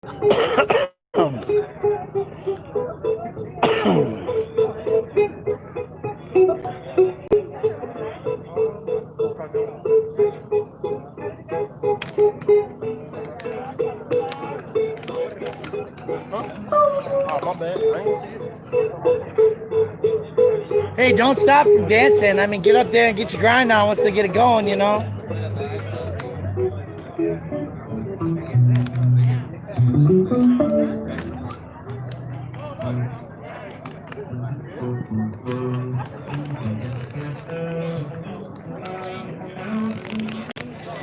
Oh, my bad. I ain't see it. Hey, don't stop from dancing. I mean, get up there and get your grind on once they get it going, you know?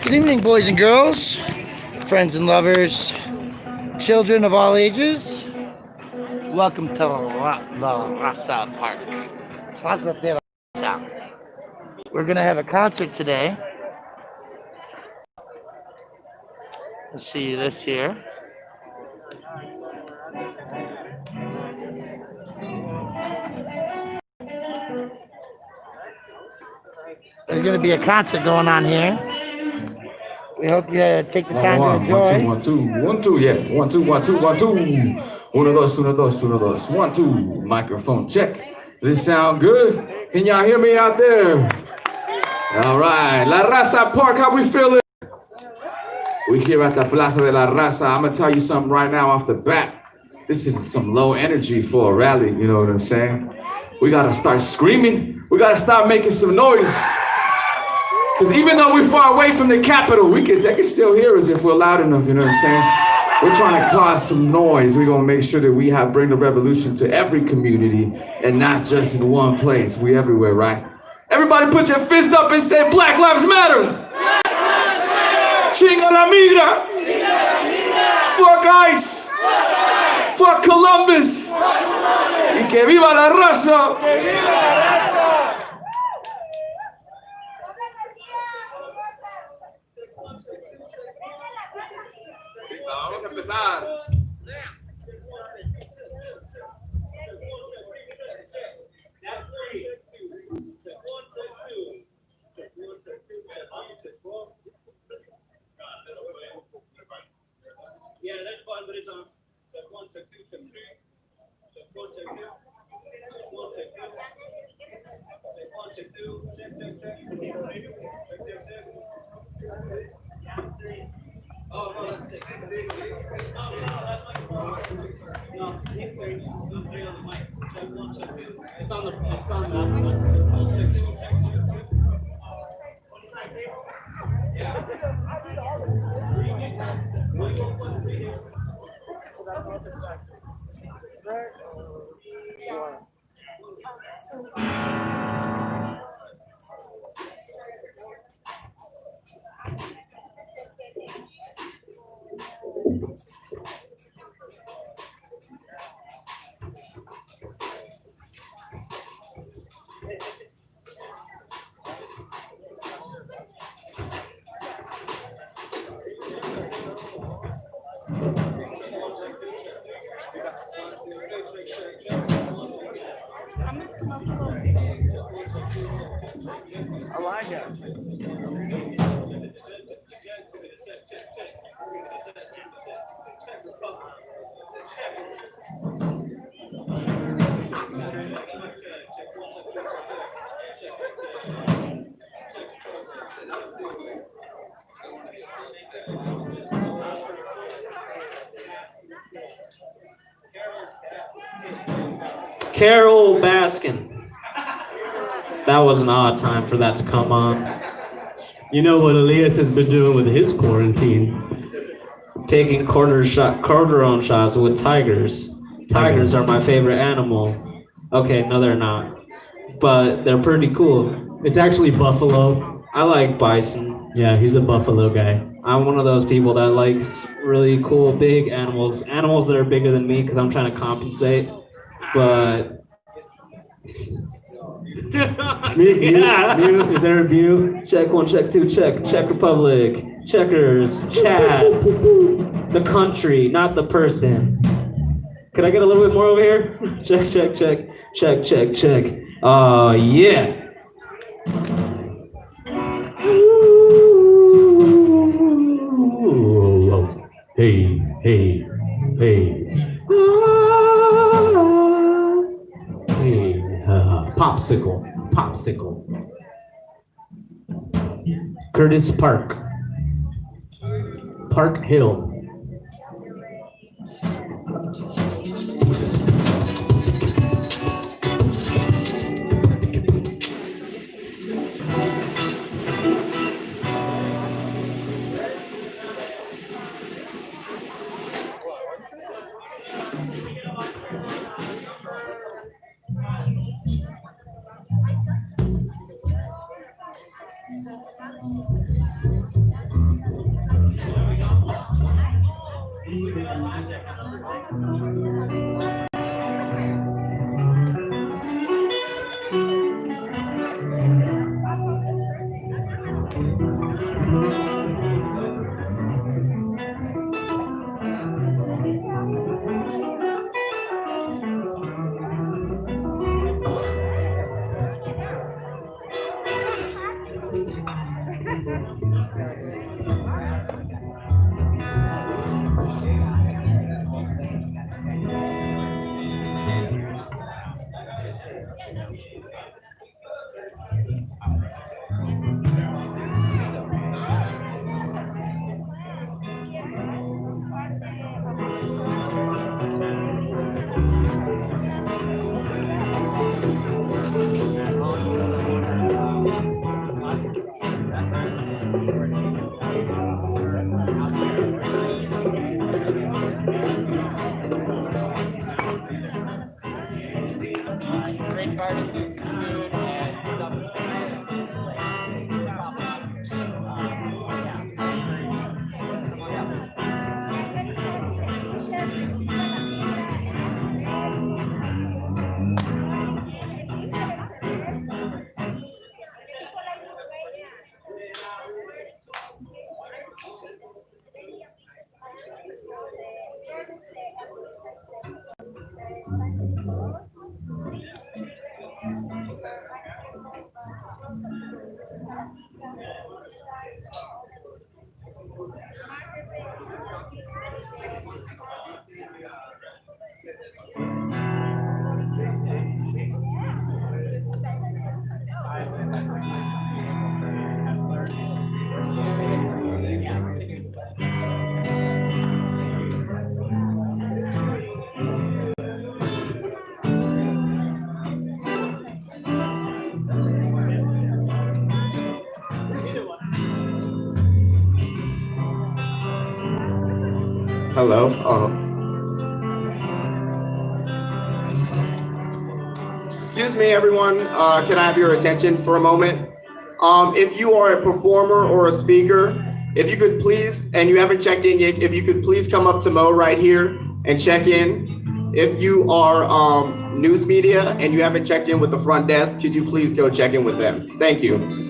Good evening, boys and girls, friends and lovers, children of all ages. Welcome to the Raza Park, Plaza de la Raza. We're going to have a concert today. Let's see this here. There's going to be a concert going on here. We hope you take the time to enjoy. 1, 2, yeah. 1, 2, 1, 2, 1, 2. Uno, dos, uno, dos, uno, dos. 1, 2. Microphone check. This sound good? Can y'all hear me out there? All right. La Raza Park, how we feeling? We here at the Plaza de la Raza. I'm going to tell you something right now off the bat. This isn't some low energy for a rally, you know what I'm saying? We got to start screaming. We got to start making some noise. Because even though we're far away from the capital, they can still hear us if we're loud enough, you know what I'm saying? We're trying to cause some noise. We're going to make sure that we bring the revolution to every community and not just in one place. We everywhere, right? Everybody put your fist up and say, Black Lives Matter! Black Lives Matter! Chinga la migra! Chinga la migra! Fuck ICE! Fuck Columbus! Fuck Columbus! Y que viva la raza! Que viva la raza! Vamos a empezar. Yeah, that's fun, but it's on. Check 1, check 2, check 3. Check 1, check 2. Check 1, check 2. Check 1, check 2. Check, check, check. Check, check, check. Oh, no, that's 6. No, that's my phone. No, he's 3. I'm 3 on the mic. Check 1, check 2. It's on that. Check 2, check 2. Yeah. I like it. Carol Baskin. That was an odd time for that to come on. You know what Elias has been doing with his quarantine? Taking cortisone shots with tigers. Tigers are my favorite animal. Okay, no, they're not. But they're pretty cool. It's actually buffalo. I like bison. Yeah, he's a buffalo guy. I'm one of those people that likes really cool big animals. Animals that are bigger than me because I'm trying to compensate. But Mew, is there a Mew? check 1, check 2, check. Czech Republic. Checkers. Chad. The country, not the person. Could I get a little bit more over here? Check, check, check. Check, check, check. Yeah. Hey, hey. Hey. Hey. Popsicle. Popsicle. Curtis Park. Park Hill. Hello. Excuse me, everyone. Can I have your attention for a moment? If you are a performer or a speaker, if you could please, and you haven't checked in yet, if you could please come up to Mo right here and check in. If you are news media and you haven't checked in with the front desk, could you please go check in with them? Thank you.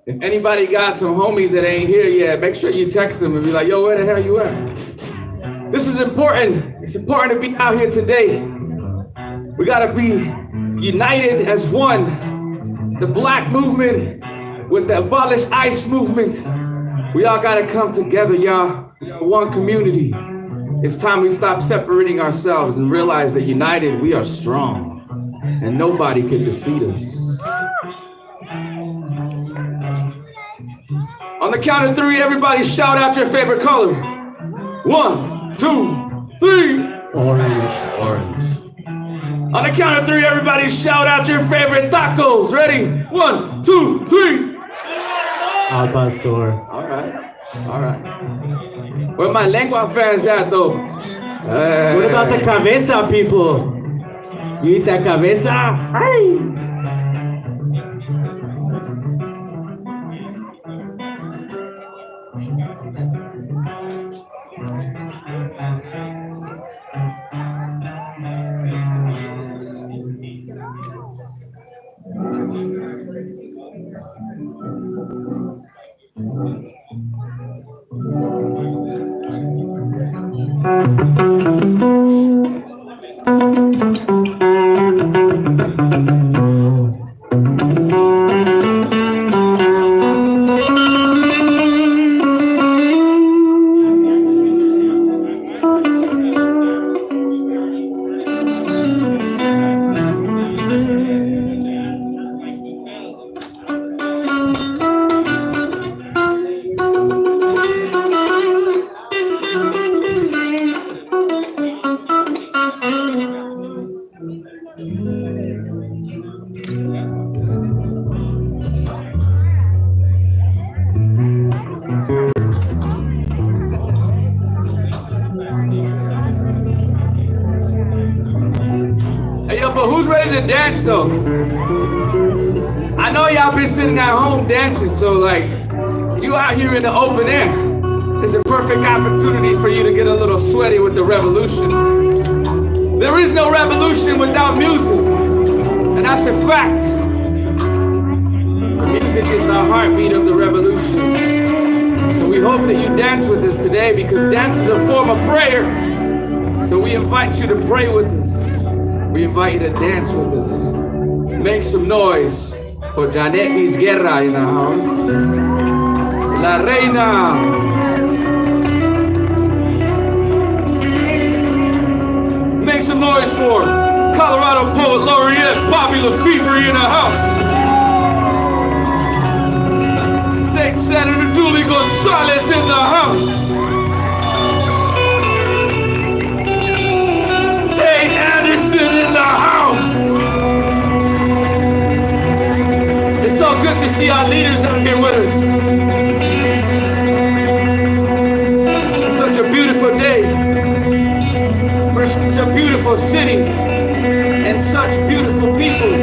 If anybody got some homies that ain't here yet, make sure you text them and be like, yo, where the hell you at? This is important. It's important to be out here today. We gotta be united as one. The Black movement with the abolish ICE movement. We all gotta come together, y'all. We are one community. It's time we stop separating ourselves and realize that united we are strong and nobody can defeat us. On the count of 3, everybody shout out your favorite color. 1, 2, 3. Orange. Orange. On the count of 3, everybody shout out your favorite tacos. Ready? 1, 2, 3. Al pastor. All right. All right. Where my lengua fans at though? What about the cabeza people? You eat that cabeza? Hey! Hey, yo, but who's ready to dance though? I know y'all been sitting at home dancing, so like, you out here in the open air. It's a perfect opportunity for you to get a little sweaty with the revolution. There is no revolution without music, and that's a fact. The music is the heartbeat of the revolution. So we hope that you dance with us today because dance is a form of prayer. So we invite you to pray with us. We invite you to dance with us. Make some noise for Janet Guerra in the house. La Reina. Make some noise for Colorado Poet Laureate Bobby Lefebvre in the house. State Senator Julie Gonzalez in the house. Tay Anderson in the house. It's so good to see our leaders out here with us. Such a beautiful day for such a beautiful city and such beautiful people.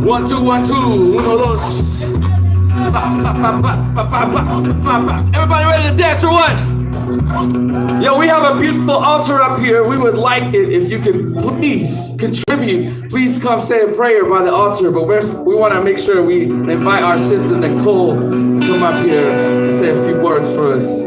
One, two, one, two, uno, dos. Everybody ready to dance or what? Yo, we have a beautiful altar up here. We would like it if you could please contribute. Please come say a prayer by the altar. But we want to make sure we invite our sister Nicole to come up here and say a few words for us.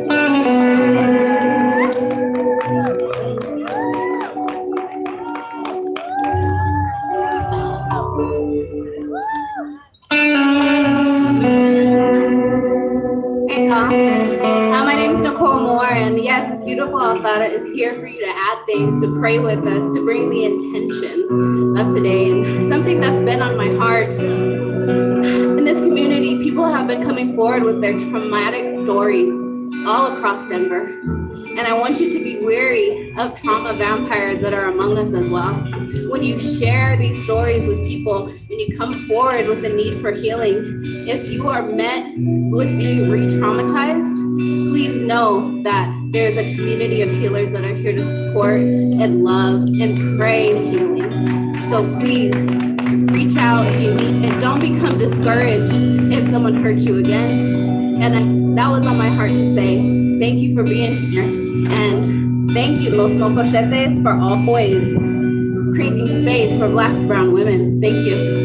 that is here for you to add things, to pray with us, to bring the intention of today. And something that's been on my heart in this community, people have been coming forward with their traumatic stories all across Denver. And I want you to be wary of trauma vampires that are among us as well. When you share these stories with people and you come forward with the need for healing, if you are met with being re-traumatized, please know that there's a community of healers that are here to support and love and pray healing. So please reach out if you need it. Don't become discouraged if someone hurt you again. And that was on my heart to say, thank you for being here. And thank you, Los No Pochetes, for always creating space for Black and brown women. Thank you.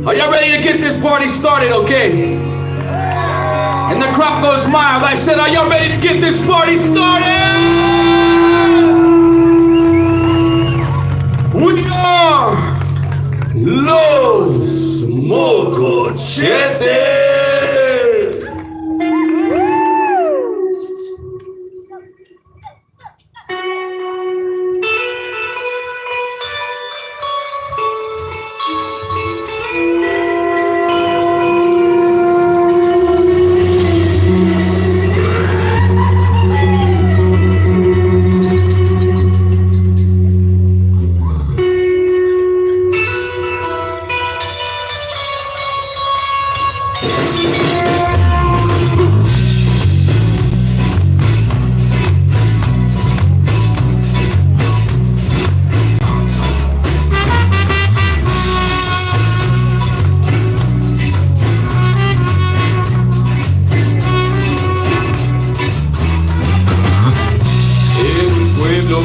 Are y'all ready to get this party started, okay? And the crowd goes mild. I said, are y'all ready to get this party started? We are Los Mocochetes.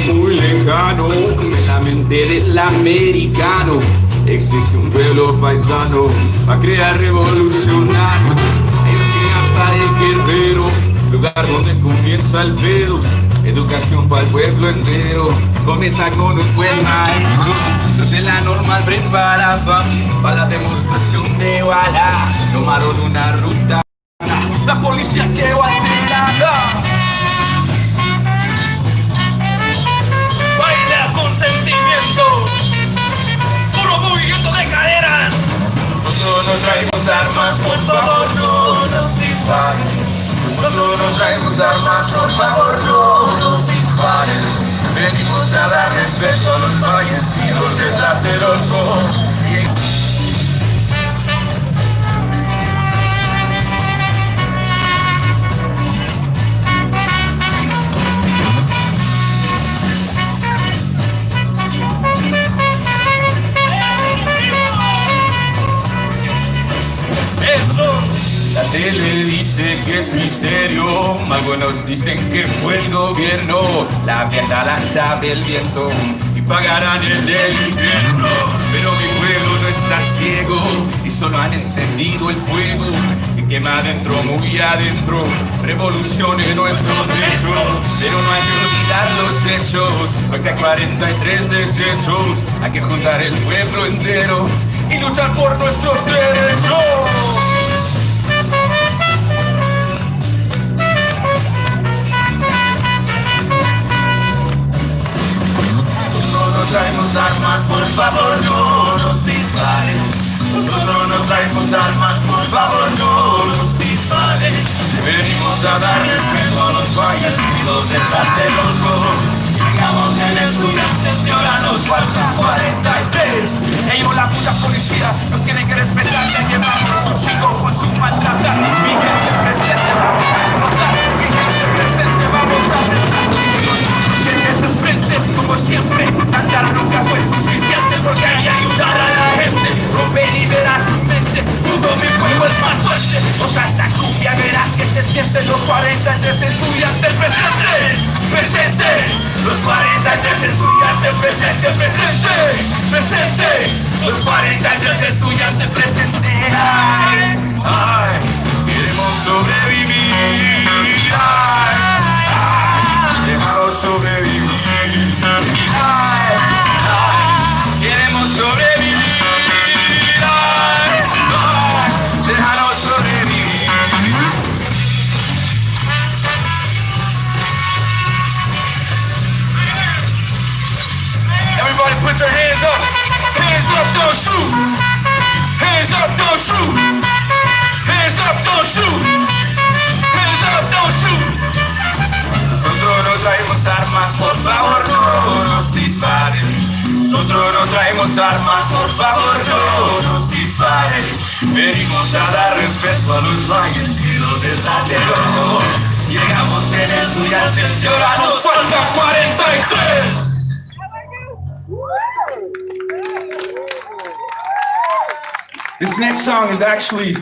Muy lejano, en la mente del americano, existe un pueblo paisano, va a crear revolucionar. Enseñanza del guerrero, lugar donde comienza el pedo, educación para el pueblo entero, comienza con un buen maestro, donde la normal preparaba para la demostración de bala, tomaron una ruta, la policía quedó alterada. Con sentimiento, puro movimiento de caderas. Nosotros no traemos armas, por favor no nos dispares. disparen. Nosotros no traemos armas, por favor no nos disparen. Venimos a dar respeto a los fallecidos de Tlatelolco. La tele dice que es misterio, algunos dicen que fue el gobierno. La verdad la sabe el viento y pagarán el del infierno. Pero mi pueblo no está ciego y solo han encendido el fuego que quema adentro, muy adentro. Revolución en nuestros derechos, pero no hay que olvidar los hechos, porque hay 43 desechos. Hay que juntar el pueblo entero y luchar por nuestros derechos. Traemos armas, por favor no nos disparen. Nosotros no traemos armas, por favor no nos disparen. Venimos a dar respeto a los fallecidos de Tlatelolco. Llegamos en estudiantes y ahora nos falta 43. Ellos, la puta policía, nos tienen que respetar. Ya llevamos un chico con su maltratar. Mi gente presente vamos a explotar. Mi gente presente vamos a desarrollar. Frente, como siempre, cantar nunca fue suficiente, porque hay que ayudar a la gente, romper y liberar tu mente. Todo mi pueblo es más fuerte. O sea, esta cumbia verás que se sienten los 43 estudiantes presentes, presente. Los 43 estudiantes presente, presente, presente. Los 43 estudiantes presentes. Ay, ay, queremos sobrevivir. Ay, ay, déjanos sobrevivir. Ay, ay, queremos sobrevivir. Ay, ay, déjanos sobrevivir. Everybody put your hands up. Hands up, don't shoot. Hands up, don't shoot. Hands up, don't shoot. Hands up, don't shoot. Nosotros no traemos armas, por favor no nos disparen. Nosotros no traemos armas, por favor no nos disparen. Venimos a dar respeto a los fallecidos de Tlatelolco. Llegamos en estudiantes y ahora nos faltan 43. This next song is actually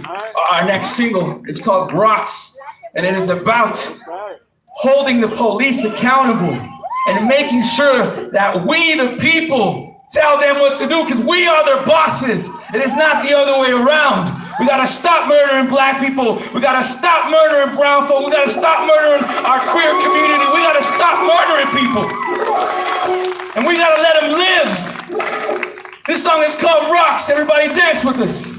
our next single. It's called Rocks, and it is about holding the police accountable and making sure that we, the people, tell them what to do, because we are their bosses. It is not the other way around. We gotta stop murdering black people. We gotta stop murdering brown folk. We gotta stop murdering our queer community. We gotta stop murdering people. And we gotta let them live. This song is called Rocks. Everybody dance with us.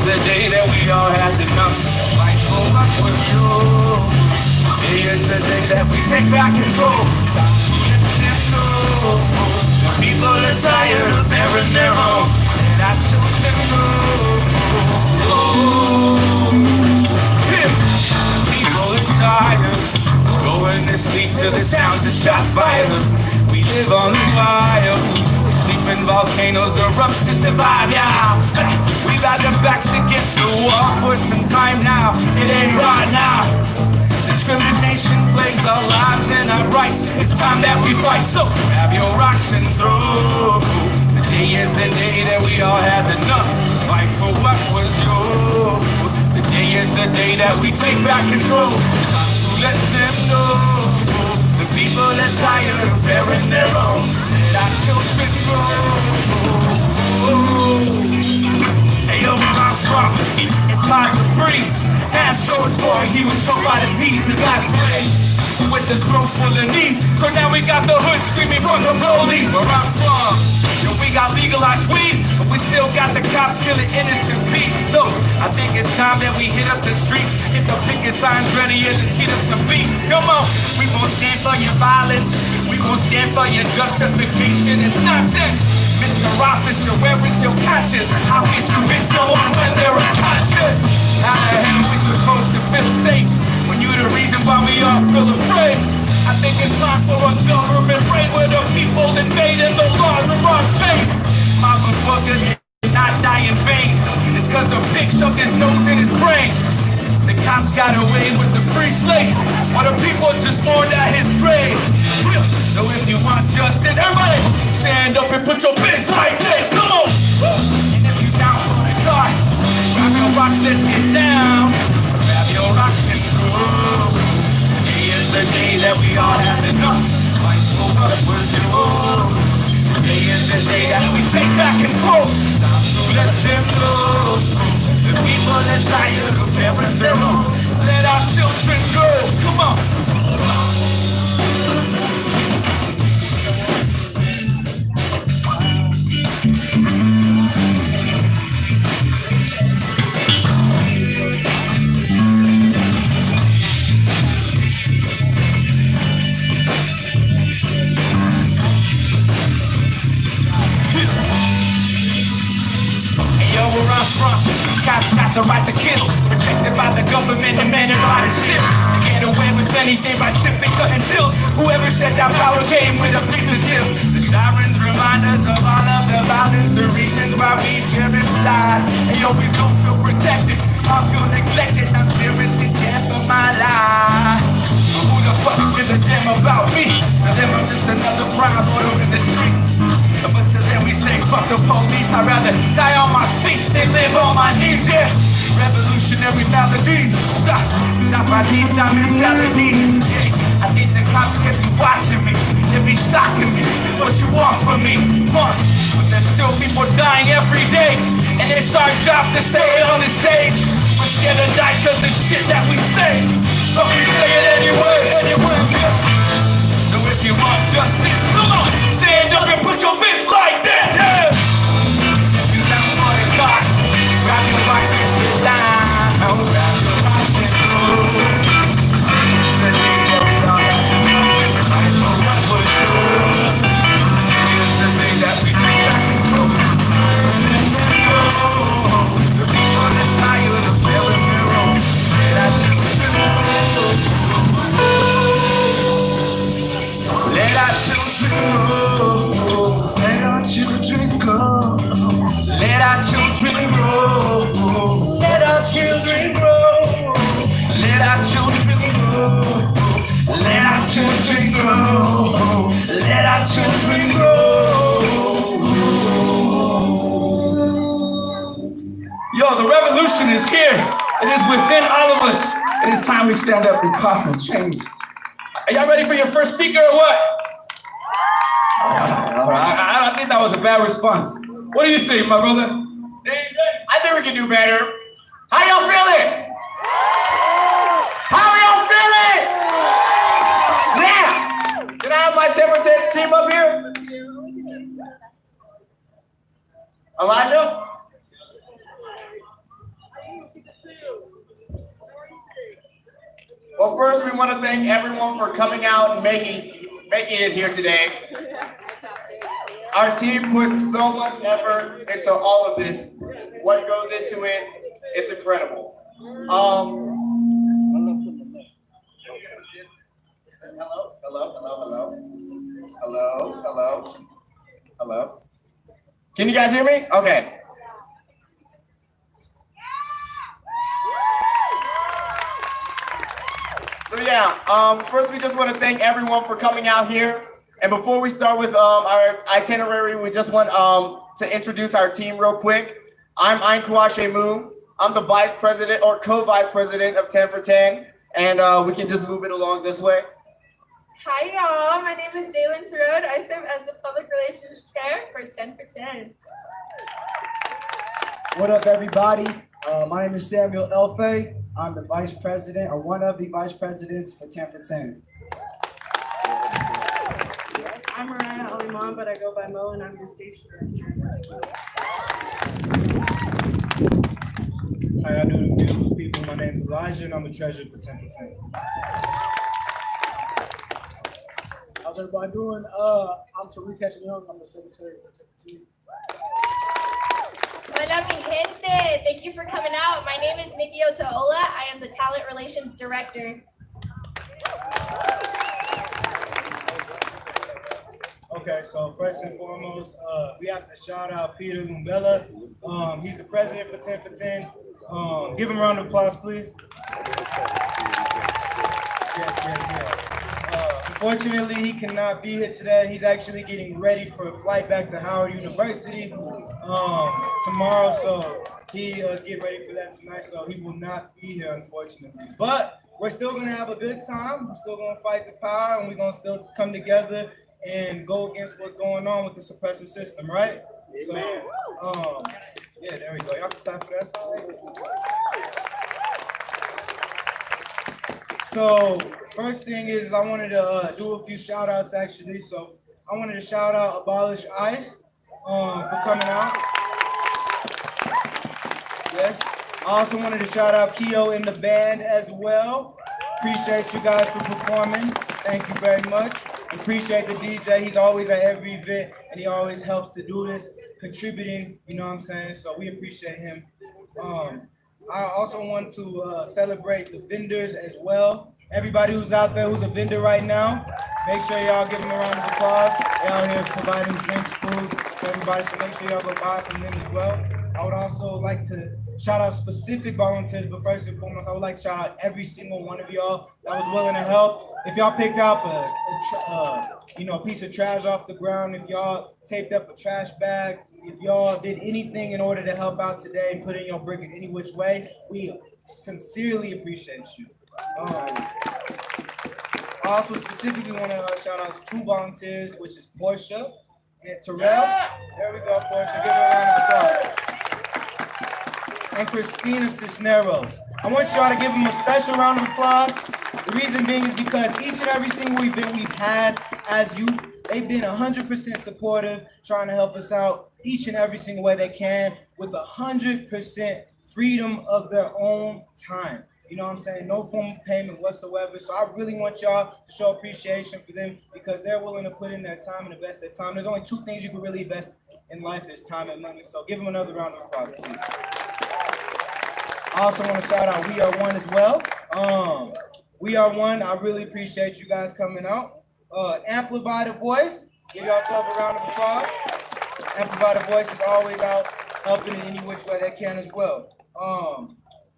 The day that we all had enough, fight for what was true. Today is the day that we take back control. Time to let them know. The people are tired of bearing their own, and I chose to go. The people are tired, going to sleep till the sounds of shot fire. We live on the wire. Sleeping volcanoes erupt to survive, yeah. We've had our backs against the wall for some time now. It ain't right now. Discrimination plagues our lives and our rights. It's time that we fight, so grab your rocks and throw. Today is the day that we all had enough. Fight for what was yours. Today is the day that we take back control. Time to let them know. The people are tired of bearing their own. I chose to go. Hey, yo, I'm from. It's hard to breathe. Ask George Floyd, he was choked by the T's his last breath. With the throat full of knees. So now we got the hood screaming from the police. Where I'm from, Yo, we got legalized weed, but we still got the cops killing innocent people. So I think it's time that we hit up the streets, get the picket signs ready, and let's hit up some beats. Come on, we gon' stand for your violence, we gon' stand for your justification. It's nonsense. Mr. Officer, where is your conscience? How can you hit someone when they're unconscious? How the hell are we supposed to feel safe when you're the reason why we all feel afraid? I think it's time for a government raid where the people invade and the laws are on change. Motherfucker did not die in vain. It's cause the pig shoved his nose in his brain. The cops got away with the free slave, while the people just mourned at his grave. So if you want justice, everybody stand up and put your fists like this. Come on! And if you down for the cause, grab your rocks, let's get down. Grab your rocks and throw. Today is the day that we all have enough. Fight for what was yours. Today is the day that we take back control. Time to let them know. The people are tired of bearing their own. Let our children go. Come on. Where I'm from, cops got the right to kill, protected by the government and managed by the ship. They get away with anything by simply cutting deals. Whoever said that power came with a piece of steel. The sirens remind us of all of the violence, the reasons why we fear inside. And yo, we don't feel protected, I feel neglected. I'm seriously scared for my life. Who the fuck gives a damn about me? To them I'm just another crime lord in the streets. But to them we say fuck the police. I'd rather die on my feet than live on my knees, yeah. Revolutionary melodies. Stop my knees down mentality. Yeah. I think the cops can be watching me. They be stalking me. What you want from me? But there's still people dying every day. And it's our job to stay on the stage. We're scared to die cause the shit that we say. But we say it anyway, yeah. So if you want justice, come on, stand up and put your fist like this, yeah. If you down for the cause, grab your box and get down. Grab your box and go. It's the day that we all have to know. Fight for what was yours. It's the day that we take back control. The people are tired of bearing their own. Let our children grow. Let our children grow. Let our children grow. Let our children grow. Let our children grow. Let our children grow. Let our children grow. Let our children grow. Yo, the revolution is here. It is within all of us. It is time we stand up and cause some change. Are y'all ready for your first speaker or what? All right. I think that was a bad response. What do you think, my brother? I think we can do better. How y'all feeling? How y'all feeling? Yeah. Can I have my 10 for 10 team up here? Elijah? Well, first we want to thank everyone for coming out and making it here today. Our team put so much effort into all of this. What goes into it, it's incredible. Hello. Can you guys hear me? Okay. So yeah, first we just want to thank everyone for coming out here. And before we start with our itinerary, we just want to introduce our team real quick. I'm Ainkwashe Mu. I'm the vice president or co-vice president of 10 for 10. And we can just move it along this way. Hi y'all, my name is Jalen Tarode. I serve as the public relations chair for 10 for 10. What up, everybody? My name is Samuel Elfe. I'm the vice president, or one of the vice presidents for 10 for 10. I'm Mariah Aliman, but I go by Mo, and I'm your stage director. How y'all doing, beautiful people? My name is Elijah, and I'm the treasurer for 10 for 10. How's everybody doing? I'm Tariq Young. I'm the secretary for 10 for 10. Hola, mi gente. Thank you for coming out. My name is Nikki Otaola. I am the talent relations director. Okay, so first and foremost, we have to shout out Peter Lumbella. He's the president for 10 for 10. Give him a round of applause, please. Yes. Unfortunately, he cannot be here today. He's actually getting ready for a flight back to Howard University tomorrow. So he is getting ready for that tonight. So he will not be here, unfortunately. But we're still going to have a good time. We're still going to fight the power, and we're going to still come together and go against what's going on with the suppressive system, right? Amen. So, yeah, there we go. Y'all can clap for that side. So, first thing is I wanted to do a few shout outs actually. So, I wanted to shout out Abolish ICE for coming out. Yes. I also wanted to shout out Keo in the band as well. Appreciate you guys for performing. Thank you very much. Appreciate the DJ. He's always at every event and he always helps to do this, contributing, you know what I'm saying? So we appreciate him. I also want to celebrate the vendors as well. Everybody who's out there who's a vendor right now, make sure y'all give them a round of applause. They're out here providing drinks, food for everybody, so make sure y'all go buy from them as well. I would also like to shout out specific volunteers, but first and foremost, I would like to shout out every single one of y'all that was willing to help. If y'all picked up a piece of trash off the ground, if y'all taped up a trash bag, if y'all did anything in order to help out today and put in your brick in any which way, we sincerely appreciate you. I also specifically want to shout out two volunteers, which is Portia and Terrell. There we go, Portia. Give her a round of applause. And Christina Cisneros. I want y'all to give them a special round of applause. The reason being is because each and every single event we've had as youth, they've been 100% supportive, trying to help us out each and every single way they can with 100% freedom of their own time. You know what I'm saying? No form of payment whatsoever. So I really want y'all to show appreciation for them because they're willing to put in their time and invest their time. There's only two things you can really invest in life is time and money. So give them another round of applause, please. I also want to shout out We Are One as well. We Are One, I really appreciate you guys coming out. Amplify the Voice, give yourself a round of applause. Amplify the Voice is always out helping in any which way they can as well.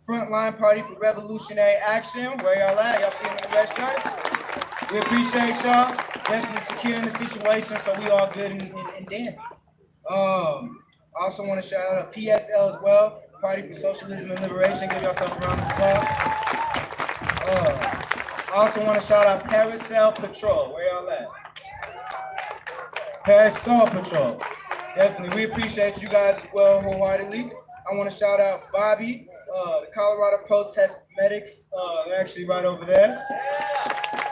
Frontline Party for Revolutionary Action, where y'all at? Y'all see them in the red shirt? We appreciate y'all. Definitely securing the situation so we all good and then. I also want to shout out PSL as well, Party for Socialism and Liberation. Give yourself a round of applause. I also want to shout out Paracel Patrol. Where y'all at? Parasol Patrol. Definitely. We appreciate you guys as well wholeheartedly. I want to shout out Bobby, the Colorado Protest Medics. They're actually right over there.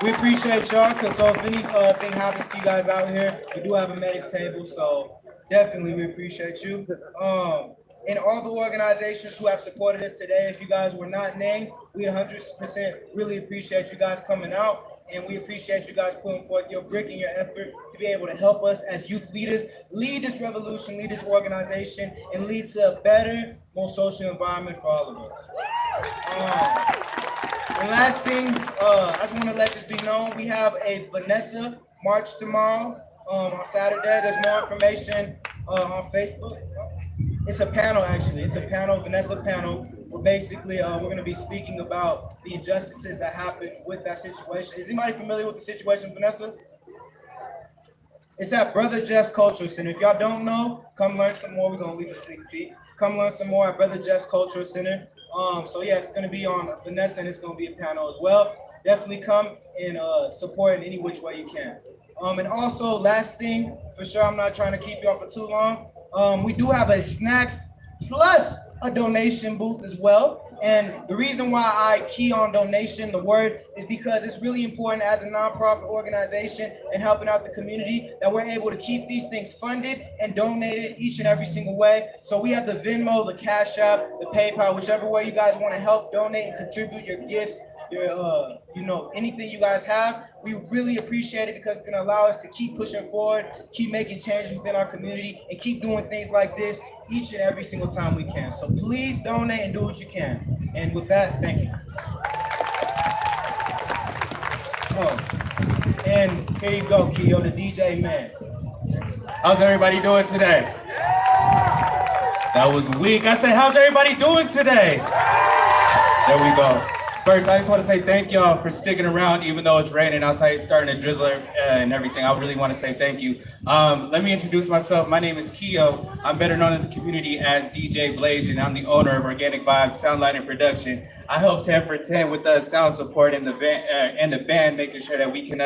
We appreciate y'all because so if anything happens to you guys out here, we do have a medic table. So definitely we appreciate you. And all the organizations who have supported us today, if you guys were not named, we 100% really appreciate you guys coming out. And we appreciate you guys putting forth your brick and your effort to be able to help us as youth leaders lead this revolution, lead this organization, and lead to a better, more social environment for all of us. And last thing, I just want to let this be known. We have a Vanessa March tomorrow on Saturday. There's more information on Facebook. It's a panel, actually. It's a panel, Vanessa panel. Where basically, we're going to be speaking about the injustices that happened with that situation. Is anybody familiar with the situation, Vanessa? It's at Brother Jeff's Cultural Center. If y'all don't know, come learn some more. We're going to leave a sneak peek. Come learn some more at Brother Jeff's Cultural Center. So yeah, it's going to be on Vanessa, and it's going to be a panel as well. Definitely come and support in any which way you can. And also, last thing, for sure, I'm not trying to keep y'all for too long. We do have a snacks plus a donation booth as well. And the reason why I key on donation, the word, is because it's really important as a nonprofit organization and helping out the community that we're able to keep these things funded and donated each and every single way. So we have the Venmo, the Cash App, the PayPal, whichever way you guys want to help donate and contribute your gifts, your anything you guys have. We really appreciate it because it's going to allow us to keep pushing forward, keep making changes within our community, and keep doing things like this each and every single time we can. So please donate and do what you can. And with that, thank you. Oh, and here you go, Keo, the DJ man. How's everybody doing today? That was weak. I said, how's everybody doing today? There we go. First, I just want to say thank y'all for sticking around, even though it's raining outside, it's starting to drizzle and everything. I really want to say thank you. Let me introduce myself. My name is Keo. I'm better known in the community as DJ Blasian. I'm the owner of Organic Vibes Sound Lighting Production. I help 10 for 10 with the sound support and the band, making sure that we can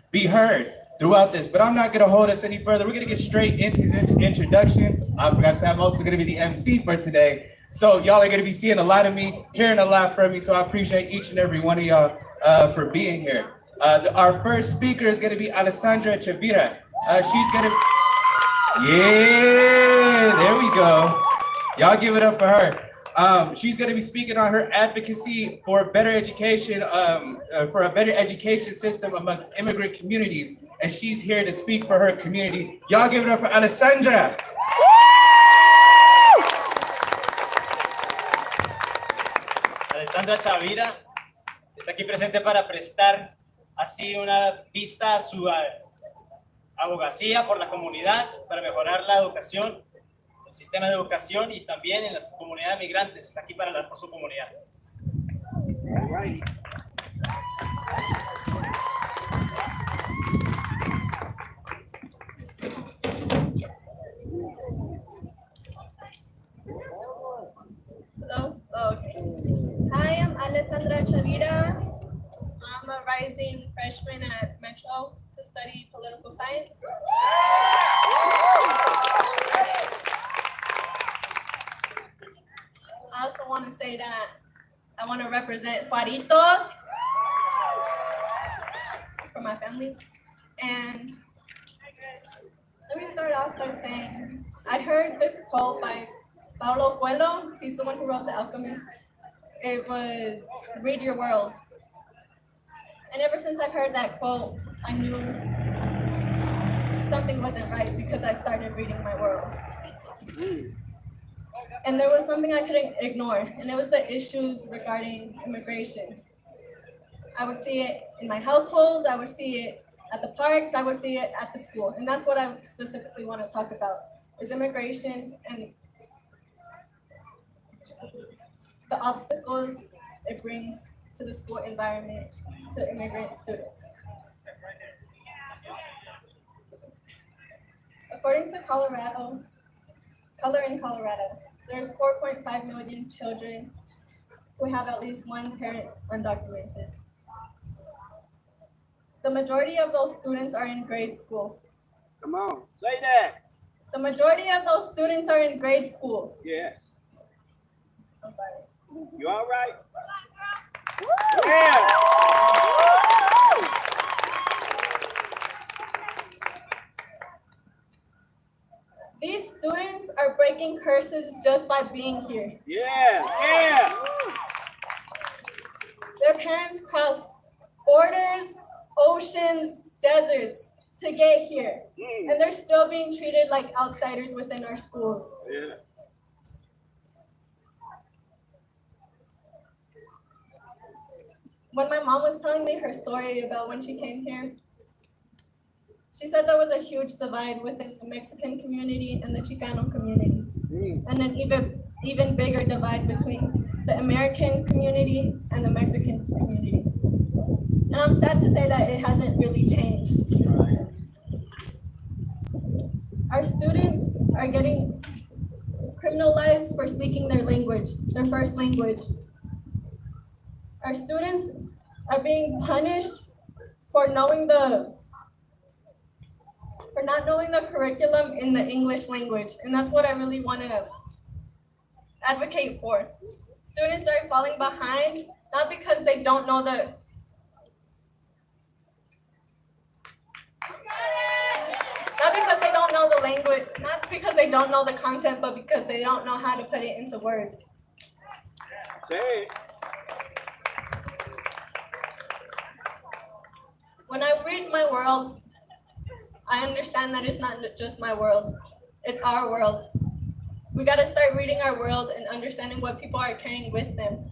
be heard throughout this. But I'm not going to hold us any further. We're going to get straight into these introductions. I forgot to say I'm also going to be the MC for today. So y'all are gonna be seeing a lot of me, hearing a lot from me. So I appreciate each and every one of y'all for being here. Our first speaker is gonna be Alessandra Chavira. She's gonna, yeah, there we go. Y'all give it up for her. She's gonna be speaking on her advocacy for better education, for a better education system amongst immigrant communities. And she's here to speak for her community. Y'all give it up for Alessandra. Alessandra Chavira está aquí presente para prestar así una vista a su abogacía por la comunidad para mejorar la educación, el sistema de educación y también en las comunidades migrantes. Está aquí para hablar por su comunidad. Hello? Oh, okay. Hi, I'm Alessandra Chavira. I'm a rising freshman at Metro to study political science. I also want to say that I want to represent Juaritos for my family. And let me start off by saying, I heard this quote by Paulo Coelho. He's the one who wrote The Alchemist. It was, read your world. And ever since I've heard that quote, I knew something wasn't right because I started reading my world. And there was something I couldn't ignore, and it was the issues regarding immigration. I would see it in my household, I would see it at the parks, I would see it at the school. And that's what I specifically want to talk about, is immigration and the obstacles it brings to the school environment to immigrant students. According to Color in Colorado, there's 4.5 million children who have at least one parent undocumented. The majority of those students are in grade school. Come on, say that. The majority of those students are in grade school. Yeah. I'm sorry. You all right? Yeah. These students are breaking curses just by being here. Yeah. Yeah. Their parents crossed borders, oceans, deserts to get here. And they're still being treated like outsiders within our schools. Yeah. When my mom was telling me her story about when she came here, she said there was a huge divide within the Mexican community and the Chicano community, and an even bigger divide between the American community and the Mexican community. And I'm sad to say that it hasn't really changed. Our students are getting criminalized for speaking their language, their first language. Our students are being punished for not knowing the curriculum in the English language. And that's what I really want to advocate for. students are falling behind, not because they don't know the language, not because they don't know the content, but because they don't know how to put it into words. Say it. When I read my world, I understand that it's not just my world, it's our world. We gotta start reading our world and understanding what people are carrying with them.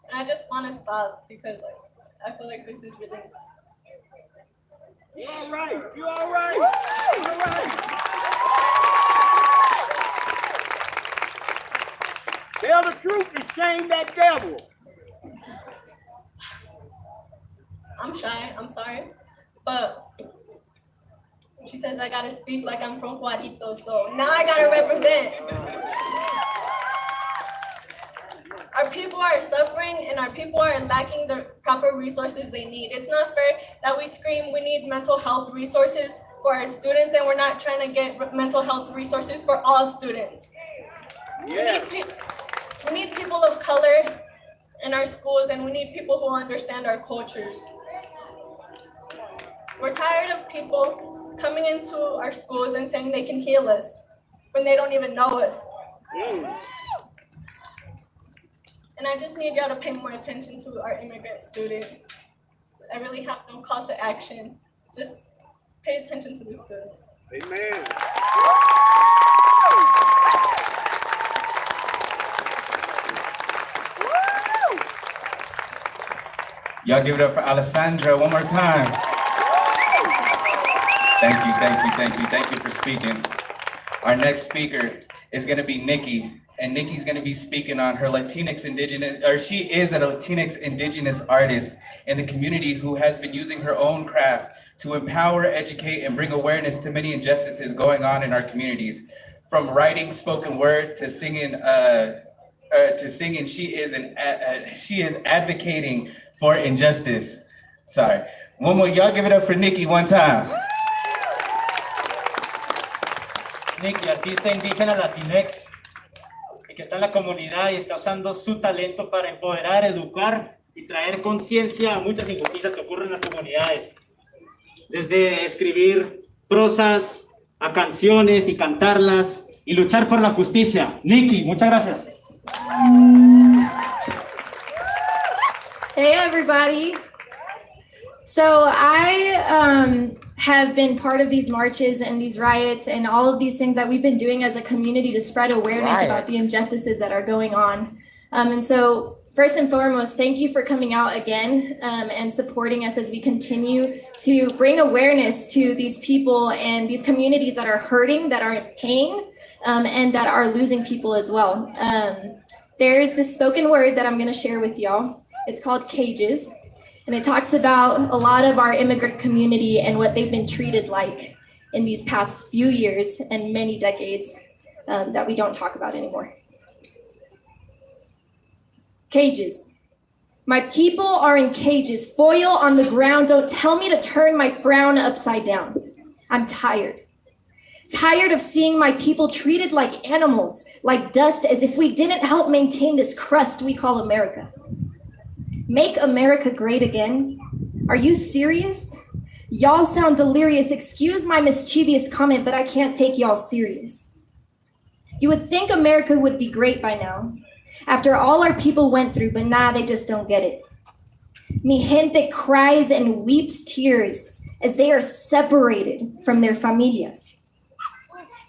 And I just wanna stop because I feel like this is really. You all right? You all right? You all right? Tell the truth and shame that devil. I'm shy, I'm sorry, but she says I gotta speak like I'm from Juarito, so now I gotta represent. Our people are suffering and our people are lacking the proper resources they need. It's not fair that we scream we need mental health resources for our students and we're not trying to get mental health resources for all students. Yeah. We need people of color in our schools and we need people who understand our cultures. We're tired of people coming into our schools and saying they can heal us when they don't even know us. And I just need y'all to pay more attention to our immigrant students. I really have no call to action. Just pay attention to the students. Amen. Y'all give it up for Alessandra one more time. Thank you, thank you, thank you, thank you for speaking. Our next speaker is gonna be Nikki, and Nikki's gonna be speaking on her she is a Latinx indigenous artist in the community who has been using her own craft to empower, educate, and bring awareness to many injustices going on in our communities. From writing spoken word to singing, she is advocating for injustice. Sorry. One more, y'all give it up for Nikki one time. Nikki, artista indígena Latinex, y que está en la comunidad y está usando su talento para empoderar, educar y traer conciencia a muchas injusticias que ocurren en las comunidades. Desde escribir prosas a canciones y cantarlas y luchar por la justicia. Nikki, muchas gracias. Hey everybody. So I have been part of these marches and these riots and all of these things that we've been doing as a community to spread awareness about the injustices that are going on. And so first and foremost, thank you for coming out again and supporting us as we continue to bring awareness to these people and these communities that are hurting, that are in pain, and that are losing people as well. There's this spoken word that I'm gonna share with y'all. It's called Cages. And it talks about a lot of our immigrant community and what they've been treated like in these past few years and many decades that we don't talk about anymore. Cages. My people are in cages, foil on the ground. Don't tell me to turn my frown upside down. I'm tired. Tired of seeing my people treated like animals, like dust, as if we didn't help maintain this crust we call America. Make America great again? Are you serious? Y'all sound delirious. Excuse my mischievous comment, but I can't take y'all serious. You would think America would be great by now, after all our people went through, but nah, they just don't get it. Mi gente cries and weeps tears as they are separated from their familias.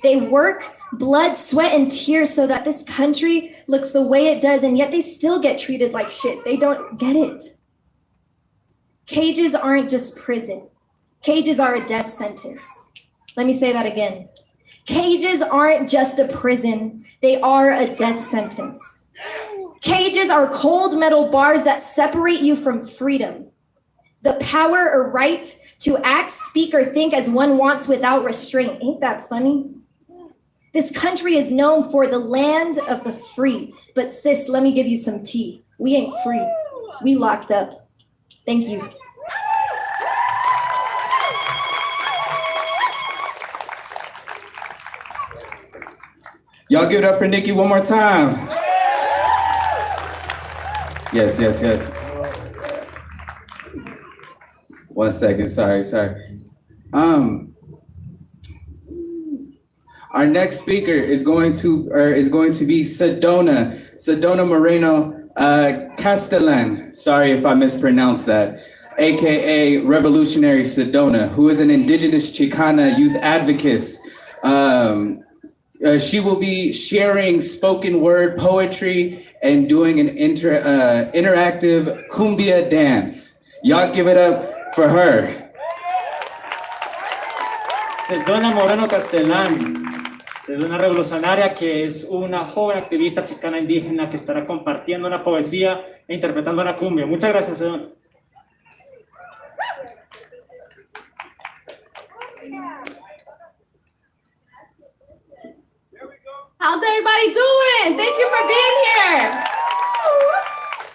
They work blood, sweat, and tears so that this country looks the way it does, and yet they still get treated like shit. They don't get it. Cages aren't just prison. Cages are a death sentence. Let me say that again. Cages aren't just a prison. They are a death sentence. Cages are cold metal bars that separate you from freedom. The power or right to act, speak, or think as one wants without restraint. Ain't that funny? This country is known for the land of the free. But sis, let me give you some tea. We ain't free. We locked up. Thank you. Y'all give it up for Nikki one more time. Yes, yes, yes. 1 second, sorry. Our next speaker is going to be Sedona Moreno Castellan. Sorry if I mispronounced that. AKA Revolutionary Sedona, who is an indigenous Chicana youth advocate. She will be sharing spoken word poetry and doing an interactive cumbia dance. Y'all give it up for her. Sedona Moreno Castellán, Sedona Revolucionaria, que es una joven activista chicana indígena que estará compartiendo una poesía e interpretando una cumbia. Muchas gracias, Sedona. How's everybody doing? Thank you for being here.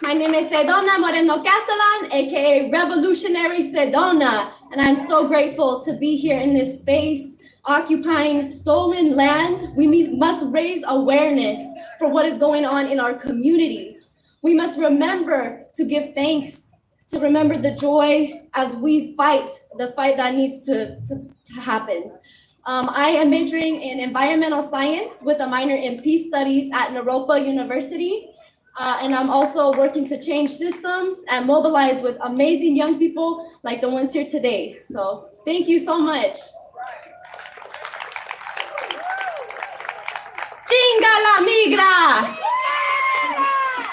My name is Sedona Moreno Castellan, aka Revolutionary Sedona, and I'm so grateful to be here in this space, occupying stolen land. We must raise awareness for what is going on in our communities. We must remember to give thanks, to remember the joy as we fight the fight that needs to happen. I am majoring in environmental science with a minor in peace studies at Naropa University. And I'm also working to change systems and mobilize with amazing young people like the ones here today. So thank you so much. Chinga la migra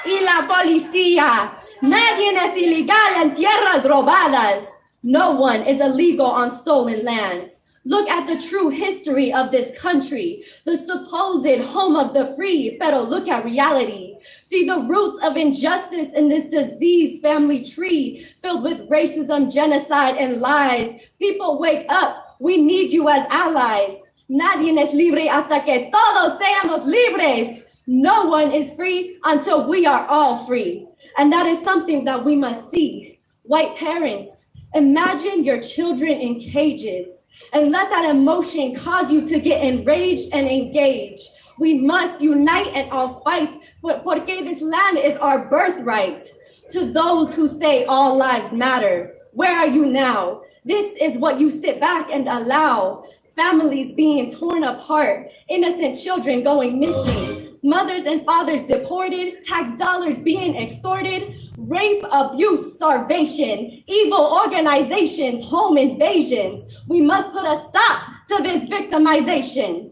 y la policía. Nadie es ilegal en tierras robadas. No one is illegal on stolen lands. Look at the true history of this country, the supposed home of the free, pero look at reality. See the roots of injustice in this diseased family tree, filled with racism, genocide, and lies. People wake up, we need you as allies. Nadie es libre hasta que todos seamos libres. No one is free until we are all free. And that is something that we must see. White parents, imagine your children in cages. And let that emotion cause you to get enraged and engaged. We must unite and all fight, porque this land is our birthright. To those who say all lives matter, where are you now? This is what you sit back and allow. Families being torn apart, innocent children going missing, mothers and fathers deported, tax dollars being extorted, rape, abuse, starvation, evil organizations, home invasions. We must put a stop to this victimization.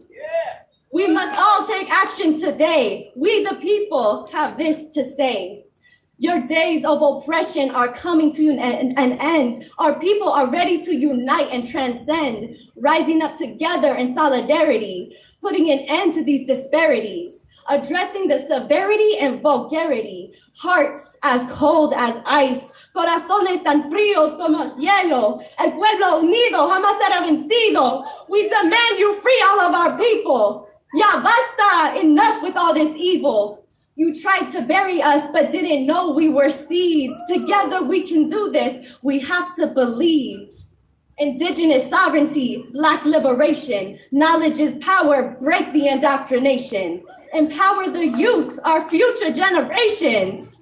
We must all take action today. We the people have this to say. Your days of oppression are coming to an end. Our people are ready to unite and transcend, rising up together in solidarity, putting an end to these disparities, addressing the severity and vulgarity, hearts as cold as ice, corazones tan fríos como el hielo, el pueblo unido jamás será vencido. We demand you free all of our people. Ya basta, enough with all this evil. You tried to bury us, but didn't know we were seeds. Together we can do this. We have to believe. Indigenous sovereignty, Black liberation, knowledge is power, break the indoctrination. Empower the youth, our future generations.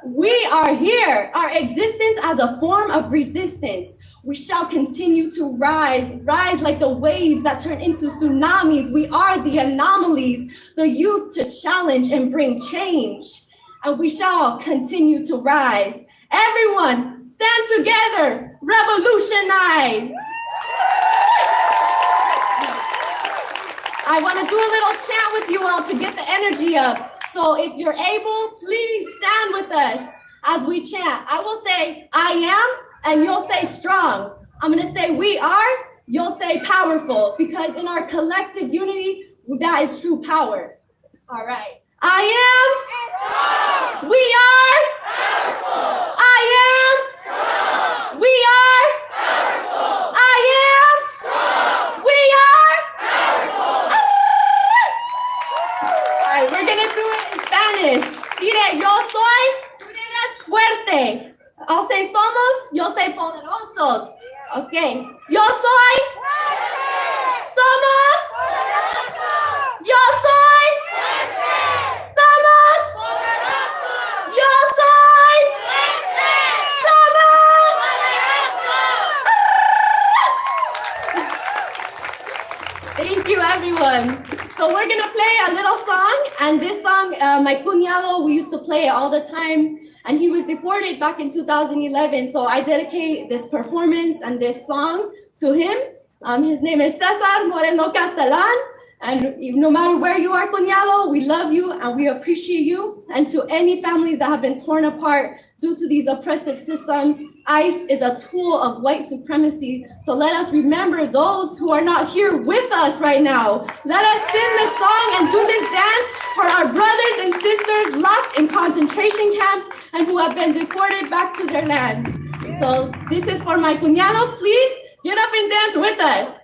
We are here, our existence as a form of resistance. We shall continue to rise like the waves that turn into tsunamis. We are the anomalies, the youth to challenge and bring change. And we shall continue to rise. Everyone, stand together, revolutionize. I want to do a little chant with you all to get the energy up. So if you're able, please stand with us as we chant. I will say, I am, and you'll say strong. I'm going to say we are, you'll say powerful, because in our collective unity, that is true power. All right. I am, we are, I am, we are, I am, we are. All right, we're going to do it in Spanish. Mire, yo soy, tú eres fuerte. I'll say somos, you'll say poderosos. Okay. Yo soy, somos, Thank you, everyone. So we're gonna play a little song, and this song, my cuñado, we used to play it all the time, and he was deported back in 2011. So I dedicate this performance and this song to him. His name is Cesar Moreno Castellan, and no matter where you are, cuñado, we love you and we appreciate you. And to any families that have been torn apart due to these oppressive systems, ICE is a tool of white supremacy. So let us remember those who are not here with us right now. Let us sing this song and do this dance for our brothers and sisters locked in concentration camps and who have been deported back to their lands. So this is for my cuñado. Please get up and dance with us.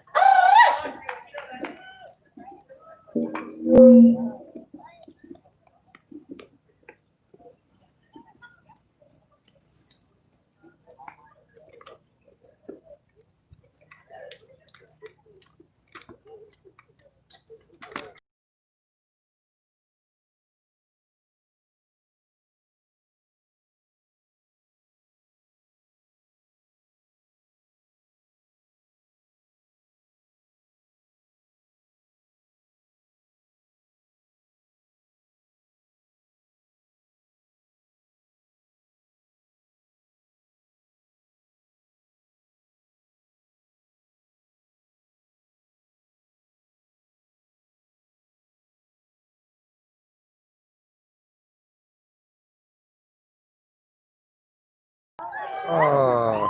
Oh.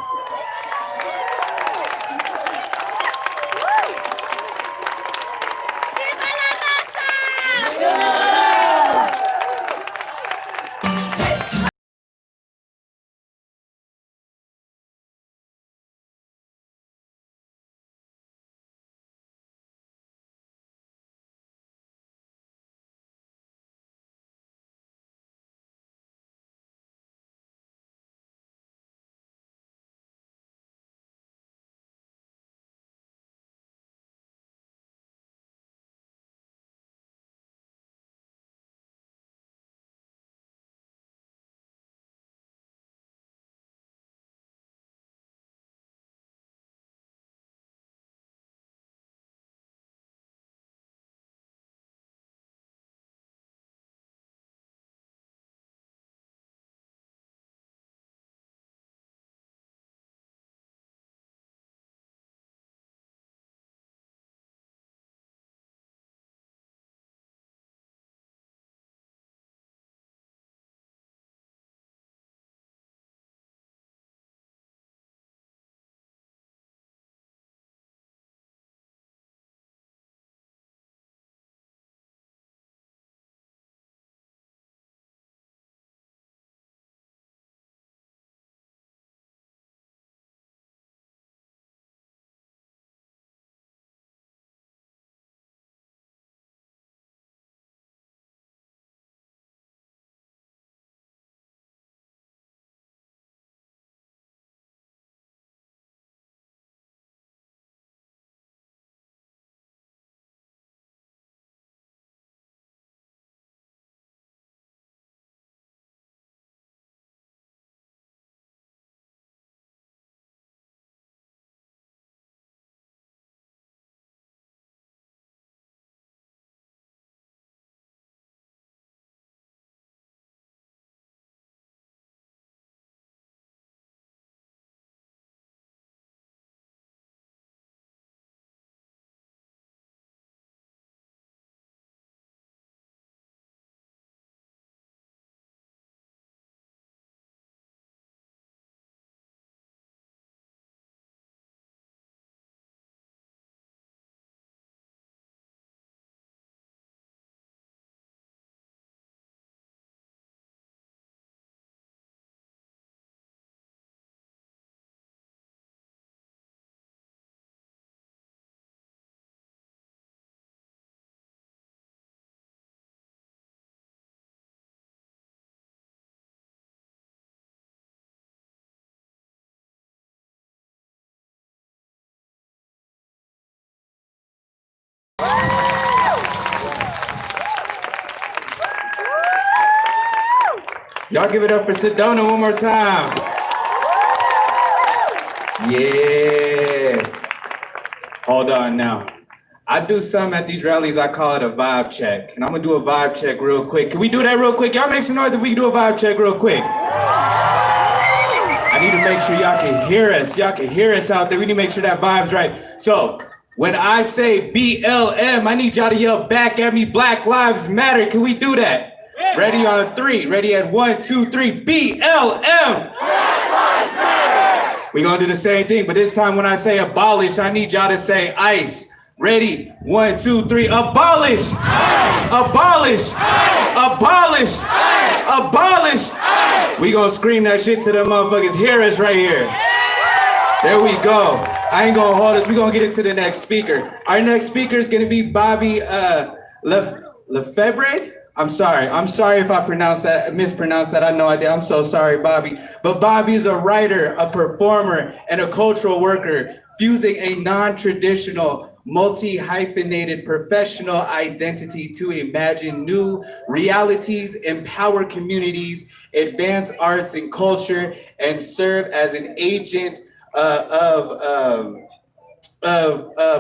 Y'all give it up for Sedona one more time. Yeah. Hold on now. I do some at these rallies, I call it a vibe check. And I'm gonna do a vibe check real quick. Can we do that real quick? Y'all make some noise if we can do a vibe check real quick. I need to make sure y'all can hear us. Y'all can hear us out there. We need to make sure that vibe's right. So when I say BLM, I need y'all to yell back at me, Black Lives Matter. Can we do that? Ready on 3. Ready at 1, 2, 3. BLM. We're gonna do the same thing, but this time when I say abolish, I need y'all to say ICE. Ready? 1, 2, 3. Abolish! Abolish! Abolish! Abolish! We gonna scream that shit to them motherfuckers hear us right here. There we go. I ain't gonna hold us. We gonna get into the next speaker. Our next speaker is gonna be Bobby Lefebvre. I'm sorry if I mispronounced that. I know I did. I'm so sorry, Bobby. But Bobby is a writer, a performer, and a cultural worker, fusing a non-traditional, multi-hyphenated professional identity to imagine new realities, empower communities, advance arts and culture, and serve as an agent of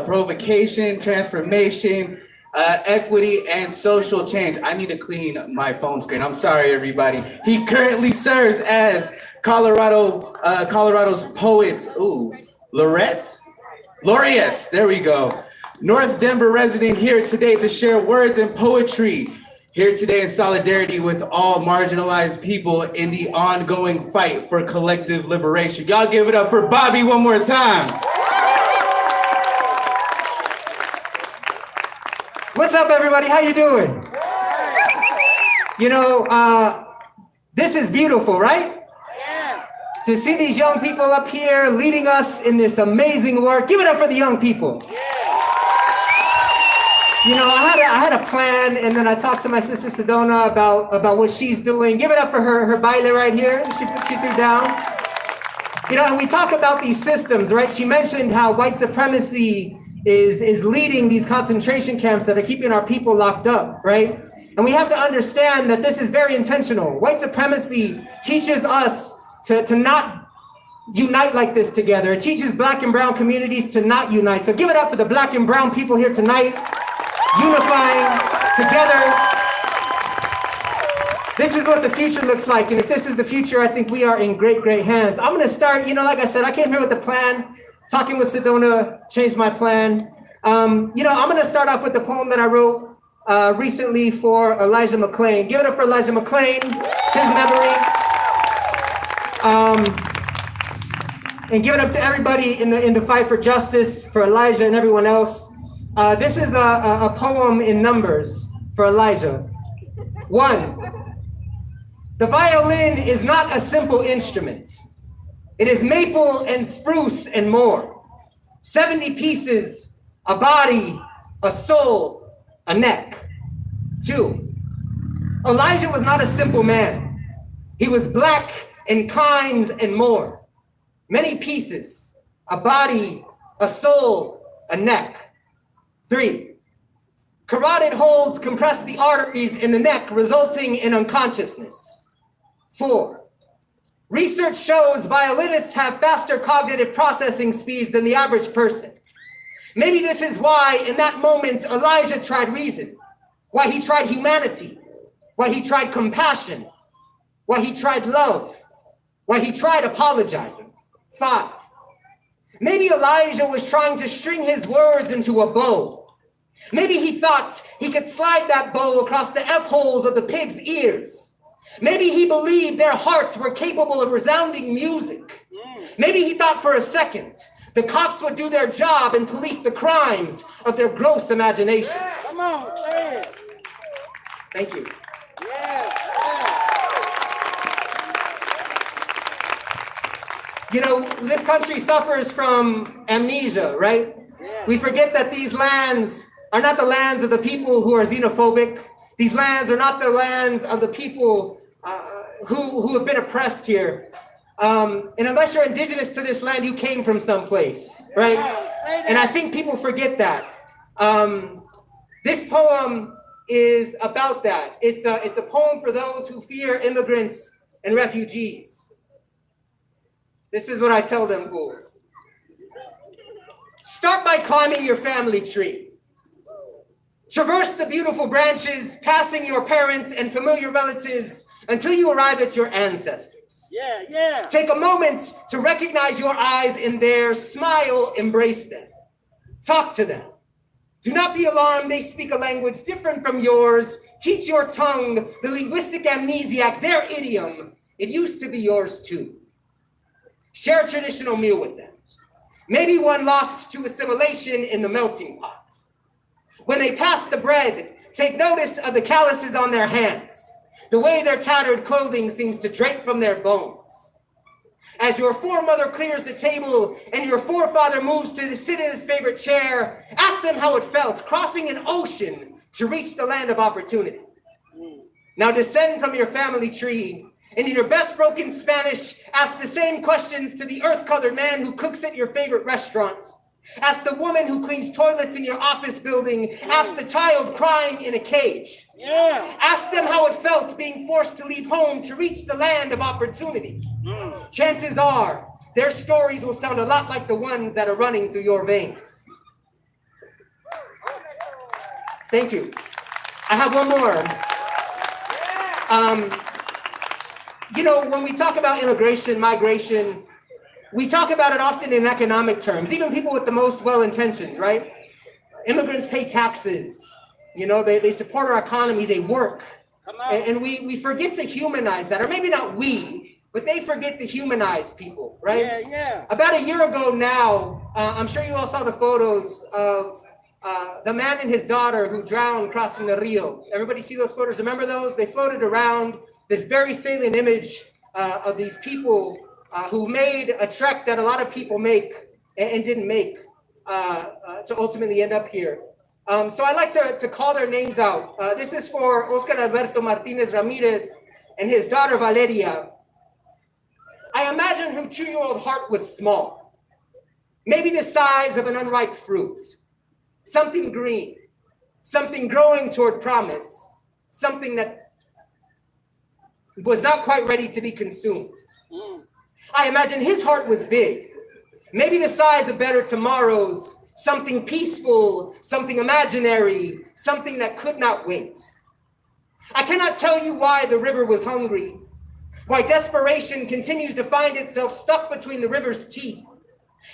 provocation, transformation, equity, and social change. I need to clean my phone screen. I'm sorry, everybody. He currently serves as Colorado's poets. Ooh, laureates. There we go. North Denver resident here today to share words and poetry. Here today in solidarity with all marginalized people in the ongoing fight for collective liberation. Y'all give it up for Bobby one more time. What's up, everybody? How you doing? You know, this is beautiful, right? To see these young people up here leading us in this amazing work. Give it up for the young people. You know, I had a plan, and then I talked to my sister Sedona about what she's doing. Give it up for her baile right here. She threw down. You know, and we talk about these systems, right? She mentioned how white supremacy is leading these concentration camps that are keeping our people locked up, right? And we have to understand that this is very intentional. White supremacy teaches us to not unite like this together. It teaches Black and brown communities to not unite. So give it up for the Black and brown people here tonight, unifying together. This is what the future looks like. And if this is the future, I think we are in great, great hands. I'm gonna start, you know, like I said, I came here with a plan. Talking with Sedona changed my plan. You know, I'm gonna start off with the poem that I wrote recently for Elijah McClain. Give it up for Elijah McClain, his memory. And give it up to everybody in the fight for justice, for Elijah and everyone else. This is a poem in numbers for Elijah. 1, the violin is not a simple instrument. It is maple and spruce and more. 70 pieces, a body, a soul, a neck. 2, Elijah was not a simple man. He was Black and kind and more. Many pieces, a body, a soul, a neck. 3, carotid holds compress the arteries in the neck, resulting in unconsciousness. 4, research shows violinists have faster cognitive processing speeds than the average person. Maybe this is why, in that moment, Elijah tried reason, why he tried humanity, why he tried compassion, why he tried love, why he tried apologizing. 5, maybe Elijah was trying to string his words into a bow. Maybe he thought he could slide that bow across the F-holes of the pigs' ears. Maybe he believed their hearts were capable of resounding music. Maybe he thought for a second the cops would do their job and police the crimes of their gross imaginations. Come on, say it. Thank you. You know, this country suffers from amnesia, right? We forget that these lands are not the lands of the people who are xenophobic. These lands are not the lands of the people who have been oppressed here. And unless you're indigenous to this land, you came from someplace, right? And I think people forget that. This poem is about that. It's a poem for those who fear immigrants and refugees. This is what I tell them fools. Start by climbing your family tree. Traverse the beautiful branches, passing your parents and familiar relatives until you arrive at your ancestors. Yeah. Take a moment to recognize your eyes in theirs, smile, embrace them. Talk to them. Do not be alarmed, they speak a language different from yours. Teach your tongue, the linguistic amnesiac, their idiom. It used to be yours too. Share a traditional meal with them. Maybe one lost to assimilation in the melting pot. When they pass the bread, take notice of the calluses on their hands, the way their tattered clothing seems to drape from their bones. As your foremother clears the table and your forefather moves to sit in his favorite chair, ask them how it felt crossing an ocean to reach the land of opportunity. Now descend from your family tree and in your best broken Spanish, ask the same questions to the earth-colored man who cooks at your favorite restaurant. Ask the woman who cleans toilets in your office building. Ask the child crying in a cage. Ask them how it felt being forced to leave home to reach the land of opportunity. Chances are their stories will sound a lot like the ones that are running through your veins. Thank you. I have one more. When we talk about immigration, migration, we talk about it often in economic terms, even people with the most well-intentioned, right? Immigrants pay taxes, they support our economy, they work. And we forget to humanize that, or maybe not we, but they forget to humanize people, right? Yeah. About a year ago now, I'm sure you all saw the photos of the man and his daughter who drowned crossing the Rio. Everybody see those photos? Remember those? They floated around, this very salient image of these people who made a trek that a lot of people make and didn't make to ultimately end up here. So I like to call their names out. This is for Oscar Alberto Martinez Ramirez and his daughter Valeria. I imagine her 2-year-old heart was small, maybe the size of an unripe fruit, something green, something growing toward promise, something that was not quite ready to be consumed. I imagine his heart was big, maybe the size of better tomorrows, something peaceful, something imaginary, something that could not wait. I cannot tell you why the river was hungry, why desperation continues to find itself stuck between the river's teeth.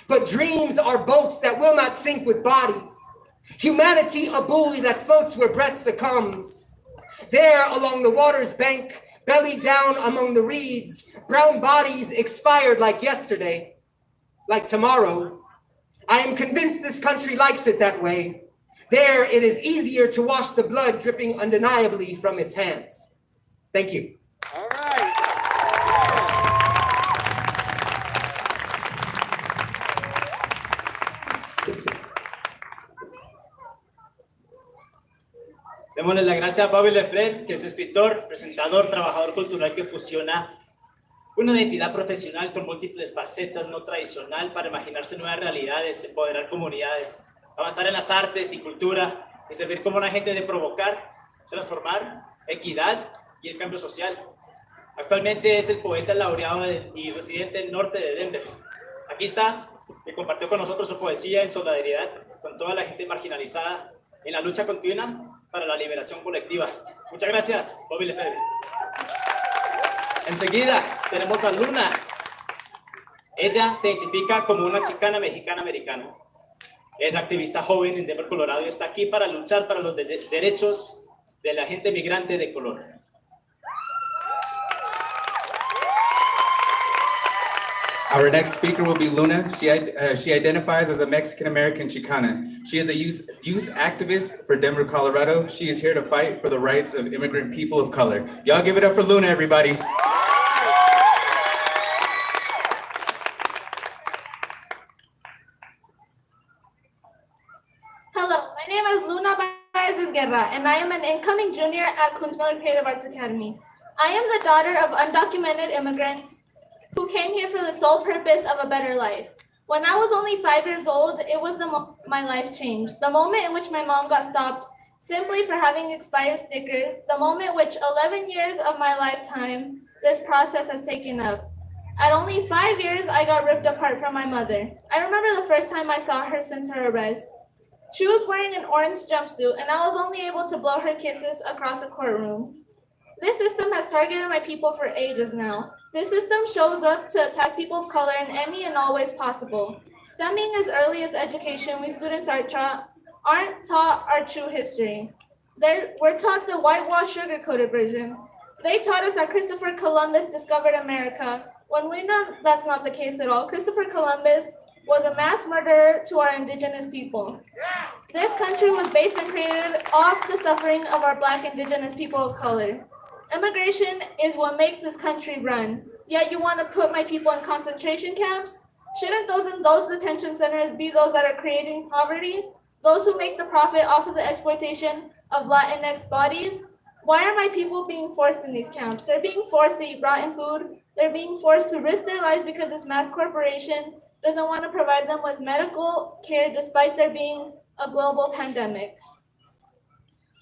But dreams are boats that will not sink with bodies. Humanity a buoy that floats where breath succumbs. There along the water's bank, belly down among the reeds, brown bodies expired like yesterday, like tomorrow. I am convinced this country likes it that way. There it is easier to wash the blood dripping undeniably from its hands. Thank you. All right. Démosle la gracia a Bobby Lefred, que es escritor, presentador, trabajador cultural que fusiona una identidad profesional con múltiples facetas no tradicional para imaginarse nuevas realidades, empoderar comunidades, avanzar en las artes y cultura y servir como un agente de provocar, transformar, equidad y el cambio social. Actualmente es el poeta laureado y residente del norte de Denver. Aquí está, que compartió con nosotros su poesía en solidaridad con toda la gente marginalizada en la lucha continua para la liberación colectiva. Muchas gracias, Bobby Lefebvre. Enseguida tenemos a Luna. Ella se identifica como una chicana mexicana-americana. Es activista joven en Denver, Colorado, y está aquí para luchar para los derechos de la gente migrante de color. Our next speaker will be Luna. She identifies as a Mexican-American Chicana. She is a youth activist for Denver, Colorado. She is here to fight for the rights of immigrant people of color. Y'all give it up for Luna, everybody. Hello, my name is Luna Baez Guerra, and I am an incoming junior at Kunstmiller Creative Arts Academy. I am the daughter of undocumented immigrants who came here for the sole purpose of a better life. When I was only 5 years old, it was my life changed. The moment in which my mom got stopped simply for having expired stickers, the moment which 11 years of my lifetime this process has taken up. At only 5 years, I got ripped apart from my mother. I remember the first time I saw her since her arrest. She was wearing an orange jumpsuit, and I was only able to blow her kisses across the courtroom. This system has targeted my people for ages now. This system shows up to attack people of color in any and all ways possible. Stemming as early as education, we students aren't taught our true history. We're taught the whitewashed, sugar-coated version. They taught us that Christopher Columbus discovered America, when we know that's not the case at all. Christopher Columbus was a mass murderer to our indigenous people. This country was based and created off the suffering of our Black indigenous people of color. Immigration is what makes this country run. Yet you want to put my people in concentration camps? Shouldn't those in those detention centers be those that are creating poverty? Those who make the profit off of the exploitation of Latinx bodies? Why are my people being forced in these camps? They're being forced to eat rotten food. They're being forced to risk their lives because this mass corporation doesn't want to provide them with medical care despite there being a global pandemic.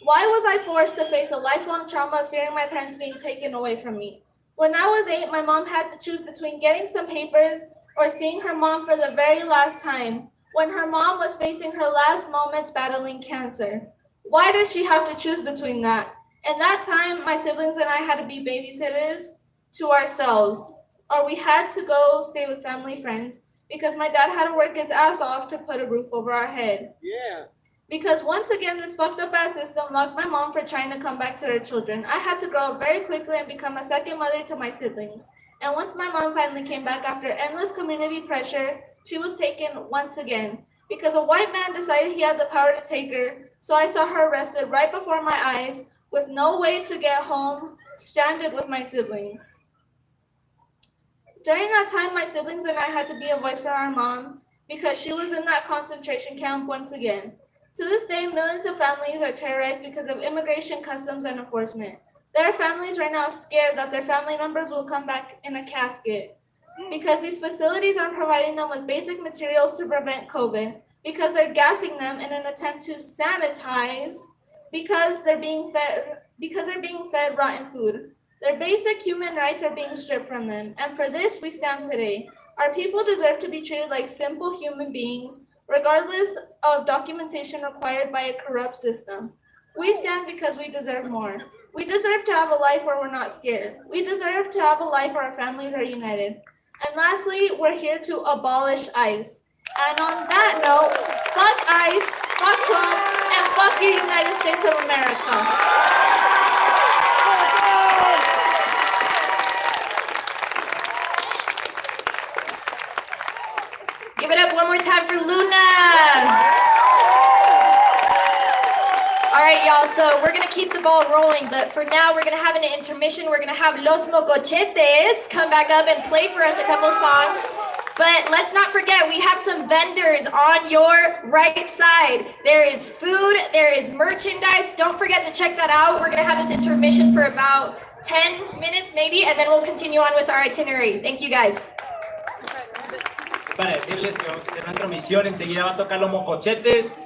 Why was I forced to face a lifelong trauma of fearing my parents being taken away from me? When I was 8, my mom had to choose between getting some papers or seeing her mom for the very last time, when her mom was facing her last moments battling cancer. Why did she have to choose between that? In that time, my siblings and I had to be babysitters to ourselves, or we had to go stay with family friends because my dad had to work his ass off to put a roof over our head. Yeah. Because once again, this fucked up ass system locked my mom for trying to come back to her children. I had to grow up very quickly and become a second mother to my siblings. And once my mom finally came back after endless community pressure, she was taken once again. Because a white man decided he had the power to take her, so I saw her arrested right before my eyes with no way to get home, stranded with my siblings. During that time, my siblings and I had to be a voice for our mom because she was in that concentration camp once again. To this day, millions of families are terrorized because of immigration, customs, and enforcement. There are families right now scared that their family members will come back in a casket because these facilities aren't providing them with basic materials to prevent COVID, because they're gassing them in an attempt to sanitize, because they're being fed rotten food. Their basic human rights are being stripped from them, and for this we stand today. Our people deserve to be treated like simple human beings, regardless of documentation required by a corrupt system. We stand because we deserve more. We deserve to have a life where we're not scared. We deserve to have a life where our families are united. And lastly, we're here to abolish ICE. And on that note, fuck ICE, fuck Trump, and fuck the United States of America. Give it up one more time for Luna. All right, y'all, so we're gonna keep the ball rolling, but for now, we're gonna have an intermission. We're gonna have Los Mocochetes come back up and play for us a couple songs. But let's not forget, we have some vendors on your right side. There is food, there is merchandise. Don't forget to check that out. We're gonna have this intermission for about 10 minutes maybe, and then we'll continue on with our itinerary. Thank you guys. Para decirles que nuestra misión enseguida va a tocar los mocochetes.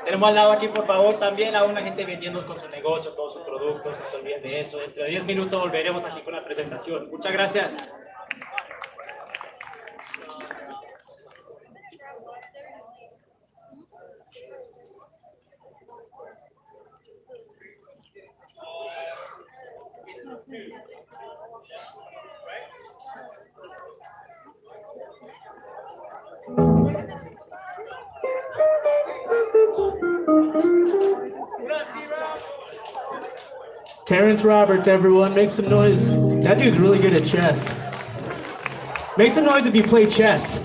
Tenemos al lado aquí, por favor, también a una gente vendiendo con su negocio, todos sus productos. No se olviden de eso. Dentro de 10 minutos volveremos aquí con la presentación. Muchas gracias. Terrence Roberts, everyone, make some noise. That dude's really good at chess. Make some noise if you play chess.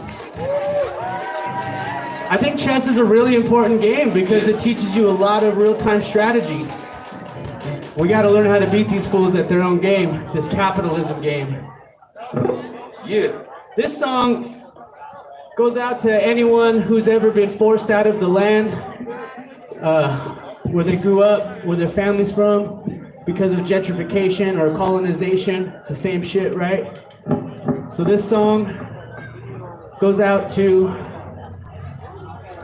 I think chess is a really important game because it teaches you a lot of real-time strategy. We gotta learn how to beat these fools at their own game, this capitalism game. Yeah. This song goes out to anyone who's ever been forced out of the land where they grew up, where their family's from, because of gentrification or colonization. It's the same shit, right? So this song goes out to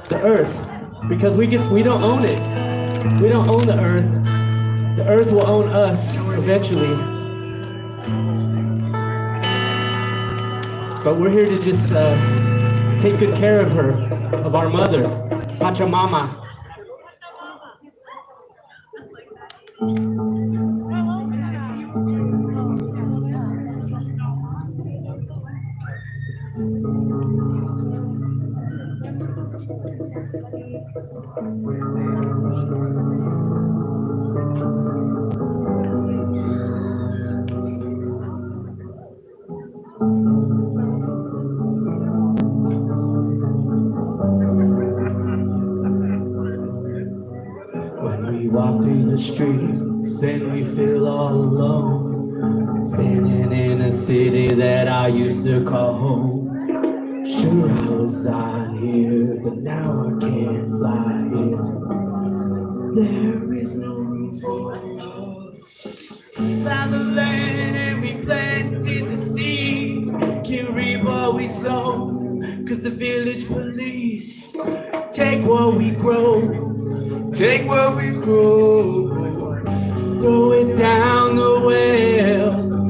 the earth, because we don't own it. We don't own the earth. The earth will own us eventually. But we're here to just take good care of her, of our mother, Pachamama. When we walk through the streets and we feel all alone, standing in a city that I used to call home. Sure, I was out here, but now I can't fly here. There is no room for us. We found the land and we planted the seed. Can't reap what we sow, cause the village police take what we grow. Take what we grow, throw it down the well.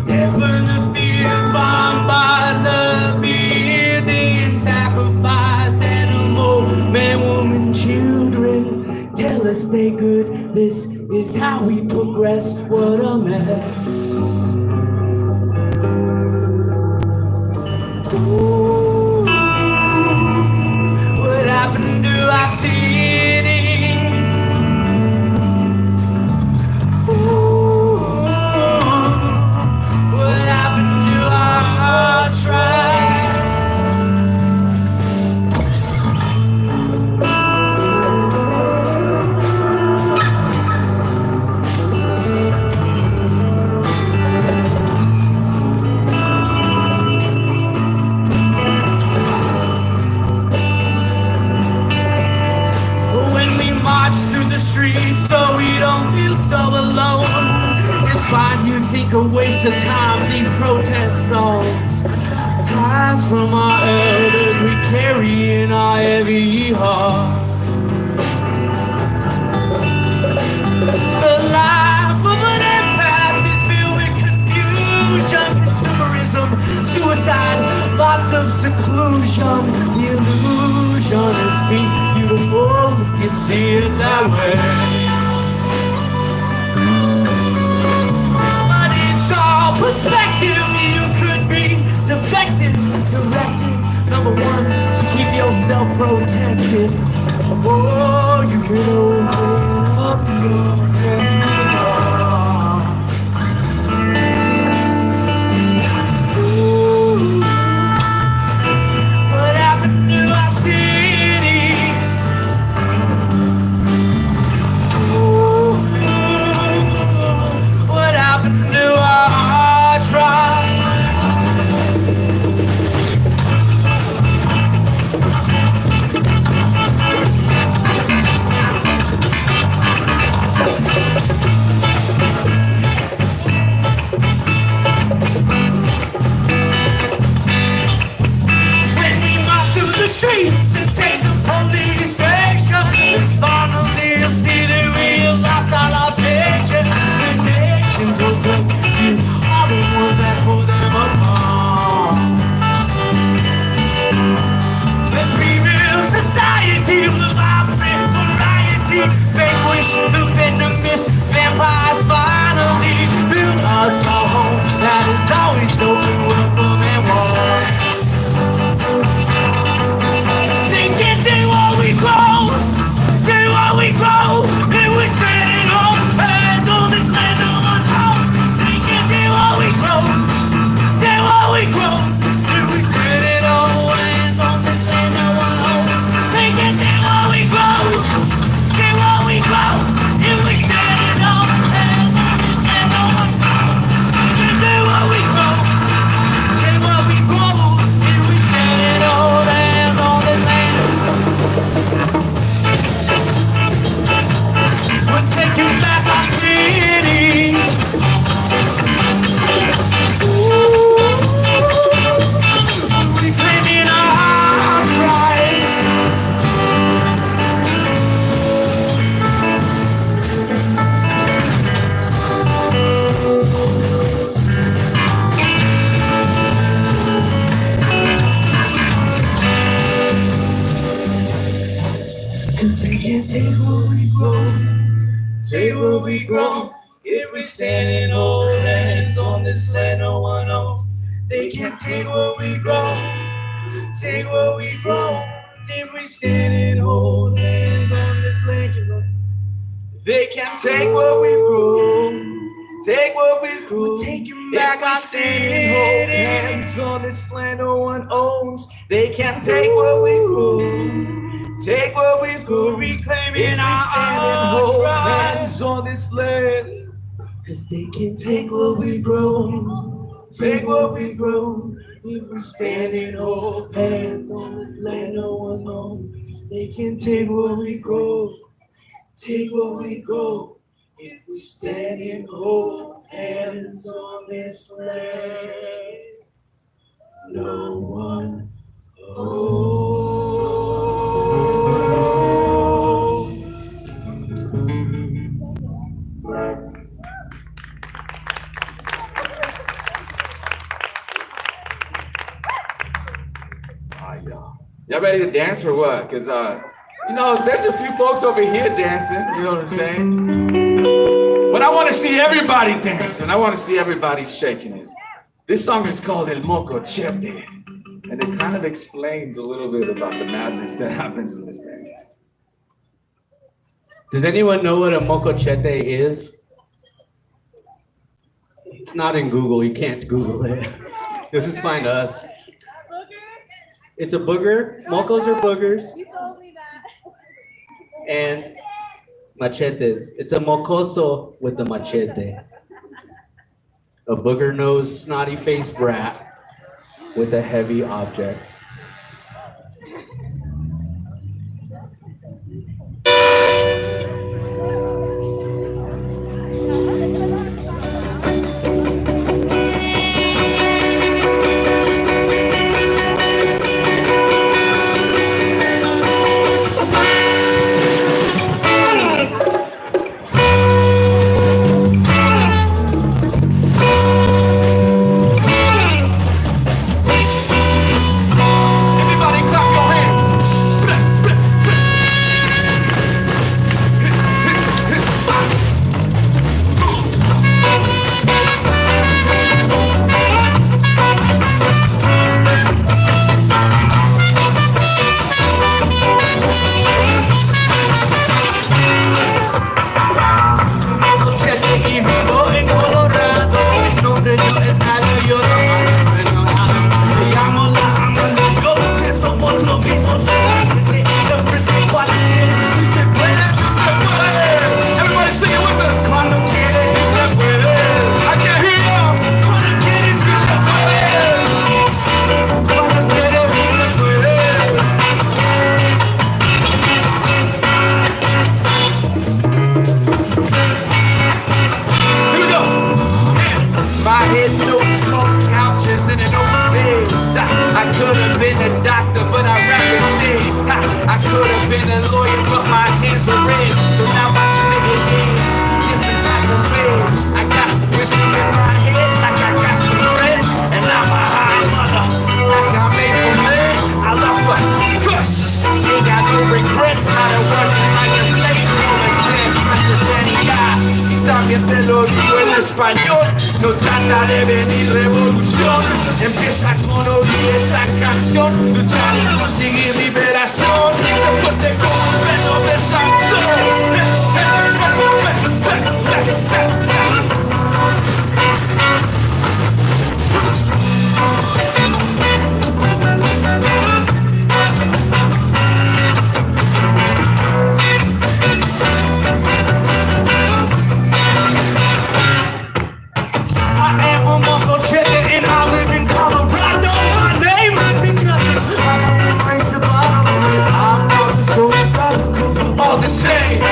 They burn the fields, bombard the building, sacrifice animal, man, woman, children. Tell us they good, this is how we progress. What a mess. Ooh, what happened to our city? Streets so we don't feel so alone. It's fine, you think a waste of time, these protest songs. Cries from our elders we carry in our heavy heart. The life of an empath is filled with confusion, consumerism, suicide, lots of seclusion. The illusion is beautiful if you see it that way. But it's all perspective. You could be defective, directive. Number one, to keep yourself protected. Oh, you can open up your heart. Ooh, what happened to our city? Ooh, what happened to our tribe? Streets and take the police station. Finally, you'll see that we have lost all our vision. The nations will break you, all the ones that pull them apart. Let's rebuild society with vibrant variety. Vanquish the venomous vampires. Finally, build us a home that is always open, welcome, and warm. We grow, and we're standing on hands on this land no one knows. We can do what we grow, and we're standing on hands on this land no one knows. We can do what we grow, and we're standing on hands on this land no one knows. We can do what we grow, and we're standing on hands on this land. We're taking back our city. Ooh, reclaiming our rights. Cause they can't take what we grow. take what we grow. If we stand and hold hands on this land no one owns, they can't take what we grow. Take what we grow. If we stand and hold hands on this land, they can't take what we grow. Take what we grew. Take it back. If we stand and hold hands on this land no one owns, they can't take what we grew. Take what we grew. Reclaiming our hold hands on this land. Cause they can take what we've grown, take what we've grown. If we stand and hold hands on this land no one knows, they can take what we grow, take what we grow. If we stand and hold hands on this land, no one Y'all ready to dance or what? Cause you know, there's a few folks over here dancing, you know what I'm saying? But I want to see everybody dancing. I want to see everybody shaking it. This song is called El Mocochete, and it kind of explains a little bit about the madness that happens in this band. Does anyone know what a mocochete is? It's not in Google. You can't Google it. You'll just find us. It's a booger. Mocos are boogers. You told me that. And machetes. It's a mocoso with a machete. A booger-nosed, snotty-faced brat with a heavy object. Español, no trata de venir revolución, empieza con oír esta canción, luchar y conseguir liberación, después de correr de Sansón. All the same.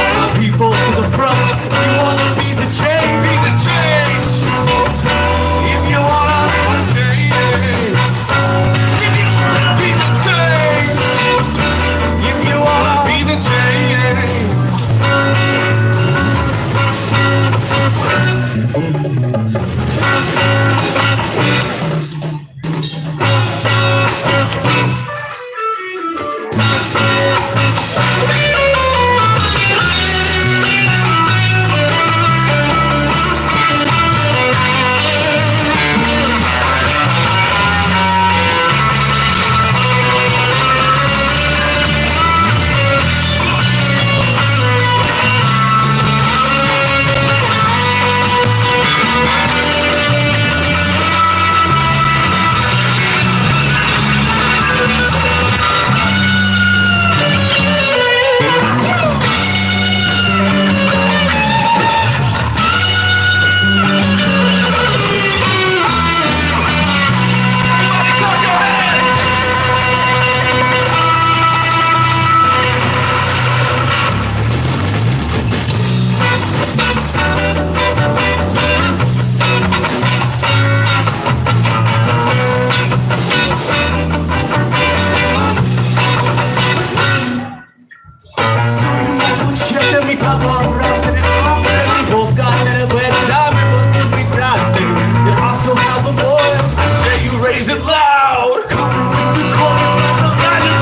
frase de hambre en mi boca, te puedes darme por mi frase. You also have a boy, I say you raise it loud. Coming with the chorus like a lion.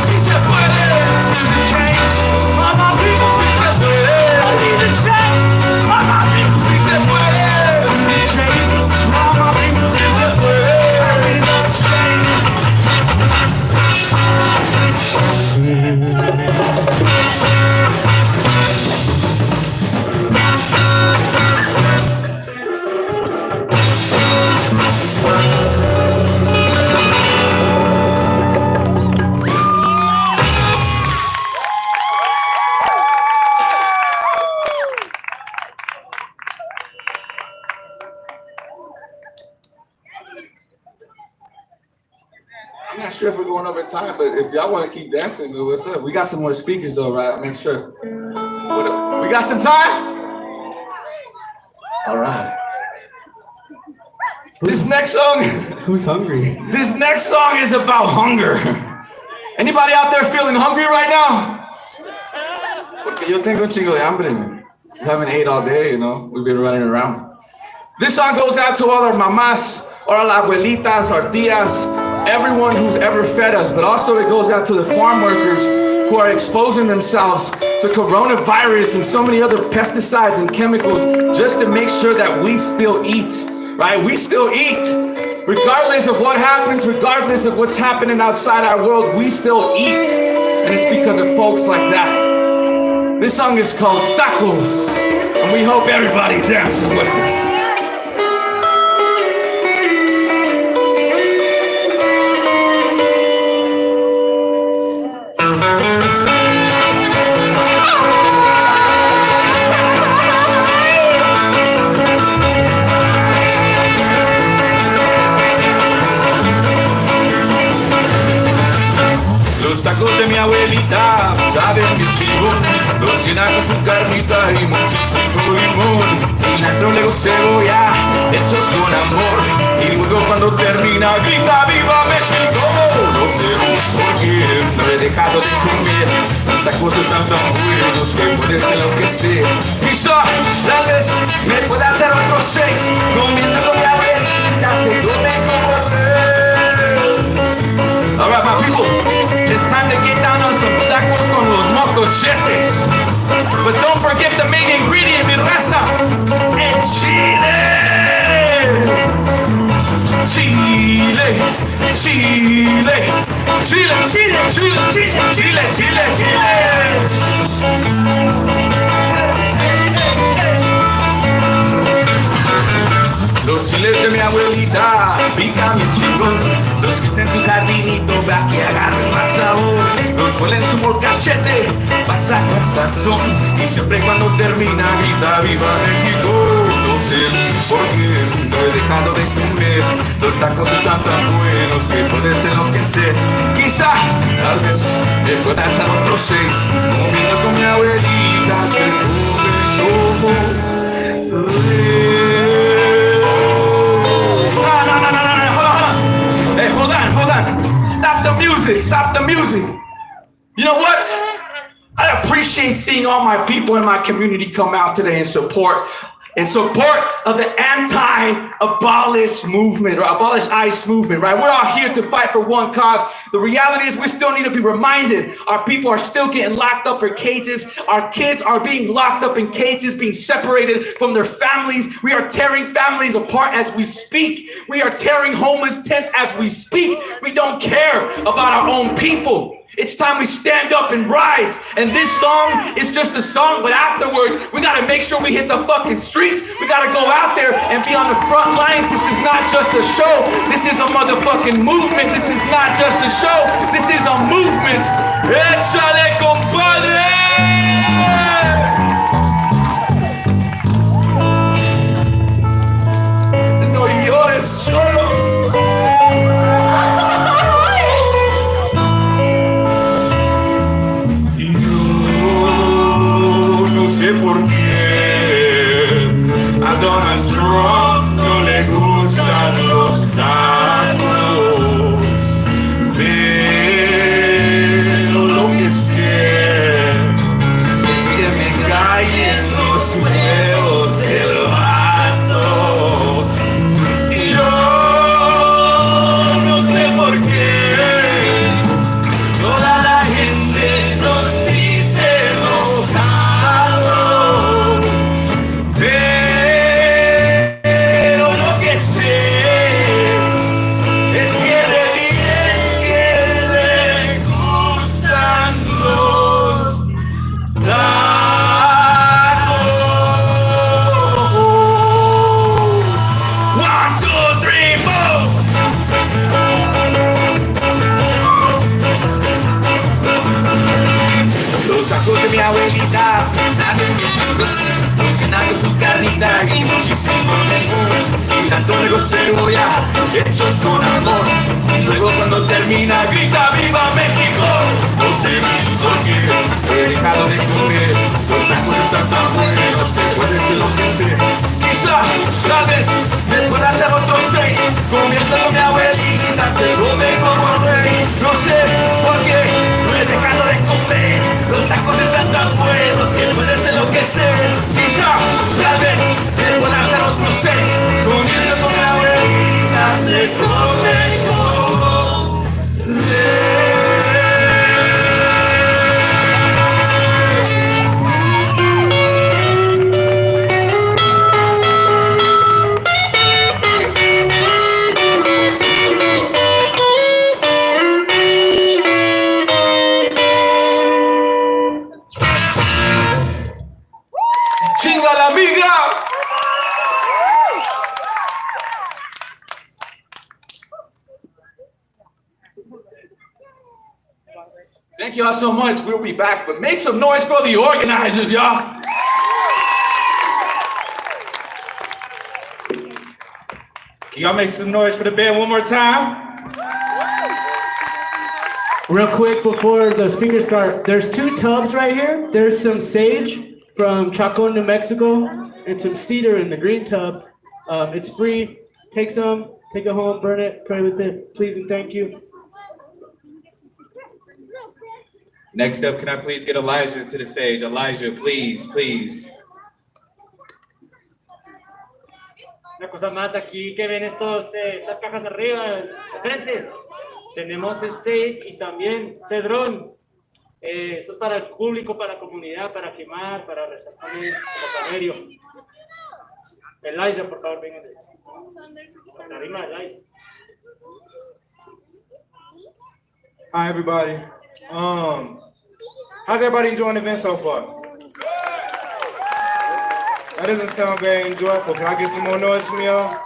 Si se puede, need to change. All my people, si se puede. I need to change. All my people, si se puede. I need to change. All my people, si se puede. I need to change. I'm not sure if we're going over time, but if y'all want to keep dancing, what's up? We got some more speakers though, right? Make sure. We got some time? All right. This next song. Who's hungry? This next song is about hunger. Anybody out there feeling hungry right now? Porque yo tengo un chingo de hambre. We haven't ate all day, you know. We've been running around. This song goes out to all our mamás, or our abuelitas, our tias, everyone who's ever fed us, but also it goes out to the farm workers who are exposing themselves to coronavirus and so many other pesticides and chemicals just to make sure that we still eat, right? We still eat. Regardless of what happens, regardless of what's happening outside our world, we still eat. And it's because of folks like that. This song is called Tacos, and we hope everybody dances with us. Los tacos de mi abuelita saben que chivo, los llena con su carnita y muchísimo limón, cilantro, luego cebolla, hechos con amor, y luego cuando termina grita ¡Viva México! No sé por qué no he dejado de comer, los tacos están tan buenos que puede ser lo que sea. Quizá, tal vez, me pueda echar otros 6, comiendo con mi abuelita, se come como rey. Alright, my people, it's time to get down on some tacos con los mocochetes. But don't forget the main ingredient, mi raza, el chile. Chile, Chile, Chile, Chile, Chile, Chile, Chile, Chile, Los chiles de mi abuelita pican bien chingón. Los que en su jardinito va que agarren más sabor. Los huele en su molcachete, pasa con sazón. Y siempre cuando termina grita ¡Viva México! No sé por qué no he dejado de comer. Los tacos están tan buenos que puede ser lo que sé. Quizá, tal vez, me pueda echar otros 6. Comiendo con mi abuelita se come como Hey, hold on. Stop the music, stop the music. You know what? I appreciate seeing all my people in my community come out today and support of the anti-abolish movement or abolish ICE movement, right? We're all here to fight for one cause. The reality is we still need to be reminded our people are still getting locked up in cages. Our kids are being locked up in cages, being separated from their families. We are tearing families apart as we speak. We are tearing homeless tents as we speak. We don't care about our own people. It's time we stand up and rise. And this song is just a song, but afterwards, we gotta make sure we hit the fucking streets. We gotta go out there and be on the front lines. This is not just a show. This is a motherfucking movement. This is not just a show. This is a movement. Échale, compadre! No llores, cholo. No sé por qué a Donald Trump no le gustan los tacos, pero lo que sé es que me fuego silbando. Y yo no sé por qué toda la gente nos dice enojados, pero lo que sé es que re bien que les gustan los tacos. 1, 2, 3, 4. Los tacos de mi abuelita saben funcionando su carnita y muchísimo limón, cilantro, luego cebolla, hechos con amor. Y luego cuando termina grita ¡Viva México! No sé por qué he dejado de comer. Los tacos están tan buenos que puede ser lo que sé. Quizá, tal vez, me pueda echar otros 6, comiendo con mi abuelita, se come como rey. No sé por qué no he dejado de comer. Los tacos están tan buenos que puede ser lo que sé. Quizá, tal vez, me pueda echar otros 6, comiendo con mi abuelita, se come como rey. ¡Chinga la migra! Thank y'all so much. We'll be back, but make some noise for the organizers, y'all. Can y'all make some noise for the band one more time? Real quick before the speakers start, there's 2 tubs right here. There's some sage from Chacon, New Mexico, and some cedar in the green tub. It's free. Take some, take it home, burn it, pray with it. Please and thank you. Next up, can I please get Elijah to the stage? Elijah, please, please. Una cosa más aquí que ven estas cajas arriba, de frente. Tenemos el sage y también cedrón. Esto es para el público, para la comunidad, para quemar, para rezar con el saberio. Elijah, por favor, vengan. La rima de Elijah. Hi, everybody. How's everybody enjoying the event so far? That doesn't sound very enjoyable. Can I get some more noise from y'all?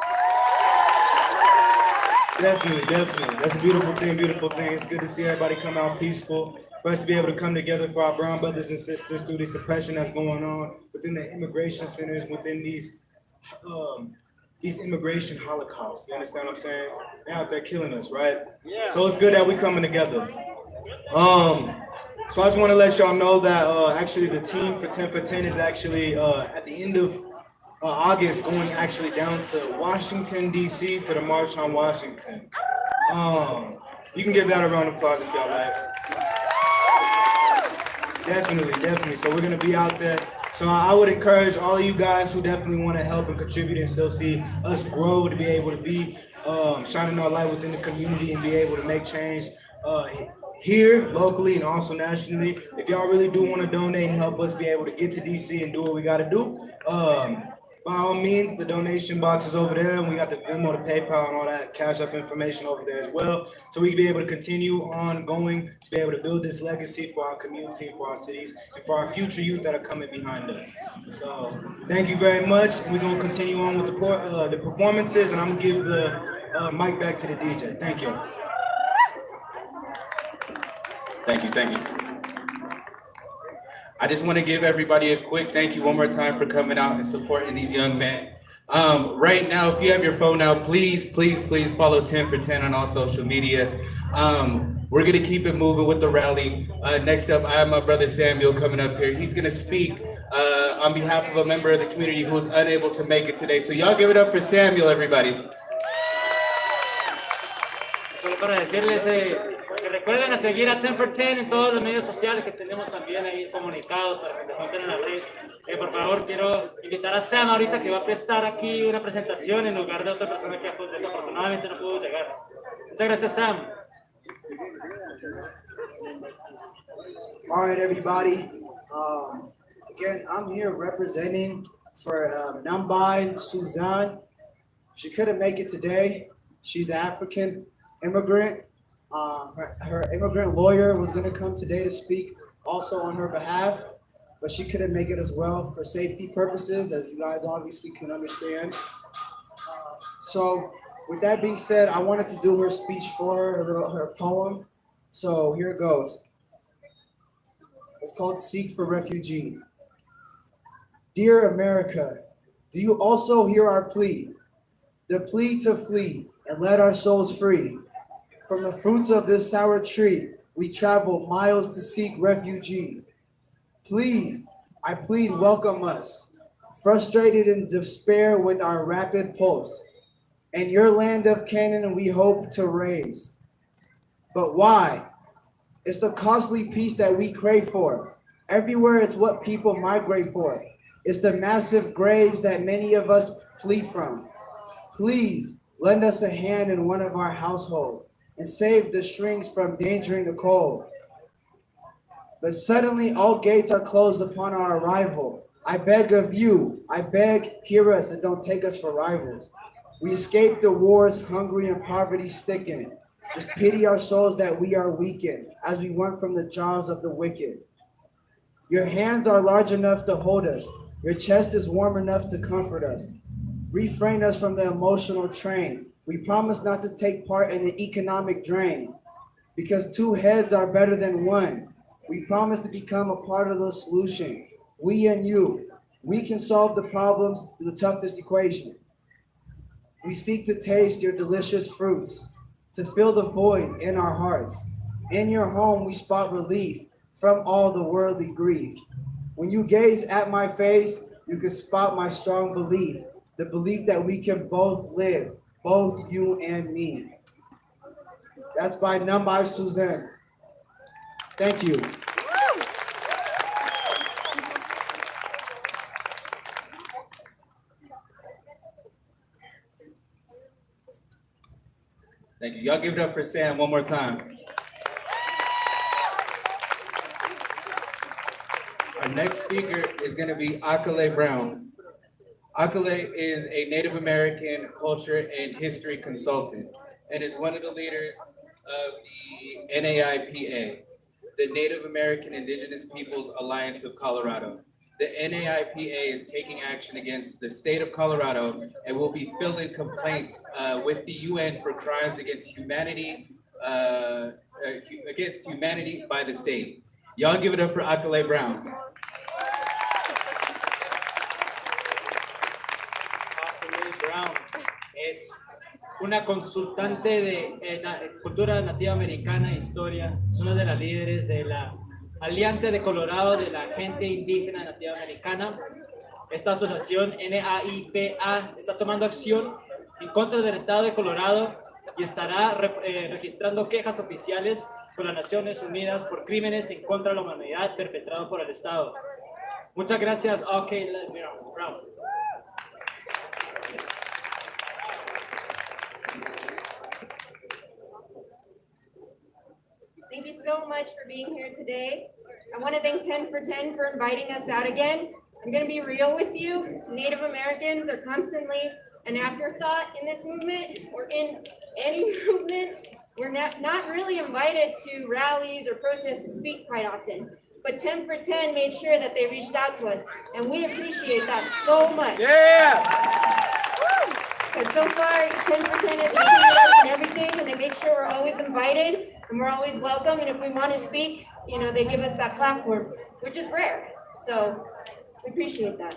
Definitely, definitely. That's a beautiful thing, beautiful thing. It's good to see everybody come out peaceful. For us to be able to come together for our brown brothers and sisters through the suppression that's going on within the immigration centers, within these immigration holocausts. You understand what I'm saying? They're out there killing us, right? Yeah. So it's good that we coming together. So I just want to let y'all know that actually the team for 10 for 10 is actually at the end of August going actually down to Washington, D.C. for the March on Washington. You can give that a round of applause if y'all like. Definitely, definitely. So we're going to be out there. So I would encourage all of you guys who definitely want to help and contribute and still see us grow to be able to be shining our light within the community and be able to make change here locally and also nationally. If y'all really do want to donate and help us be able to get to DC and do what we got to do, by all means, the donation box is over there, and we got the Venmo, the PayPal, and all that Cash App information over there as well. So we can be able to continue on going to be able to build this legacy for our community, for our cities, and for our future youth that are coming behind us. So thank you very much, and we're gonna continue on with the performances, and I'm gonna give the mic back to the DJ. Thank you. Thank you, thank you. I just want to give everybody a quick thank you one more time for coming out and supporting these young men. Right now, if you have your phone out, please follow 10 for 10 on all social media. We're gonna keep it moving with the rally. Next up, I have my brother Samuel coming up here. He's gonna speak on behalf of a member of the community who was unable to make it today. So y'all give it up for Samuel, everybody. Solo para decirles que recuerden a seguir a 10 for 10 en todos los medios sociales que tenemos también ahí comunicados para que se junten en la red. Por favor, quiero invitar a Sam ahorita que va a prestar aquí una presentación en lugar de otra persona que desafortunadamente no pudo llegar. Muchas gracias, Sam. All right, everybody. Again, I'm here representing for Nambai Suzanne. She couldn't make it today. She's an African immigrant. Her immigrant lawyer was going to come today to speak also on her behalf, but she couldn't make it as well for safety purposes, as you guys obviously can understand. So with that being said, I wanted to do her speech for her, her poem. So here it goes. It's called Seek for Refugee. Dear America, do you also hear our plea? The plea to flee and let our souls free. From the fruits of this sour tree, we travel miles to seek refugee. Please, I plead, welcome us. Frustrated in despair with our rapid pulse. And your land of Canaan we hope to raise. But why? It's the costly peace that we crave for. Everywhere it's what people migrate for. It's the massive graves that many of us flee from. Please lend us a hand in one of our households and save the shrinks from endangering the cold. But suddenly all gates are closed upon our arrival. I beg of you, I beg, hear us and don't take us for rivals. We escaped the wars, hungry and poverty sticking. Just pity our souls that we are weakened as we run from the jaws of the wicked. Your hands are large enough to hold us. Your chest is warm enough to comfort us. Refrain us from the emotional train. We promise not to take part in the economic drain. Because two heads are better than one. We promise to become a part of the solution. We and you, we can solve the problems, the toughest equation. We seek to taste your delicious fruits, to fill the void in our hearts. In your home, we spot relief from all the worldly grief. When you gaze at my face, you can spot my strong belief, the belief that we can both live, both you and me. That's by Nambai Suzanne. Thank you. Thank you. Y'all give it up for Sam one more time. Our next speaker is going to be Akale Brown. Akale is a Native American culture and history consultant and is one of the leaders of the NAIPA, the Native American Indigenous Peoples Alliance of Colorado. The NAIPA is taking action against the state of Colorado and will be filing complaints with the UN for crimes against humanity by the state. Y'all give it up for Akale Brown. Brown es una consultante de cultura nativa americana e historia. Es una de las líderes de la Alianza de Colorado de la Gente Indígena Nativa Americana. Esta asociación NAIPA está tomando acción en contra del estado de Colorado y estará registrando quejas oficiales con las Naciones Unidas por crímenes en contra de la humanidad perpetrados por el estado. Muchas gracias, Akale Brown. Thank you so much for being here today. I want to thank 10 for 10 for inviting us out again. I'm going to be real with you. Native Americans are constantly an afterthought in this movement or in any movement. We're not really invited to rallies or protests to speak quite often. But 10 for 10 made sure that they reached out to us, and we appreciate that so much. Yeah! Because so far, 10 for 10 has included us in everything, and they make sure we're always invited, and we're always welcome, and if we want to speak, you know, they give us that platform, which is rare. So we appreciate that.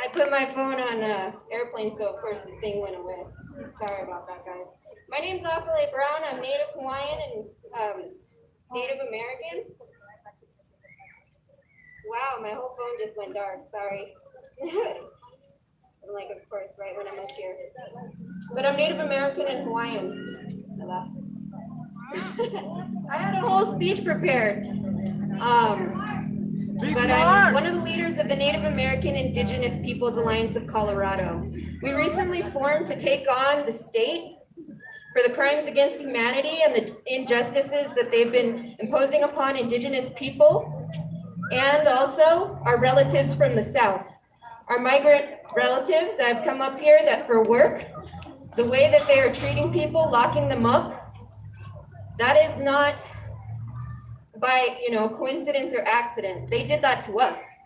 I put my phone on airplane, so of course the thing went away. Sorry about that, guys. My name's Akale Brown. I'm Native Hawaiian and Native American. Wow, my whole phone just went dark. Sorry. I'm like, of course, right when I'm up here. but I'm Native American and Hawaiian. I had a whole speech prepared. But I'm one of the leaders of the Native American Indigenous Peoples Alliance of Colorado. We recently formed to take on the state for the crimes against humanity and the injustices that they've been imposing upon Indigenous people, and also our relatives from the South. Our migrant relatives that have come up here that for work, the way that they are treating people, locking them up, that is not by coincidence or accident. They did that to us.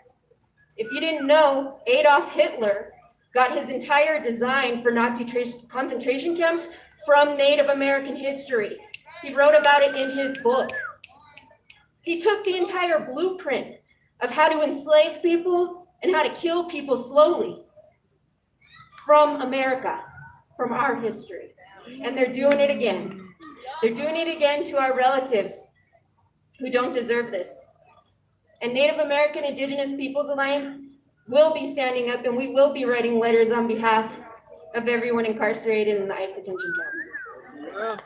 If you didn't know, Adolf Hitler got his entire design for Nazi concentration camps from Native American history. He wrote about it in his book. He took the entire blueprint of how to enslave people and how to kill people slowly from America, from our history. And they're doing it again. They're doing it again to our relatives who don't deserve this. And Native American Indigenous Peoples Alliance will be standing up, and we will be writing letters on behalf of everyone incarcerated in the ICE detention camp.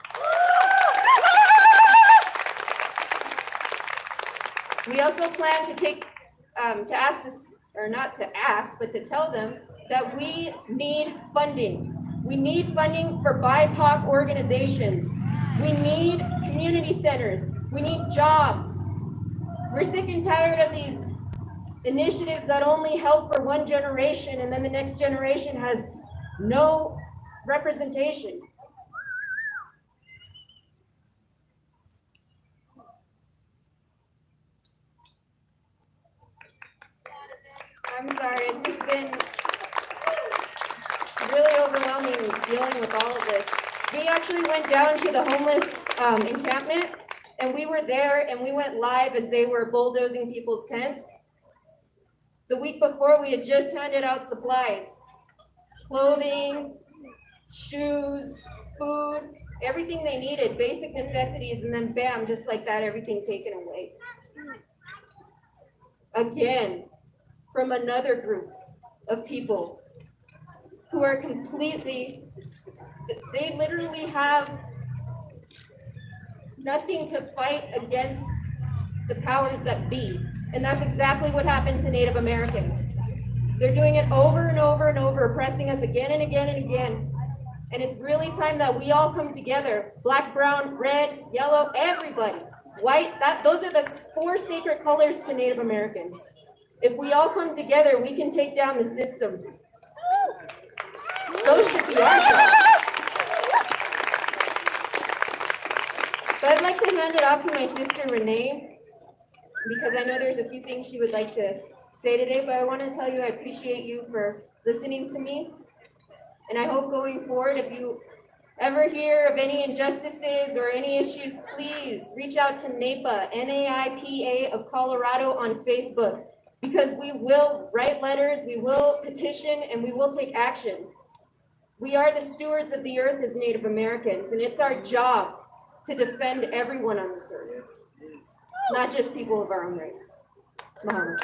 We also plan to to tell them that we need funding. We need funding for BIPOC organizations. We need community centers. We need jobs. We're sick and tired of these initiatives that only help for one generation, and then the next generation has no representation. I'm sorry, it's just been really overwhelming dealing with all of this. We actually went down to the homeless encampment, and we were there, and we went live as they were bulldozing people's tents. The week before, we had just handed out supplies, clothing, shoes, food, everything they needed, basic necessities, and then bam, just like that, everything taken away. Again, from another group of people who are they literally have nothing to fight against the powers that be. And that's exactly what happened to Native Americans. They're doing it over and over and over, oppressing us again and again and again. And it's really time that we all come together. Black, brown, red, yellow, everybody. White, those are the 4 sacred colors to Native Americans. If we all come together, we can take down the system. Those should be our jobs. But I'd like to hand it off to my sister, Renee, because I know there's a few things she would like to say today, but I want to tell you I appreciate you for listening to me. And I hope going forward, if you ever hear of any injustices or any issues, please reach out to NAIPA, N-A-I-P-A of Colorado on Facebook, because we will write letters, we will petition, and we will take action. We are the stewards of the earth as Native Americans, and it's our job to defend everyone on this earth, not just people of our own race. Mahalo.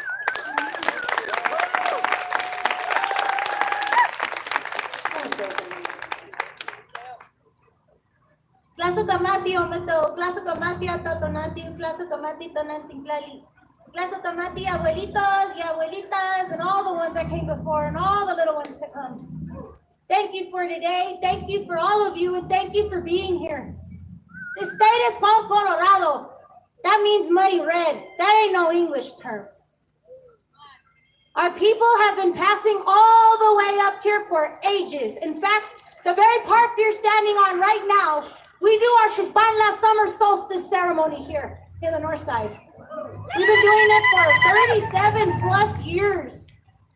Claso kamati omato, claso kamati atotonati, claso kamati tonan sinklali. Claso kamati abuelitos y abuelitas and all the ones that came before and all the little ones to come. Thank you for today. Thank you for all of you, and thank you for being here. The state is called Colorado. That means muddy red. That ain't no English term. Our people have been passing all the way up here for ages. In fact, the very park you're standing on right now, we do our Chupanla summer solstice ceremony here in the north side. We've been doing it for 37 plus years.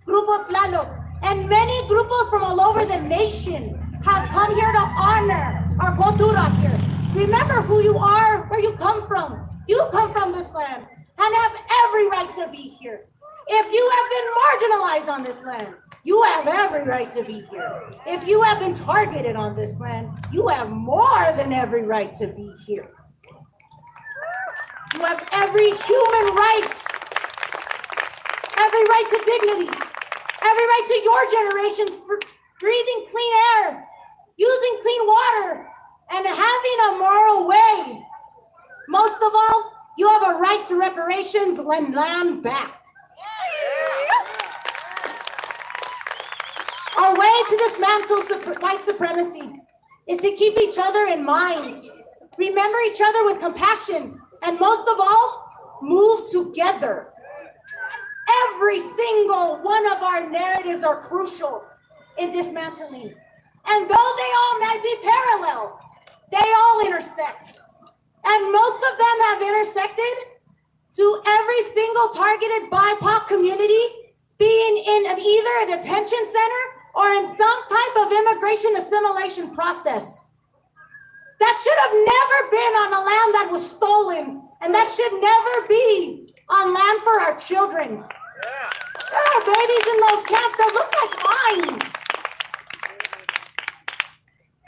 Grupo Tlaloc and many grupos from all over the nation have come here to honor our cultura here. Remember who you are, where you come from. You come from this land and have every right to be here. If you have been marginalized on this land, you have every right to be here. If you have been targeted on this land, you have more than every right to be here. You have every human right, every right to dignity, every right to your generations for breathing clean air, using clean water, and having a moral way. Most of all, you have a right to reparations when land back. Our way to dismantle white supremacy is to keep each other in mind, remember each other with compassion, and most of all, move together. Every single one of our narratives are crucial in dismantling. And though they all might be parallel, they all intersect. And most of them have intersected to every single targeted BIPOC community being in either a detention center or in some type of immigration assimilation process. That should have never been on a land that was stolen, and that should never be on land for our children. There are babies in those camps that look like mine.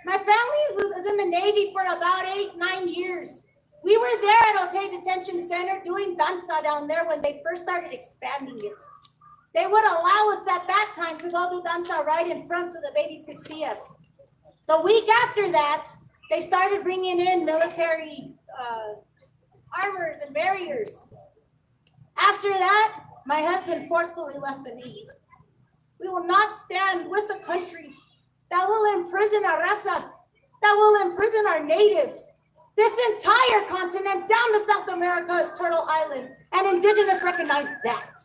My family was in the Navy for about 8-9 years. We were there at Otay Detention Center doing danza down there when they first started expanding it. They would allow us at that time to go do danza right in front so the babies could see us. The week after that, they started bringing in military armors and barriers. After that, my husband forcefully left the Navy. We will not stand with a country that will imprison our Raza, that will imprison our natives. This entire continent down to South America is Turtle Island, and Indigenous recognize that.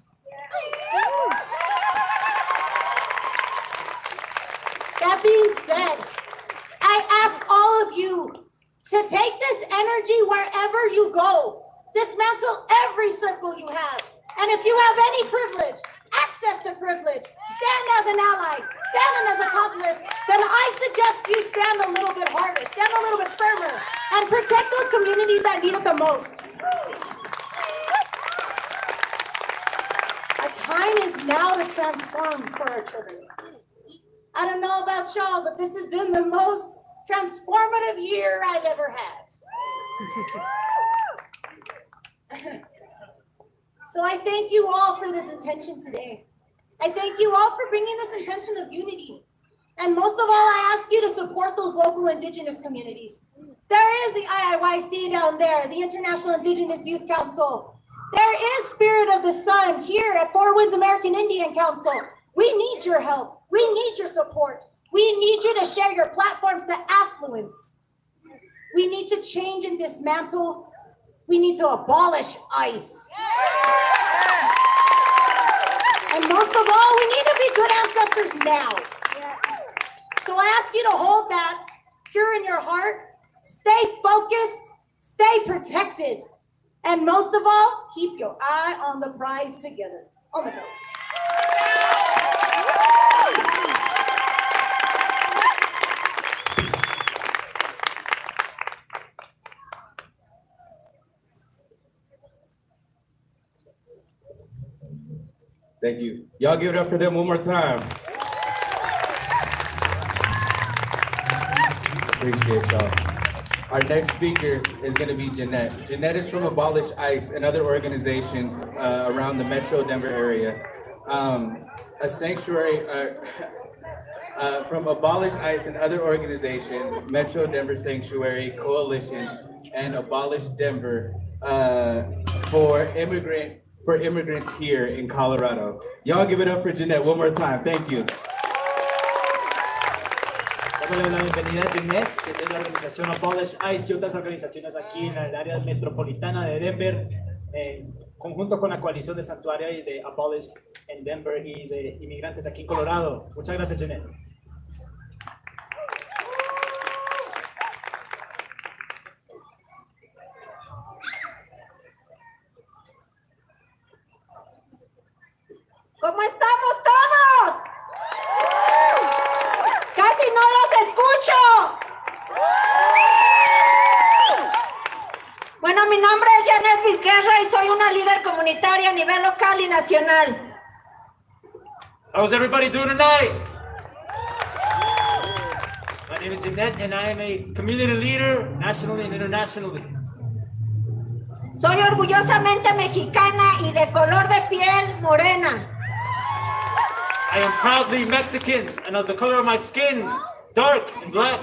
That being said, I ask all of you to take this energy wherever you go. Dismantle every circle you have. And if you have any privilege, access to privilege, stand as an ally, stand as an accomplice, then I suggest you stand a little bit harder, stand a little bit firmer, and protect those communities that need it the most. Our time is now to transform for our children. I don't know about y'all, but this has been the most transformative year I've ever had. So I thank you all for this intention today. I thank you all for bringing this intention of unity. And most of all, I ask you to support those local Indigenous communities. There is the IIYC down there, the International Indigenous Youth Council. There is Spirit of the Sun here at Four Winds American Indian Council. We need your help. We need your support. We need you to share your platforms to affluence. We need to change and dismantle. We need to abolish ICE. And most of all, we need to be good ancestors now. So I ask you to hold that pure in your heart, stay focused, stay protected, and most of all, keep your eye on the prize together. Oh my God. Thank you. Y'all give it up for them one more time. Appreciate y'all. Our next speaker is going to be Jeanette. Jeanette is from Abolish ICE and other organizations around the Metro Denver area. A sanctuary from Abolish ICE and other organizations, Metro Denver Sanctuary Coalition, and Abolish Denver for immigrants here in Colorado. Y'all give it up for Jeanette one more time. Thank you. Démosle la bienvenida a Jeanette, que es de la organización Abolish ICE y otras organizaciones aquí en el área metropolitana de Denver, en conjunto con la coalición de Santuario y de Abolish en Denver y de inmigrantes aquí en Colorado. Muchas gracias, Jeanette. ¿Cómo estamos todos? ¡Casi no los escucho! Bueno, mi nombre es Janet Vizquerra y soy una líder comunitaria a nivel local y nacional. How's everybody doing tonight? My name is Jeanette and I am a community leader nationally and internationally. Soy orgullosamente mexicana y de color de piel morena. I am proudly Mexican and of the color of my skin, dark and black.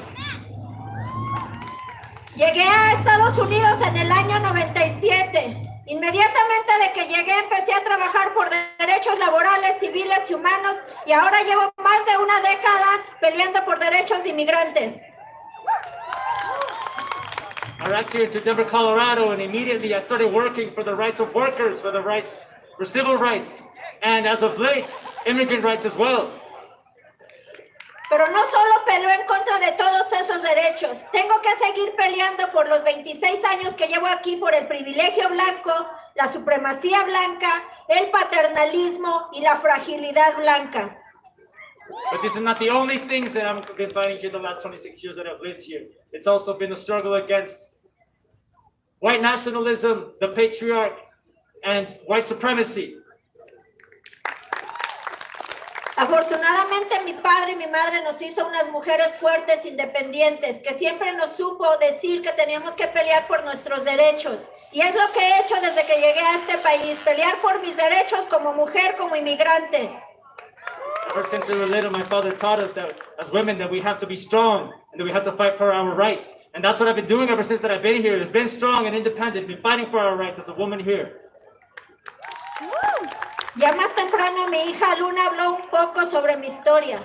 Llegué a Estados Unidos en el año 97. Inmediatamente de que llegué empecé a trabajar por derechos laborales, civiles y humanos y ahora llevo más de una década peleando por derechos de inmigrantes. I arrived here to Denver, Colorado, and immediately I started working for the rights of workers, for civil rights, and as of late, immigrant rights as well. Pero no solo peleo en contra de todos esos derechos, tengo que seguir peleando por los 26 años que llevo aquí por el privilegio blanco, la supremacía blanca, el paternalismo y la fragilidad blanca. But this is not the only things that I've been fighting here the last 26 years that I've lived here. It's also been the struggle against white nationalism, the patriarch, and white supremacy. Afortunadamente mi padre y mi madre nos hizo unas mujeres fuertes, independientes, que siempre nos supo decir que teníamos que pelear por nuestros derechos. Y es lo que he hecho desde que llegué a este país, pelear por mis derechos como mujer, como inmigrante. Ever since we were little, my father taught us that as women that we have to be strong and that we have to fight for our rights. And that's what I've been doing ever since that I've been here. It's been strong and independent, been fighting for our rights as a woman here. Ya más temprano mi hija Luna habló un poco sobre mi historia,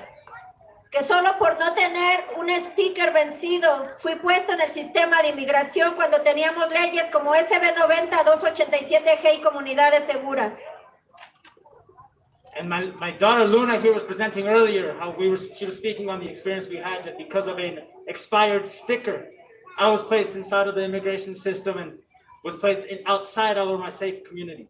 que solo por no tener un sticker vencido fui puesto en el sistema de inmigración cuando teníamos leyes como SB 90, 287G y comunidades seguras. And my daughter Luna here was presenting earlier how she was speaking on the experience we had that because of an expired sticker, I was placed inside of the immigration system and was placed outside of my safe community.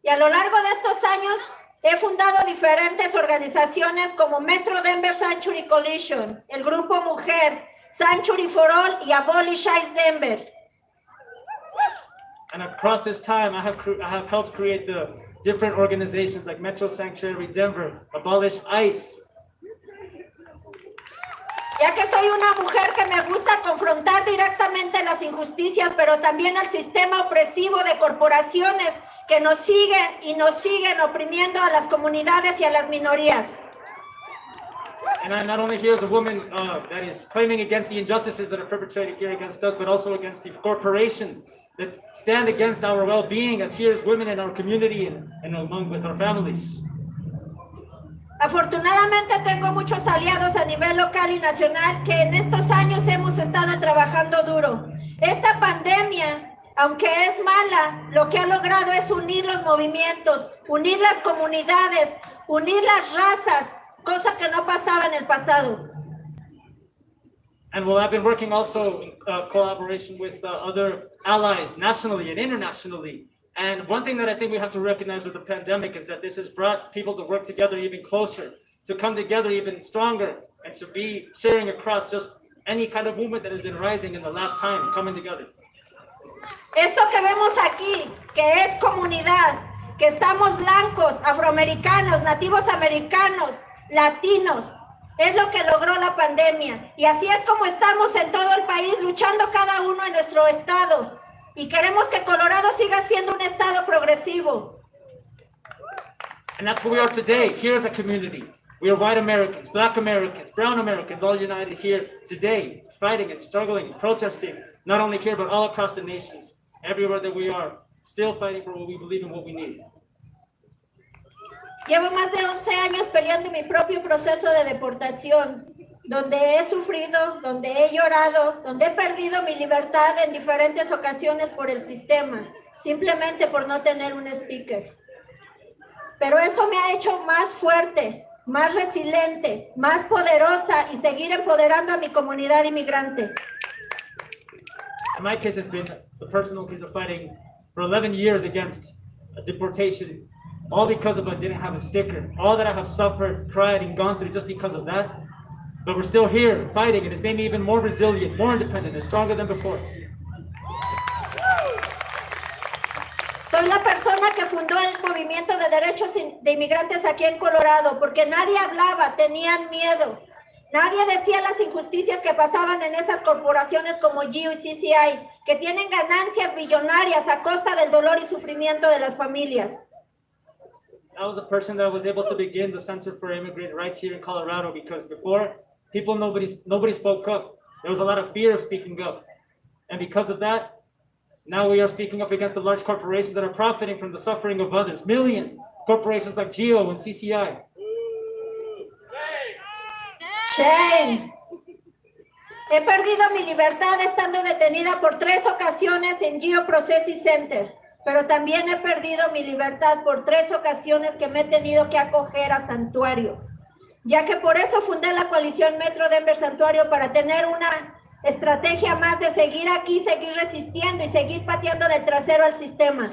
Y a lo largo de estos años he fundado diferentes organizaciones como Metro Denver Sanctuary Coalition, el Grupo Mujer, Sanctuary for All y Abolish ICE Denver. And across this time, I have helped create the different organizations like Metro Sanctuary Denver, Abolish ICE. Ya que soy una mujer que me gusta confrontar directamente las injusticias, pero también al sistema opresivo de corporaciones que nos siguen oprimiendo a las comunidades y a las minorías. And I'm not only here as a woman that is claiming against the injustices that are perpetrated here against us, but also against the corporations that stand against our well-being as here as women in our community and among with our families. Afortunadamente tengo muchos aliados a nivel local y nacional que en estos años hemos estado trabajando duro. Esta pandemia, aunque es mala, lo que ha logrado es unir los movimientos, unir las comunidades, unir las razas, cosa que no pasaba en el pasado. And well, I've been working also in collaboration with other allies nationally and internationally. And one thing that I think we have to recognize with the pandemic is that this has brought people to work together even closer, to come together even stronger, and to be sharing across just any kind of movement that has been rising in the last time, coming together. Esto que vemos aquí, que es comunidad, que estamos blancos, afroamericanos, nativos americanos, latinos, es lo que logró la pandemia. Y así es como estamos en todo el país, luchando cada uno en nuestro estado. Y queremos que Colorado siga siendo un estado progresivo. And that's where we are today, here as a community. We are white Americans, black Americans, brown Americans, all united here today, fighting and struggling and protesting, not only here, but all across the nations, everywhere that we are, still fighting for what we believe and what we need. Llevo más de 11 años peleando mi propio proceso de deportación, donde he sufrido, donde he llorado, donde he perdido mi libertad en diferentes ocasiones por el sistema, simplemente por no tener un sticker. Pero eso me ha hecho más fuerte, más resiliente, más poderosa y seguir empoderando a mi comunidad inmigrante. In my case, it's been a personal case of fighting for 11 years against a deportation, all because of I didn't have a sticker. All that I have suffered, cried, and gone through just because of that. But we're still here fighting, and it's made me even more resilient, more independent, and stronger than before. Soy la persona que fundó el movimiento de derechos de inmigrantes aquí en Colorado, porque nadie hablaba, tenían miedo. Nadie decía las injusticias que pasaban en esas corporaciones como GEO y CCI, que tienen ganancias billonarias a costa del dolor y sufrimiento de las familias. I was the person that was able to begin the Center for Immigrant Rights here in Colorado, because before, nobody spoke up. There was a lot of fear of speaking up. And because of that, now we are speaking up against the large corporations that are profiting from the suffering of others. Millions. Corporations like Geo and CCI. Shame. He perdido mi libertad estando detenida por 3 ocasiones en Geo Processing Center, pero también he perdido mi libertad por 3 ocasiones que me he tenido que acoger a santuario, ya que por eso fundé la coalición Metro Denver Santuario, para tener una estrategia más de seguir aquí, seguir resistiendo y seguir pateándole el trasero al sistema.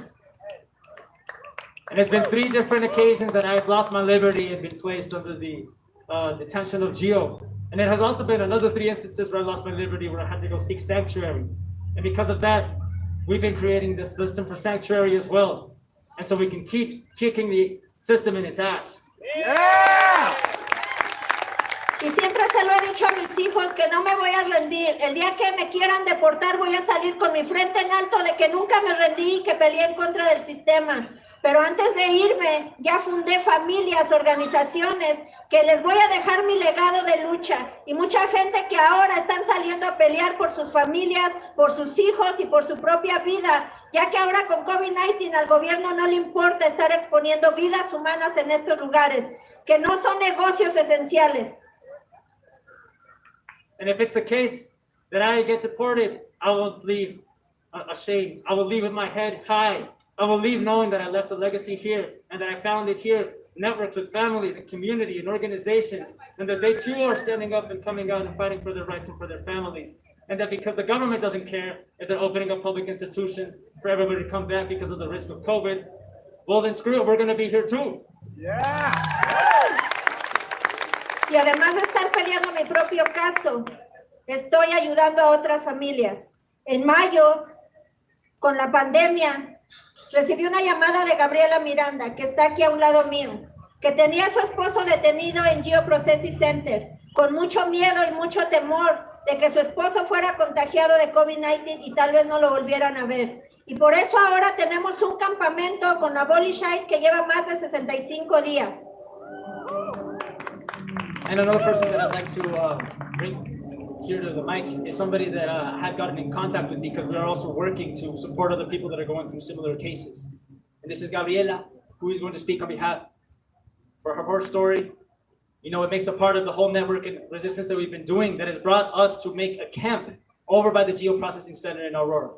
And it's been 3 different occasions that I've lost my liberty and been placed under the detention of Geo. And it has also been another 3 instances where I lost my liberty, where I had to go seek sanctuary. And because of that, we've been creating this system for sanctuary as well. And so we can keep kicking the system in its ass. Yeah! Y siempre se lo he dicho a mis hijos que no me voy a rendir. El día que me quieran deportar voy a salir con mi frente en alto de que nunca me rendí y que peleé en contra del sistema. Pero antes de irme, ya fundé familias, organizaciones, que les voy a dejar mi legado de lucha. Y mucha gente que ahora están saliendo a pelear por sus familias, por sus hijos y por su propia vida, ya que ahora con COVID-19 al gobierno no le importa estar exponiendo vidas humanas en estos lugares, que no son negocios esenciales. And if it's the case that I get deported, I won't leave ashamed. I will leave with my head high. I will leave knowing that I left a legacy here and that I founded here networks with families and community and organizations, and that they too are standing up and coming out and fighting for their rights and for their families. And that because the government doesn't care if they're opening up public institutions for everybody to come back because of the risk of COVID, well then screw it, we're gonna be here too. Yeah. Y además de estar peleando mi propio caso, estoy ayudando a otras familias. En mayo, con la pandemia, recibí una llamada de Gabriela Miranda, que está aquí a un lado mío, que tenía a su esposo detenido en Geo Processing Center, con mucho miedo y mucho temor de que su esposo fuera contagiado de COVID-19 y tal vez no lo volvieran a ver. Y por eso ahora tenemos un campamento con Abolish ICE que lleva más de 65 días. And another person that I'd like to bring here to the mic is somebody that I had gotten in contact with, because we are also working to support other people that are going through similar cases. And this is Gabriela, who is going to speak on behalf for her story. You know, it makes a part of the whole network and resistance that we've been doing that has brought us to make a camp over by the Geo Processing Center in Aurora.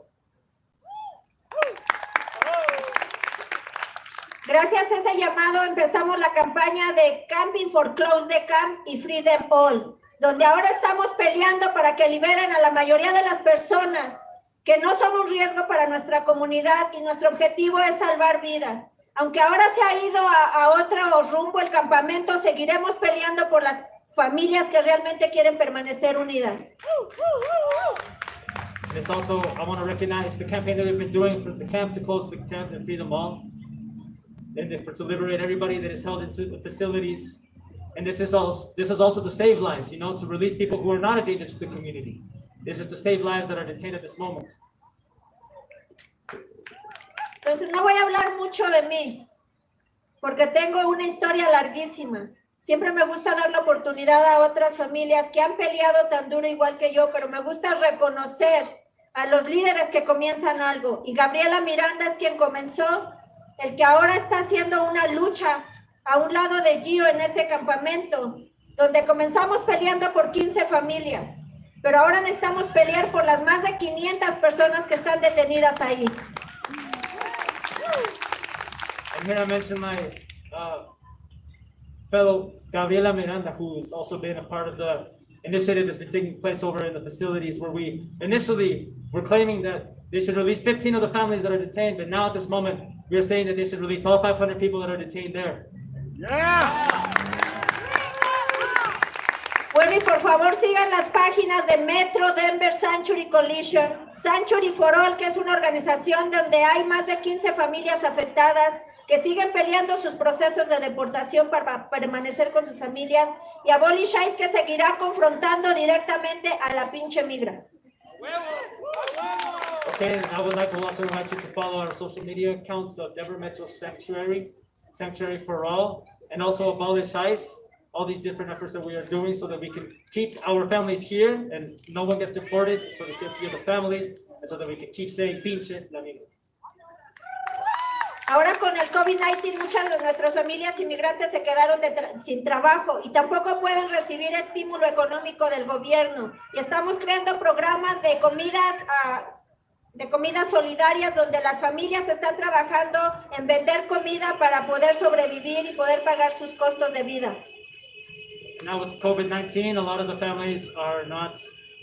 Gracias a ese llamado empezamos la campaña de Camping for Close the Camps y Free Them All, donde ahora estamos peleando para que liberen a la mayoría de las personas que no son un riesgo para nuestra comunidad, y nuestro objetivo es salvar vidas. Aunque ahora se ha ido a otro rumbo el campamento, seguiremos peleando por las familias que realmente quieren permanecer unidas. It's also, I want to recognize the campaign that we've been doing for the camp to close the camp and free them all. And to liberate everybody that is held into the facilities. And this is also to save lives, you know, to release people who are not a danger to the community. This is to save lives that are detained at this moment. Entonces no voy a hablar mucho de mí, porque tengo una historia larguísima. Siempre me gusta dar la oportunidad a otras familias que han peleado tan duro igual que yo, pero me gusta reconocer a los líderes que comienzan algo. Y Gabriela Miranda es quien comenzó, el que ahora está haciendo una lucha a un lado de Gio en ese campamento, donde comenzamos peleando por 15 familias, pero ahora necesitamos pelear por las más de 500 personas que están detenidas ahí. And here I mention my fellow Gabriela Miranda, who's also been a part of the initiative that's been taking place over in the facilities, where we initially were claiming that they should release 15 of the families that are detained, but now at this moment, we are saying that they should release all 500 people that are detained there. Yeah. Bueno, y por favor sigan las páginas de Metro Denver Sanctuary Coalition, Sanctuary for All, que es una organización donde hay más de 15 familias afectadas que siguen peleando sus procesos de deportación para permanecer con sus familias, y Abolish ICE, que seguirá confrontando directamente a la pinche migra. Okay, and I would like to also invite you to follow our social media accounts of Denver Metro Sanctuary. Sanctuary for All, and also Abolish ICE. All these different efforts that we are doing so that we can keep our families here and no one gets deported. It's for the safety of the families, and so that we can keep saying pinche la migra. Ahora con el COVID-19 muchas de nuestras familias inmigrantes se quedaron sin trabajo y tampoco pueden recibir estímulo económico del gobierno. Y estamos creando programas de comidas solidarias donde las familias están trabajando en vender comida para poder sobrevivir y poder pagar sus costos de vida. Now with COVID-19, a lot of the families are not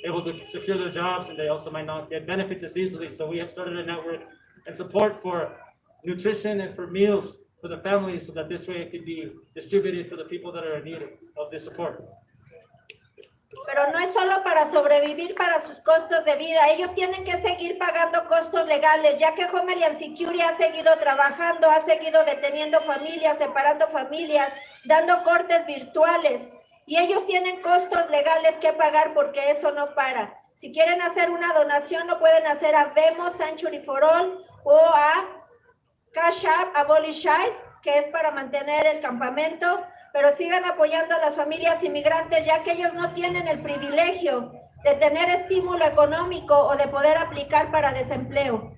able to secure their jobs and they also might not get benefits as easily. So we have started a network and support for nutrition and for meals for the families so that this way it can be distributed for the people that are in need of this support. Pero no es solo para sobrevivir para sus costos de vida, ellos tienen que seguir pagando costos legales, ya que Homeland Security ha seguido trabajando, ha seguido deteniendo familias, separando familias, dando cortes virtuales, y ellos tienen costos legales que pagar porque eso no para. Si quieren hacer una donación, lo pueden hacer a Vemos Sanctuary for All o a Cash App Abolish ICE, que es para mantener el campamento, pero sigan apoyando a las familias inmigrantes, ya que ellos no tienen el privilegio de tener estímulo económico o de poder aplicar para desempleo.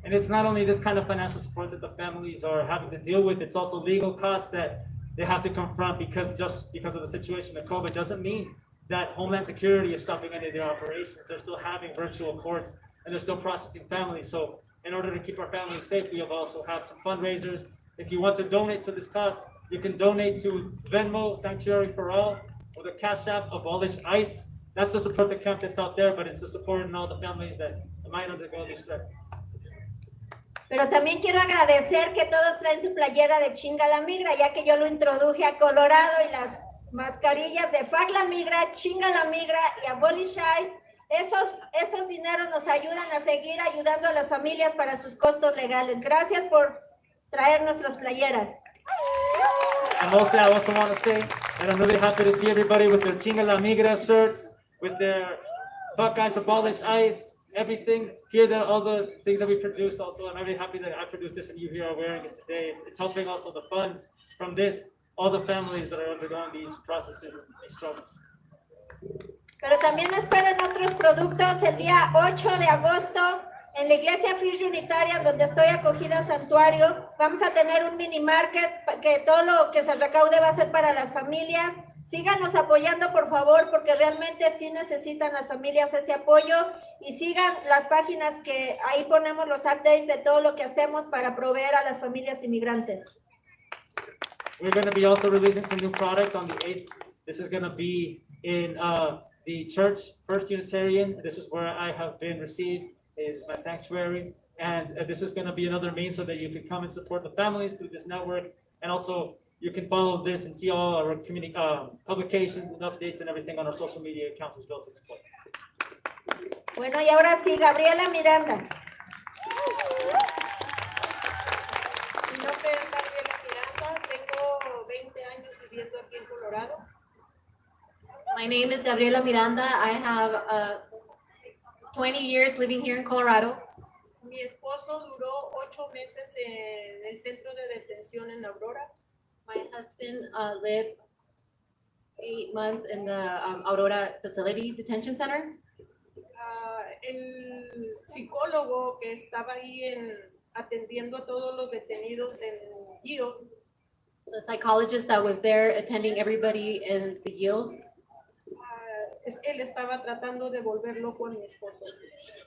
And it's not only this kind of financial support that the families are having to deal with, it's also legal costs that they have to confront because of the situation of COVID doesn't mean that Homeland Security is stopping any of their operations. They're still having virtual courts and they're still processing families. So in order to keep our families safe, we have also had some fundraisers. If you want to donate to this cause, you can donate to Venmo Sanctuary for All or the Cash App Abolish ICE. That's to support the camp that's out there, but it's to support all the families that might undergo this threat. Pero también quiero agradecer que todos traen su playera de Chinga la Migra, ya que yo lo introduje a Colorado, y las mascarillas de Fuck la Migra, Chinga la Migra y Abolish ICE. Esos dineros nos ayudan a seguir ayudando a las familias para sus costos legales. Gracias por traer nuestras playeras. And mostly I also want to say that I'm really happy to see everybody with their Chinga la Migra shirts, with their Fuck ICE, Abolish ICE, everything. Here, all the things that we produced also. I'm really happy that I produced this and you here are wearing it today. It's helping also the funds from this, all the families that are undergoing these processes and these struggles. Pero también esperen otros productos el día 8 de agosto en la iglesia First Unitaria, donde estoy acogida a Santuario. Vamos a tener un mini market que todo lo que se recaude va a ser para las familias. Síganos apoyando, por favor, porque realmente sí necesitan las familias ese apoyo, y sigan las páginas que ahí ponemos los updates de todo lo que hacemos para proveer a las familias inmigrantes. We're going to be also releasing some new product on the 8th. This is going to be in the church, First Unitarian. This is where I have been received. It is my sanctuary. And this is going to be another means so that you can come and support the families through this network. And also, you can follow this and see all our community publications and updates and everything on our social media accounts as well to support. Bueno, y ahora sí, Gabriela Miranda. Mi nombre es Gabriela Miranda, tengo 20 años viviendo aquí en Colorado. My name is Gabriela Miranda. I have 20 years living here in Colorado. Mi esposo duró 8 meses en el centro de detención en Aurora. My husband lived 8 months in the Aurora Facility Detention Center. El psicólogo que estaba ahí atendiendo a todos los detenidos en Yield. The psychologist that was there attending everybody in the Yield. Él estaba tratando de volver loco a mi esposo.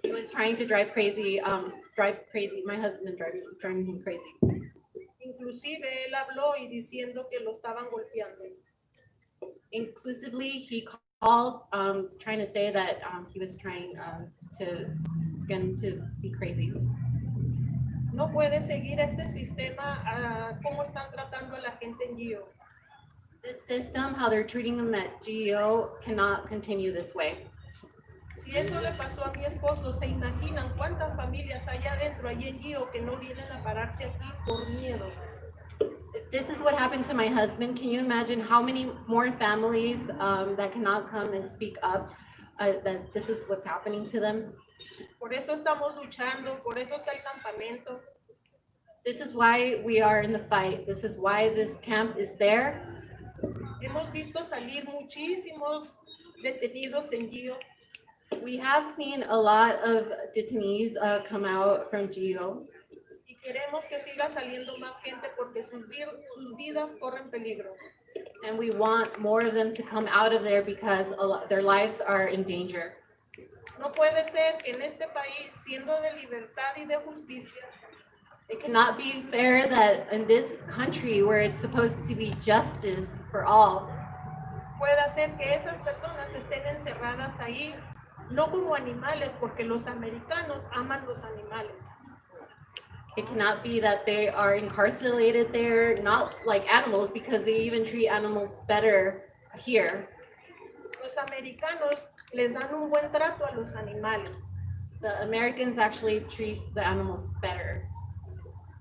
He was trying to drive crazy, my husband driving him crazy. Inclusive él habló y diciendo que lo estaban golpeando. Inclusively, he called trying to say that he was trying to get him to be crazy. No puede seguir este sistema cómo están tratando a la gente en GEO. This system, how they're treating them at GEO, cannot continue this way. Si eso le pasó a mi esposo, ¿se imaginan cuántas familias hay adentro, allí en GEO, que no vienen a pararse aquí por miedo? If this is what happened to my husband, can you imagine how many more families that cannot come and speak up that this is what's happening to them? Por eso estamos luchando, por eso está el campamento. This is why we are in the fight. This is why this camp is there. Hemos visto salir muchísimos detenidos en GIO. We have seen a lot of detainees come out from GEO. Y queremos que siga saliendo más gente porque sus vidas corren peligro. And we want more of them to come out of there because their lives are in danger. No puede ser que en este país, siendo de libertad y de justicia, It cannot be fair that in this country where it's supposed to be justice for all, pueda ser que esas personas estén encerradas ahí, no como animales, porque los americanos aman los animales. it cannot be that they are incarcerated there, not like animals, because they even treat animals better here. Los americanos les dan un buen trato a los animales. The Americans actually treat the animals better.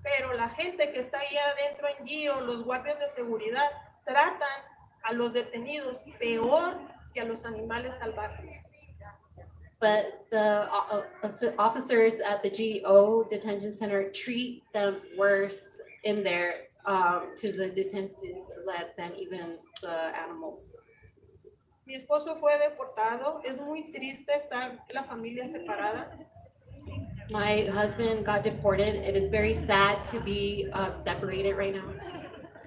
Pero la gente que está ahí adentro en GIO, los guardias de seguridad, tratan a los detenidos peor que a los animales salvajes. But the officers at the GO detention center treat them worse in there to the detentives than even the animals. Mi esposo fue deportado. Es muy triste estar la familia separada. My husband got deported. It is very sad to be separated right now.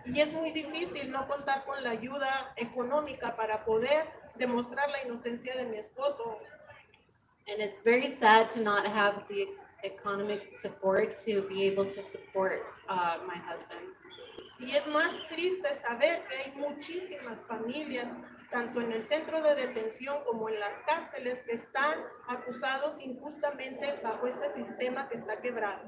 Y es muy difícil no contar con la ayuda económica para poder demostrar la inocencia de mi esposo. And it's very sad to not have the economic support to be able to support my husband. Y es más triste saber que hay muchísimas familias, tanto en el centro de detención como en las cárceles, que están acusados injustamente bajo este sistema que está quebrado.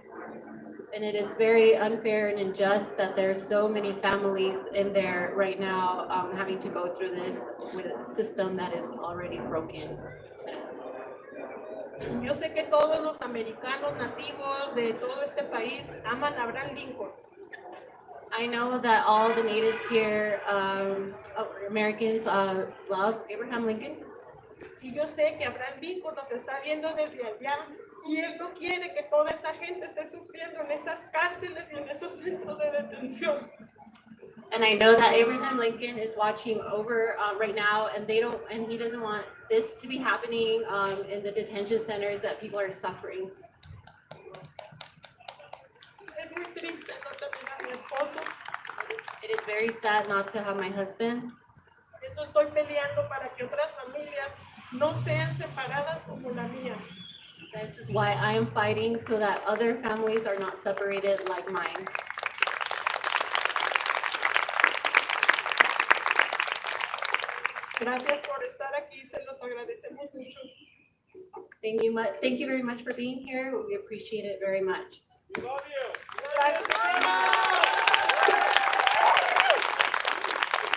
And it is very unfair and unjust that there are so many families in there right now having to go through this with a system that is already broken. Yo sé que todos los americanos nativos de todo este país aman a Abraham Lincoln. I know that all the natives here, Americans, love Abraham Lincoln. Y yo sé que Abraham Lincoln nos está viendo desde allá y él no quiere que toda esa gente esté sufriendo en esas cárceles y en esos centros de detención. And I know that Abraham Lincoln is watching over right now, and he doesn't want this to be happening in the detention centers that people are suffering. Es muy triste no tener a mi esposo. It is very sad not to have my husband. Eso estoy peleando para que otras familias no sean separadas como la mía. This is why I am fighting so that other families are not separated like mine. Gracias por estar aquí, se los agradecemos mucho. Thank you very much for being here. We appreciate it very much. We love you. Gracias.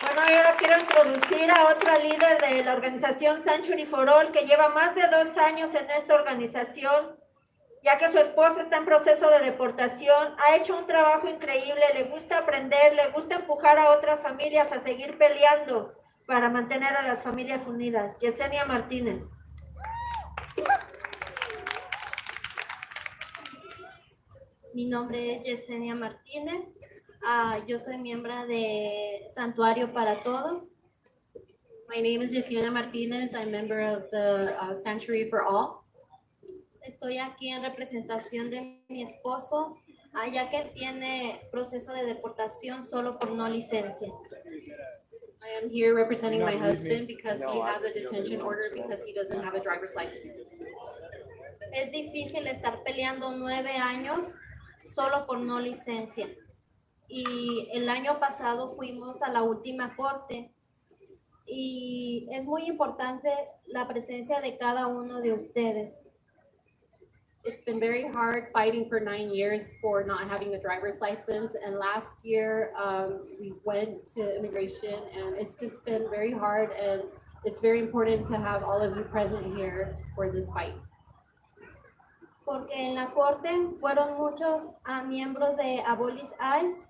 Bueno, y ahora quiero introducir a otra líder de la organización Century for All que lleva más de 2 años en esta organización, ya que su esposo está en proceso de deportación. Ha hecho un trabajo increíble, le gusta aprender, le gusta empujar a otras familias a seguir peleando para mantener a las familias unidas. Yesenia Martínez. Mi nombre es Yesenia Martínez. Yo soy miembro de Santuario para Todos. My name is Yesenia Martinez. I'm a member of the Sanctuary for All. Estoy aquí en representación de mi esposo, ya que tiene proceso de deportación solo por no licencia. I am here representing my husband because he has a detention order because he doesn't have a driver's license. Es difícil estar peleando 9 años solo por no licencia. Y el año pasado fuimos a la última corte y es muy importante la presencia de cada uno de ustedes. It's been very hard fighting for 9 years for not having a driver's license. And last year we went to immigration and it's just been very hard, and it's very important to have all of you present here for this fight. Porque en la corte fueron muchos miembros de Abolish ICE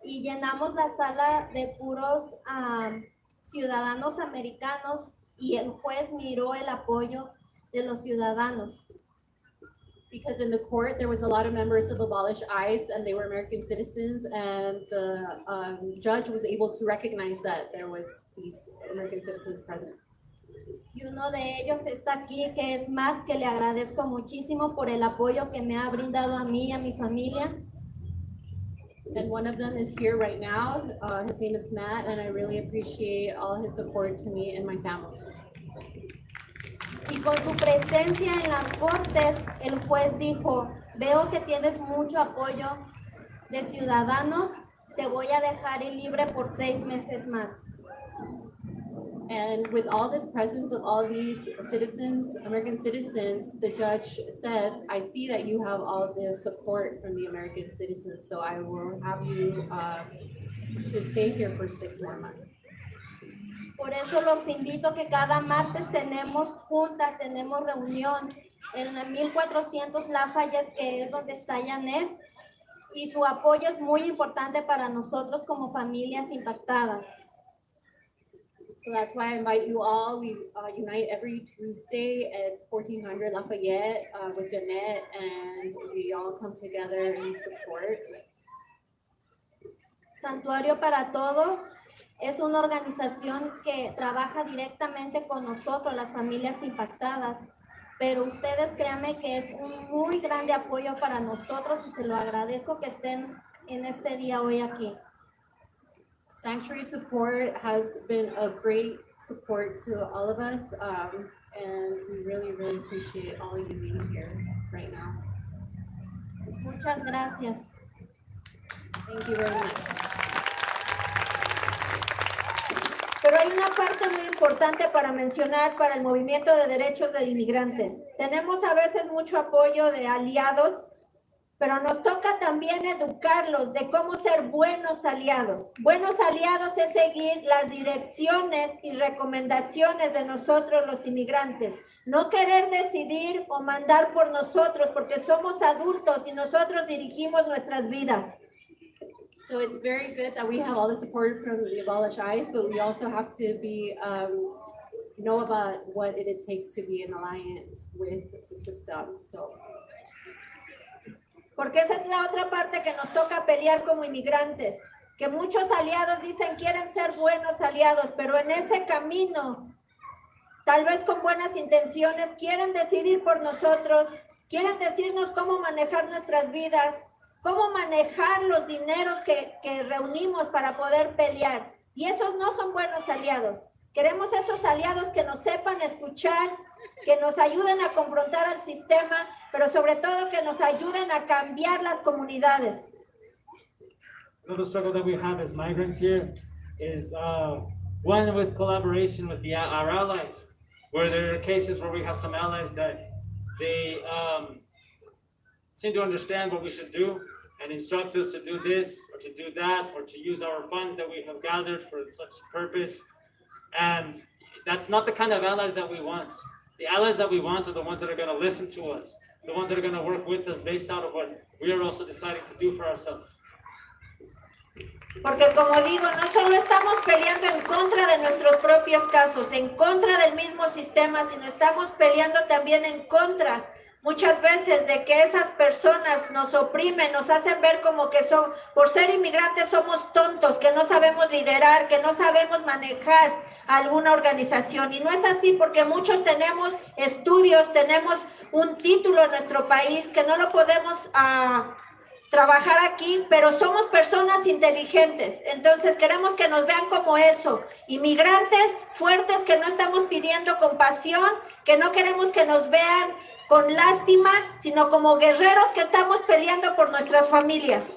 y llenamos la sala de puros ciudadanos americanos y el juez miró el apoyo de los ciudadanos. because in the court there was a lot of members of Abolish ICE and they were American citizens, and the judge was able to recognize that there was these American citizens present. Y uno de ellos está aquí, que es Matt, que le agradezco muchísimo por el apoyo que me ha brindado a mí y a mi familia. And one of them is here right now. His name is Matt, and I really appreciate all his support to me and my family. Y con su presencia en las cortes, el juez dijo, veo que tienes mucho apoyo de ciudadanos, te voy a dejar ir libre por 6 meses más. And with all this presence of all these citizens, American citizens, the judge said, I see that you have all this support from the American citizens, so I will have you to stay here for 6 more months. Por eso los invito que cada martes tenemos junta, tenemos reunión en el 1400 Lafayette, que es donde está Janet, y su apoyo es muy importante para nosotros como familias impactadas. So that's why I invite you all. We unite every Tuesday at 1400 Lafayette with Jeanette, and we all come together and support. Santuario para Todos es una organización que trabaja directamente con nosotros, las familias impactadas, pero ustedes créanme que es un muy grande apoyo para nosotros y se lo agradezco que estén en este día hoy aquí. Sanctuary support has been a great support to all of us, and we really, really appreciate all you being here right now. Muchas gracias. Thank you very much. Pero hay una parte muy importante para mencionar para el movimiento de derechos de inmigrantes. Tenemos a veces mucho apoyo de aliados, pero nos toca también educarlos de cómo ser buenos aliados. Buenos aliados es seguir las direcciones y recomendaciones de nosotros los inmigrantes. No querer decidir o mandar por nosotros porque somos adultos y nosotros dirigimos nuestras vidas. So it's very good that we have all the support from the Abolish ICE, but we also have to be know about what it takes to be in alliance with the system. So. Porque esa es la otra parte que nos toca pelear como inmigrantes, que muchos aliados dicen quieren ser buenos aliados, pero en ese camino, tal vez con buenas intenciones, quieren decidir por nosotros, quieren decirnos cómo manejar nuestras vidas, cómo manejar los dineros que reunimos para poder pelear. Y esos no son buenos aliados. Queremos esos aliados que nos sepan escuchar, que nos ayuden a confrontar al sistema, pero sobre todo que nos ayuden a cambiar las comunidades. Another struggle that we have as migrants here is one with collaboration with our allies, where there are cases where we have some allies that they seem to understand what we should do and instruct us to do this or to do that or to use our funds that we have gathered for such purpose. And that's not the kind of allies that we want. The allies that we want are the ones that are going to listen to us, the ones that are going to work with us based out of what we are also deciding to do for ourselves. Porque como digo, no solo estamos peleando en contra de nuestros propios casos, en contra del mismo sistema, sino estamos peleando también en contra muchas veces de que esas personas nos oprimen, nos hacen ver como que por ser inmigrantes somos tontos, que no sabemos liderar, que no sabemos manejar alguna organización. Y no es así porque muchos tenemos estudios, tenemos un título en nuestro país que no lo podemos trabajar aquí, pero somos personas inteligentes. Entonces queremos que nos vean como eso, inmigrantes fuertes que no estamos pidiendo compasión, que no queremos que nos vean con lástima, sino como guerreros que estamos peleando por nuestras familias.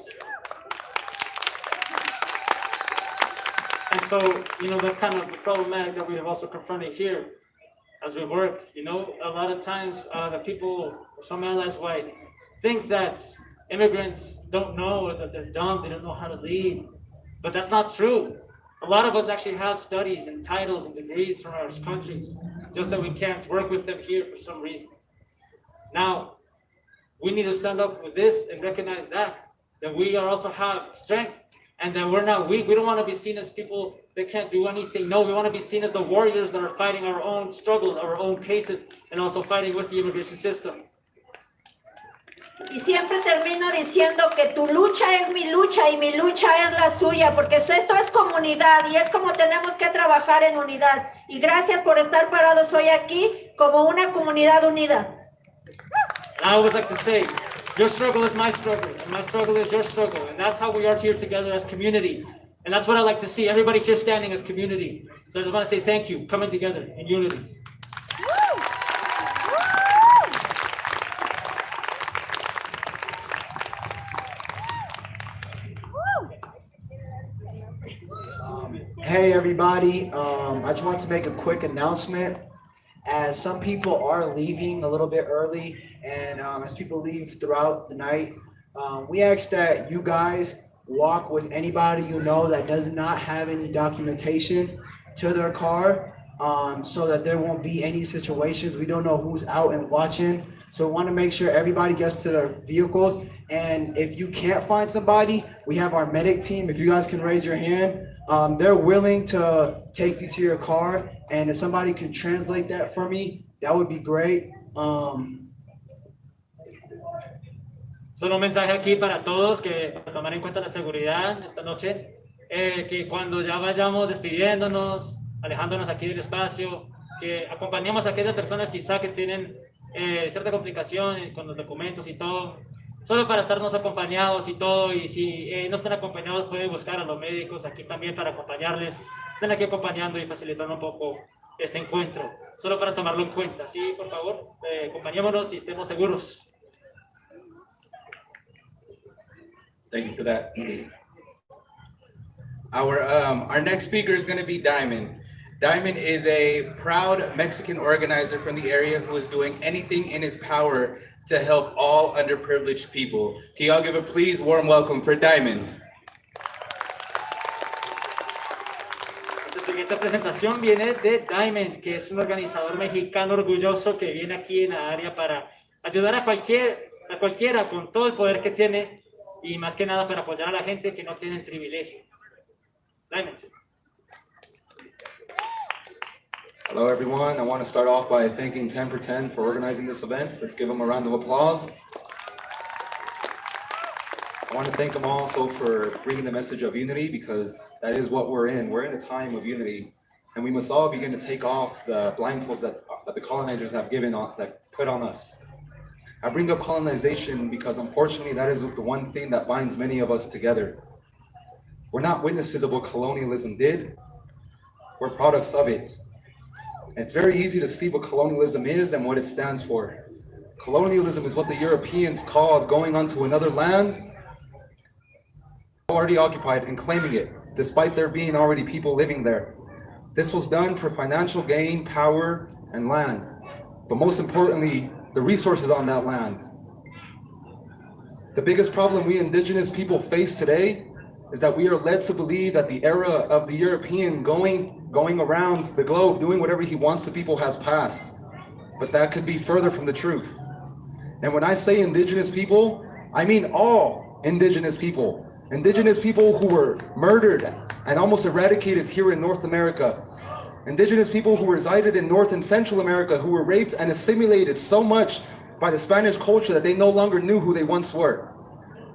And so, that's kind of the problematic that we have also confronted here as we work. A lot of times the people, some allies white, think that immigrants don't know, or that they're dumb, they don't know how to lead. But that's not true. A lot of us actually have studies and titles and degrees from our countries, just that we can't work with them here for some reason. Now, we need to stand up with this and recognize that we also have strength and that we're not weak. We don't want to be seen as people that can't do anything. No, we want to be seen as the warriors that are fighting our own struggles, our own cases, and also fighting with the immigration system. Y siempre termino diciendo que tu lucha es mi lucha y mi lucha es la suya, porque esto es comunidad y es como tenemos que trabajar en unidad. Y gracias por estar parados hoy aquí como una comunidad unida. And I always like to say, your struggle is my struggle, and my struggle is your struggle, and that's how we are here together as community. And that's what I like to see, everybody here standing as community. So I just want to say thank you, coming together in unity. Hey everybody, I just want to make a quick announcement. As some people are leaving a little bit early, and as people leave throughout the night, we ask that you guys walk with anybody you know that does not have any documentation to their car, so that there won't be any situations. We don't know who's out and watching, so we want to make sure everybody gets to their vehicles. And if you can't find somebody, we have our medic team. If you guys can raise your hand, they're willing to take you to your car, and if somebody can translate that for me, that would be great. Solo un mensaje aquí para todos que para tomar en cuenta la seguridad esta noche, que cuando ya vayamos despidiéndonos, alejándonos aquí del espacio, que acompañemos a aquellas personas quizá que tienen cierta complicación con los documentos y todo, solo para estarnos acompañados y todo, y si no están acompañados pueden buscar a los médicos aquí también para acompañarles, estén aquí acompañando y facilitando un poco este encuentro, solo para tomarlo en cuenta, sí, por favor, acompañémonos y estemos seguros. Thank you for that. Our next speaker is going to be Diamond. Diamond is a proud Mexican organizer from the area who is doing anything in his power to help all underprivileged people. Can y'all give a please warm welcome for Diamond? Esta siguiente presentación viene de Diamond, que es un organizador mexicano orgulloso que viene aquí en la área para ayudar a cualquiera con todo el poder que tiene y más que nada para apoyar a la gente que no tiene el privilegio. Diamond. Hello, everyone. I want to start off by thanking 10 for 10 for organizing this event. Let's give them a round of applause. I want to thank them also for bringing the message of unity, because that is what we're in. We're in a time of unity, and we must all begin to take off the blindfolds that the colonizers have put on us. I bring up colonization because unfortunately that is the one thing that binds many of us together. We're not witnesses of what colonialism did. We're products of it. It's very easy to see what colonialism is and what it stands for. Colonialism is what the Europeans called going onto another land already occupied and claiming it, despite there being already people living there. This was done for financial gain, power, and land. But most importantly, the resources on that land. The biggest problem we indigenous people face today is that we are led to believe that the era of the European going around the globe, doing whatever he wants to people has passed. But that could be further from the truth. And when I say indigenous people, I mean all indigenous people. Indigenous people who were murdered and almost eradicated here in North America. Indigenous people who resided in North and Central America, who were raped and assimilated so much by the Spanish culture that they no longer knew who they once were.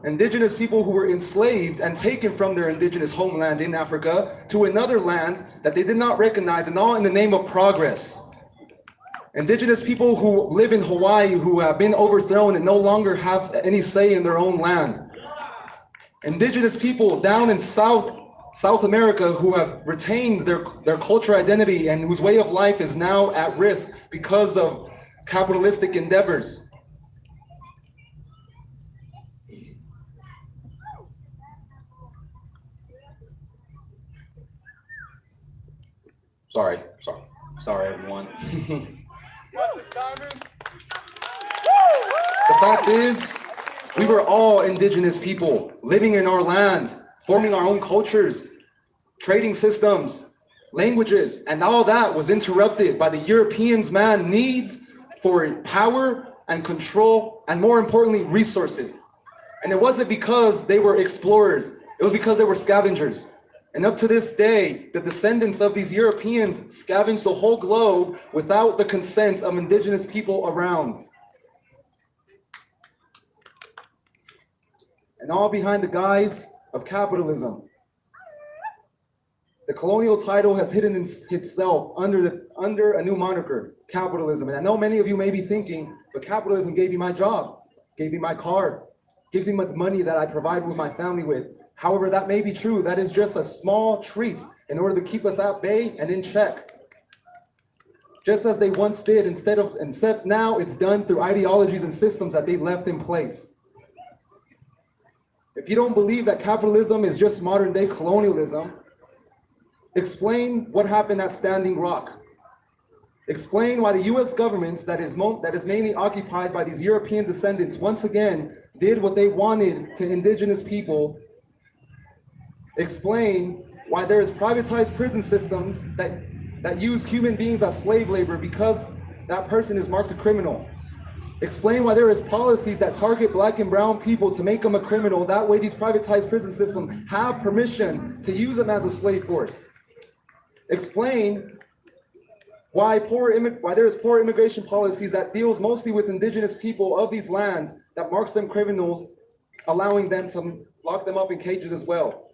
Indigenous people who were enslaved and taken from their indigenous homeland in Africa to another land that they did not recognize, and all in the name of progress. Indigenous people who live in Hawaii who have been overthrown and no longer have any say in their own land. Indigenous people down in South America who have retained their cultural identity and whose way of life is now at risk because of capitalistic endeavors. Sorry, everyone. The fact is, we were all indigenous people living in our land, forming our own cultures, trading systems, languages, and all that was interrupted by the Europeans' needs for power and control, and more importantly, resources. And it wasn't because they were explorers, it was because they were scavengers. And up to this day, the descendants of these Europeans scavenged the whole globe without the consent of indigenous people around. and all behind the guise of capitalism. The colonial title has hidden itself under a new moniker, capitalism. And I know many of you may be thinking, but capitalism gave me my job, gave me my car, gives me the money that I provide with my family with. However, that may be true. That is just a small treat in order to keep us at bay and in check. Just as they once did, except now it's done through ideologies and systems that they left in place. If you don't believe that capitalism is just modern day colonialism, explain what happened at Standing Rock. Explain why the US government that is mainly occupied by these European descendants once again did what they wanted to indigenous people. Explain why there is privatized prison systems that use human beings as slave labor because that person is marked a criminal. Explain why there is policies that target Black and brown people to make them a criminal. That way these privatized prison systems have permission to use them as a slave force. Explain why there is poor immigration policies that deals mostly with indigenous people of these lands that marks them criminals, allowing them to lock them up in cages as well.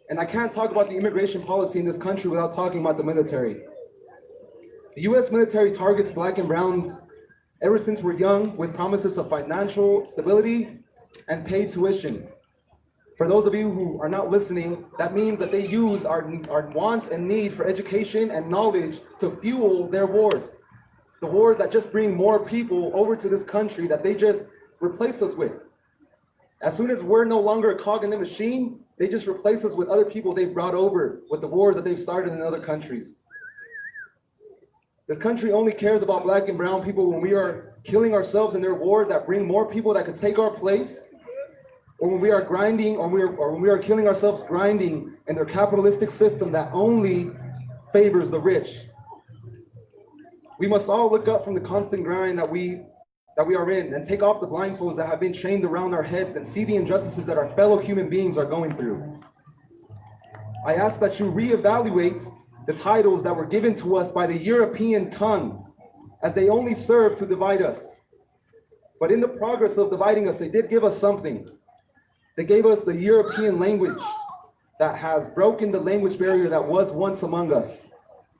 And I can't talk about the immigration policy in this country without talking about the military. The US military targets Black and browns ever since we're young with promises of financial stability and paid tuition. For those of you who are not listening, that means that they use our wants and need for education and knowledge to fuel their wars. The wars that just bring more people over to this country that they just replace us with. As soon as we're no longer a cog in the machine, they just replace us with other people they've brought over with the wars that they've started in other countries. This country only cares about Black and brown people when we are killing ourselves in their wars that bring more people that could take our place, or when we are grinding, or when we are killing ourselves grinding in their capitalistic system that only favors the rich. We must all look up from the constant grind that we are in and take off the blindfolds that have been chained around our heads and see the injustices that our fellow human beings are going through. I ask that you reevaluate the titles that were given to us by the European tongue, as they only serve to divide us. But in the progress of dividing us, they did give us something. They gave us the European language that has broken the language barrier that was once among us.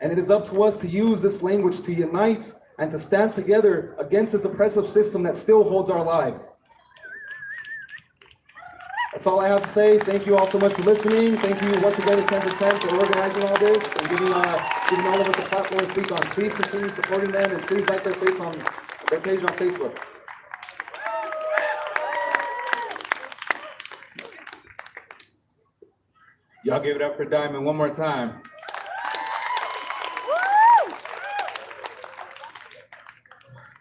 And it is up to us to use this language to unite and to stand together against this oppressive system that still holds our lives. That's all I have to say. Thank you all so much for listening. Thank you once again to 10 for 10 for organizing all this and giving all of us a platform to speak on. Please continue supporting them and please like their page on Facebook. Y'all give it up for Diamond one more time.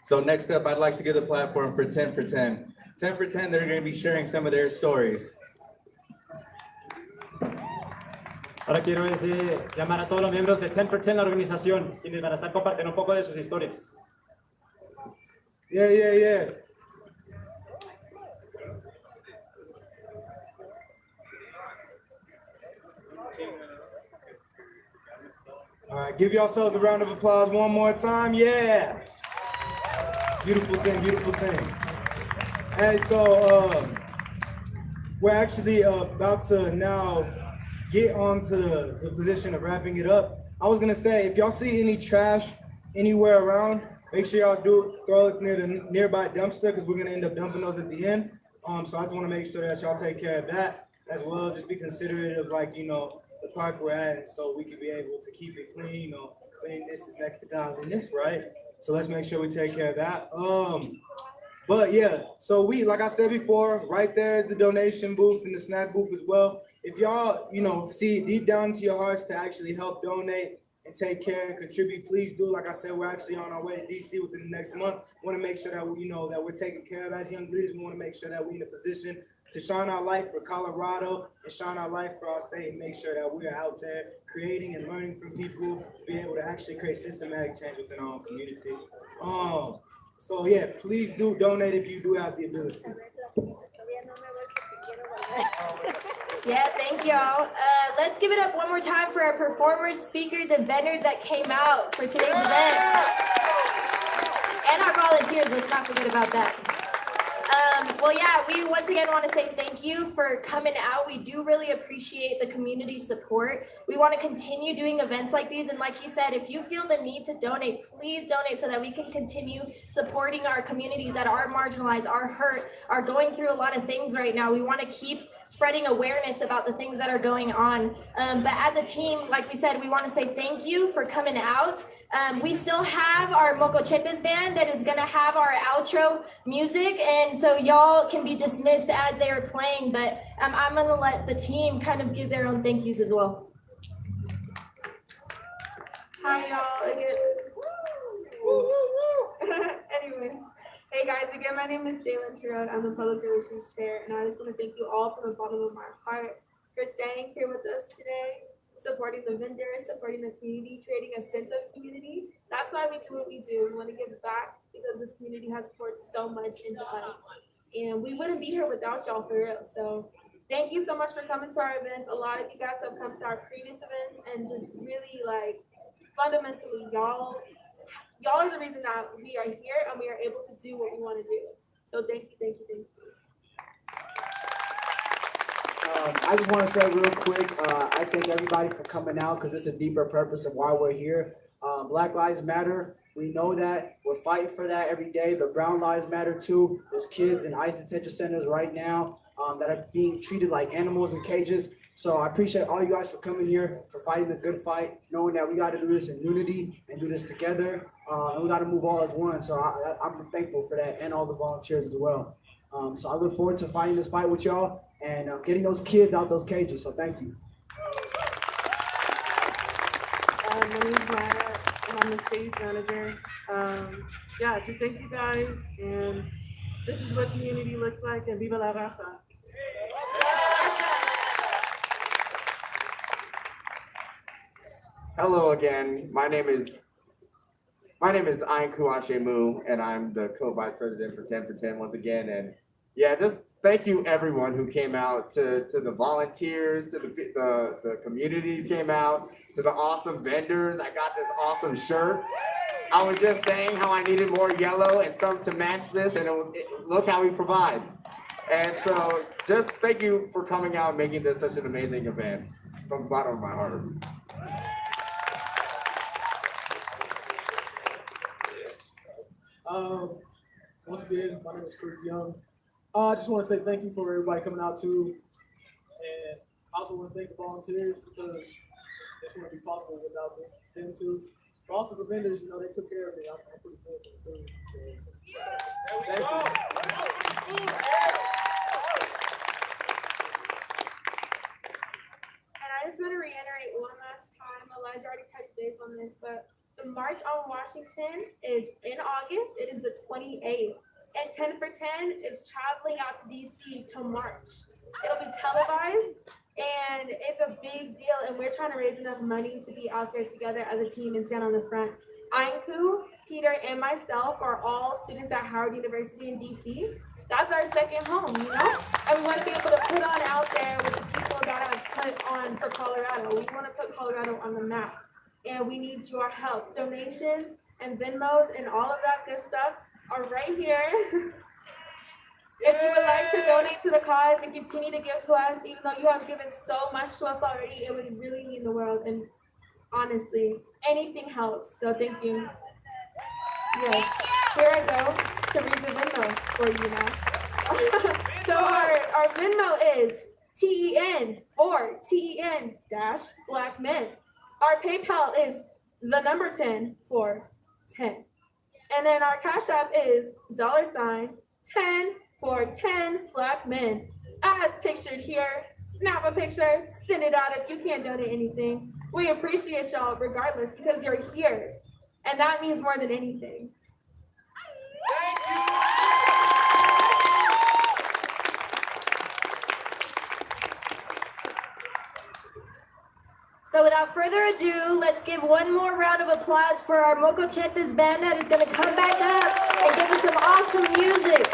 So next up, I'd like to give the platform for 10 for 10. 10 for 10, they're going to be sharing some of their stories. Ahora quiero llamar a todos los miembros de 10 for 10, la organización, quienes van a estar compartiendo un poco de sus historias. Yeah. All right, give yourselves a round of applause one more time. Yeah. Beautiful thing. Hey, so we're actually about to now get on to the position of wrapping it up. I was gonna say, if y'all see any trash anywhere around, make sure y'all throw it near the nearby dumpster, because we're gonna end up dumping those at the end. So I just wanna make sure that y'all take care of that as well. Just be considerate of, like, you know, the park we're at, so we can be able to keep it clean. You know, cleanliness is next to godliness, right? So let's make sure we take care of that. But yeah, so like I said before, right there is the donation booth and the snack booth as well. If y'all, you know, see deep down into your hearts to actually help donate and take care and contribute, please do. Like I said, we're actually on our way to DC within the next month. We want to make sure that that we're taken care of as young leaders. We want to make sure that we're in a position to shine our light for Colorado and shine our light for our state, and make sure that we are out there creating and learning from people to be able to actually create systematic change within our own community. So yeah, please do donate if you do have the ability. Yeah, thank y'all. Let's give it up one more time for our performers, speakers, and vendors that came out for today's event. And our volunteers, let's not forget about that. Well, yeah, we once again want to say thank you for coming out. We do really appreciate the community support. We want to continue doing events like these. And like he said, if you feel the need to donate, please donate so that we can continue supporting our communities that are marginalized, are hurt, are going through a lot of things right now. We want to keep spreading awareness about the things that are going on. But as a team, like we said, we want to say thank you for coming out. We still have our Mocochetes band that is going to have our outro music. And so y'all can be dismissed as they are playing, but I'm going to let the team kind of give their own thank yous as well. Hi, y'all. Again. Anyway, hey guys, again, my name is Jalen Turod. I'm the Public Relations Chair, and I just want to thank you all from the bottom of my heart for staying here with us today, supporting the vendors, supporting the community, creating a sense of community. That's why we do what we do. We want to give back because this community has poured so much into us. And we wouldn't be here without y'all, for real. So thank you so much for coming to our events. A lot of you guys have come to our previous events and just really like fundamentally y'all are the reason that we are here and we are able to do what we want to do. So thank you, thank you, thank you. I just want to say real quick, I thank everybody for coming out because it's a deeper purpose of why we're here. Black Lives Matter. We know that. We're fighting for that every day. But Brown Lives Matter too. There's kids in ICE detention centers right now that are being treated like animals in cages. So I appreciate all you guys for coming here, for fighting the good fight, knowing that we got to do this in unity and do this together. And we got to move all as one. So I'm thankful for that and all the volunteers as well. So I look forward to fighting this fight with y'all and getting those kids out those cages. So thank you. My name is Maya, and I'm the stage manager. Yeah, just thank you guys, and this is what community looks like, and viva la raza. Hello again. My name is Ayn Kuashemu, and I'm the co-vice president for 10 for 10 once again. And yeah, just thank you everyone who came out, to the volunteers, to the community who came out, to the awesome vendors. I got this awesome shirt. I was just saying how I needed more yellow and some to match this, and look how he provides. And so just thank you for coming out and making this such an amazing event from the bottom of my heart. Once again, my name is Kirk Young. I just want to say thank you for everybody coming out too. And I also want to thank the volunteers because this wouldn't be possible without them too. But also the vendors, you know, they took care of me. I'm pretty full for the food. So thank you. And I just want to reiterate one last time, Elijah already touched base on this, but the March on Washington is in August. It is the 28th. And 10 for 10 is traveling out to DC to march. It'll be televised, and it's a big deal. And we're trying to raise enough money to be out there together as a team and stand on the front. Ainku, Peter, and myself are all students at Howard University in DC. That's our second home, you know? And we want to be able to put on out there with the people that have put on for Colorado. We want to put Colorado on the map. And we need your help. Donations and Venmos and all of that good stuff are right here. If you would like to donate to the cause and continue to give to us, even though you have given so much to us already, it would really mean the world. And honestly, anything helps. So thank you. Yes, here I go to read the Venmo for you now. So our Venmo is TEN for TEN - Black Men. Our PayPal is the number 10 for 10. And then our Cash App is $10 for 10 Black men. As pictured here, snap a picture, send it out if you can't donate anything. We appreciate y'all regardless because you're here. And that means more than anything. So without further ado, let's give one more round of applause for our Mocochetes band that is going to come back up and give us some awesome music.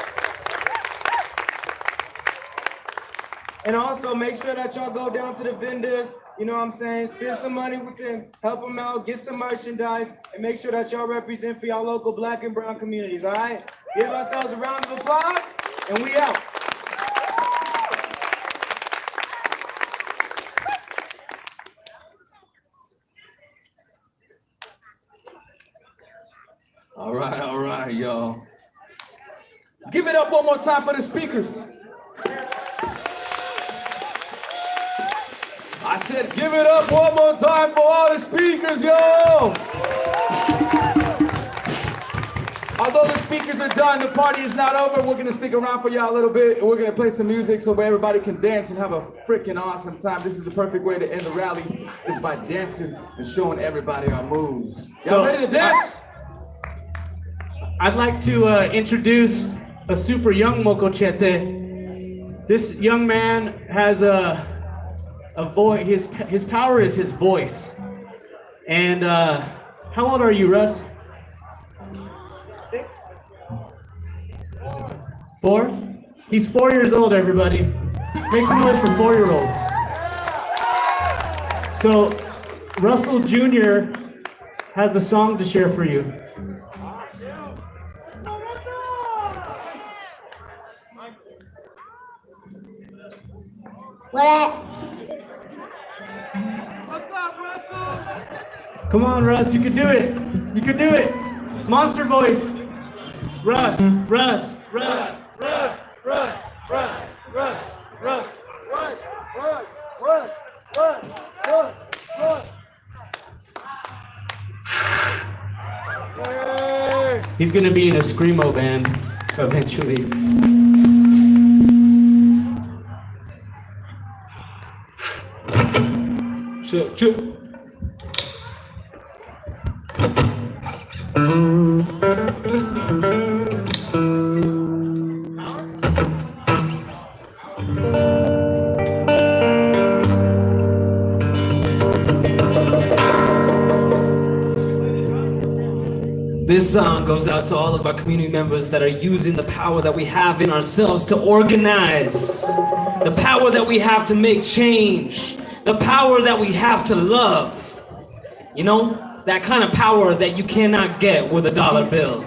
And also make sure that y'all go down to the vendors, you know what I'm saying, spend some money with them, help them out, get some merchandise, and make sure that y'all represent for y'all local Black and brown communities, all right? Give ourselves a round of applause. And we out. All right, y'all. Give it up one more time for the speakers. I said, give it up one more time for all the speakers, yo! Although the speakers are done, the party is not over. We're gonna stick around for y'all a little bit, and we're gonna play some music so everybody can dance and have a freaking awesome time. This is the perfect way to end the rally, is by dancing and showing everybody our moves. Y'all ready to dance? I'd like to introduce a super young Mocochete. This young man has a voice. His power is his voice. And how old are you, Russ? 6? 4? He's 4 years old, everybody. Make some noise for 4-year-olds. So, Russell Jr. has a song to share for you. What? What's up, Russell? Come on, Russ, you can do it. You can do it. Monster voice. Russ, Russ, Russ, Russ, Russ, Russ, Russ, Russ, Russ, Russ, Russ, Russ, Russ, Russ. He's gonna be in a screamo band eventually. Check. This song goes out to all of our community members that are using the power that we have in ourselves to organize, the power that we have to make change, the power that we have to love. You know, that kind of power that you cannot get with a dollar bill.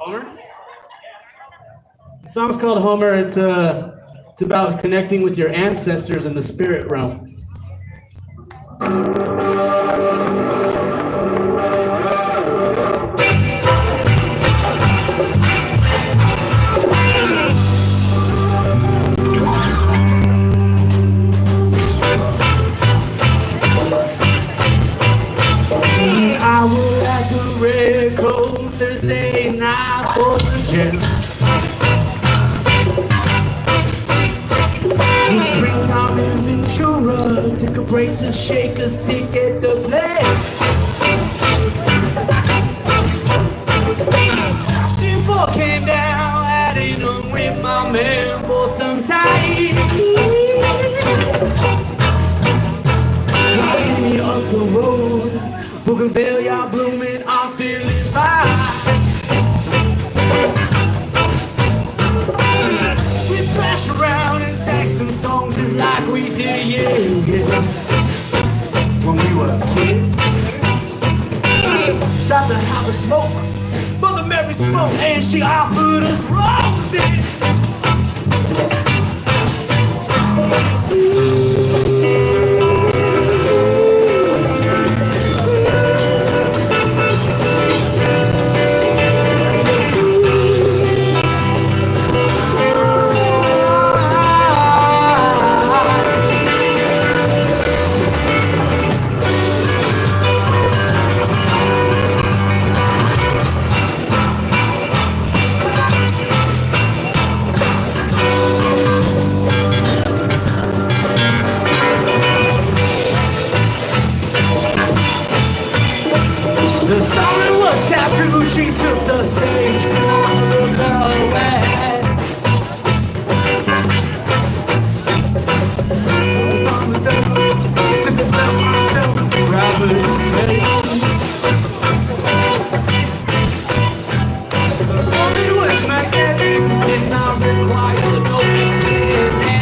Homer? The song's called Homer. It's about connecting with your ancestors in the spirit realm. I will at the red cold Thursday night for the jet. In springtime in Ventura, took a break to shake a stick at the play. Simple came down, adding on with my man for some time. Walking up the road, bougainvillea blooming, I'm feeling fine. We thrash around and sang some songs just like we did, yeah, when we were kids. Stopped to have a smoke, Mother Mary smoked, and she offered us roses. The siren was tattooed, she took the stage, cornered away. Sipping down myself, gravity. It was magnetic, did not require no explanation.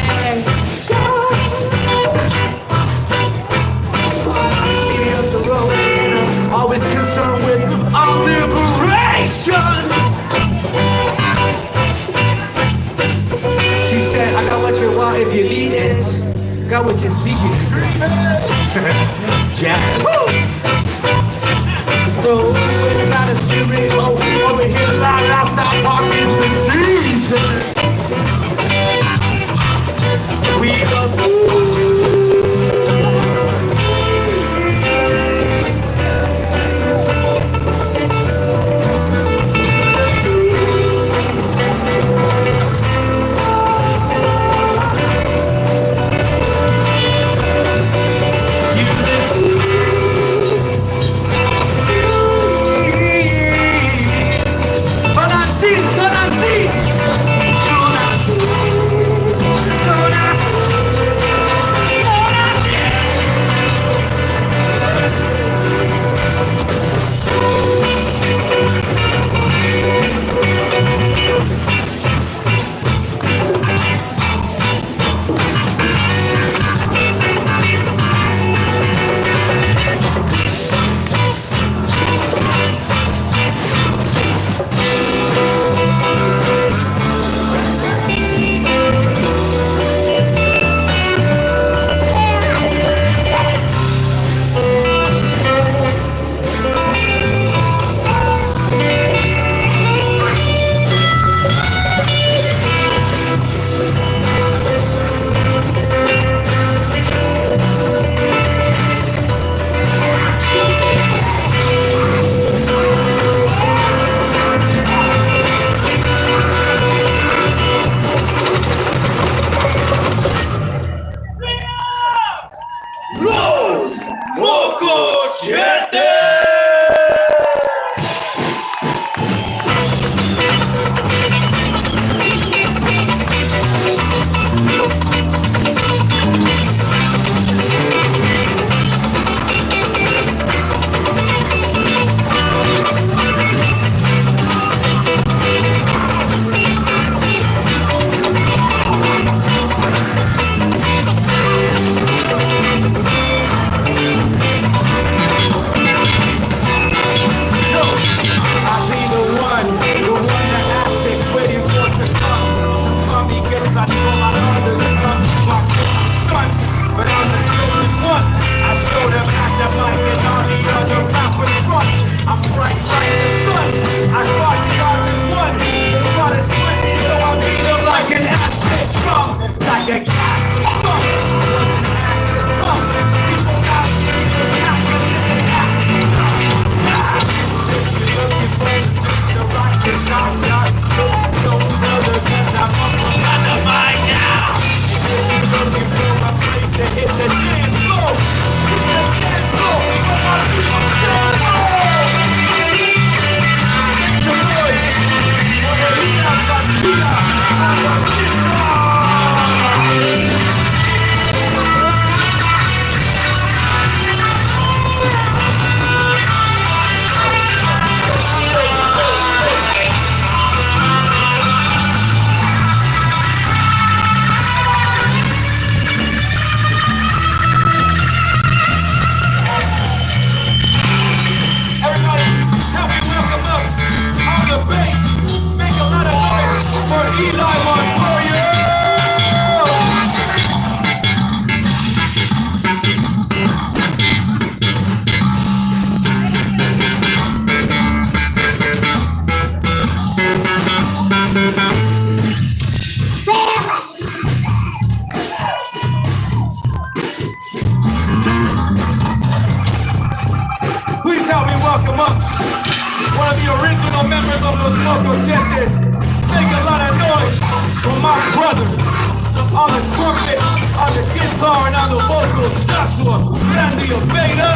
Leading up the road, always concerned with our liberation. She said, I got what you want if you need it. Got what you seek if you dream it. Jazz. So when you got a spirit low over here, la South Park is the season. We love los mocochetes. Make a lot of noise for my brother. On the trumpet, on the guitar, and on the vocals, Joshua, Randy, Beta.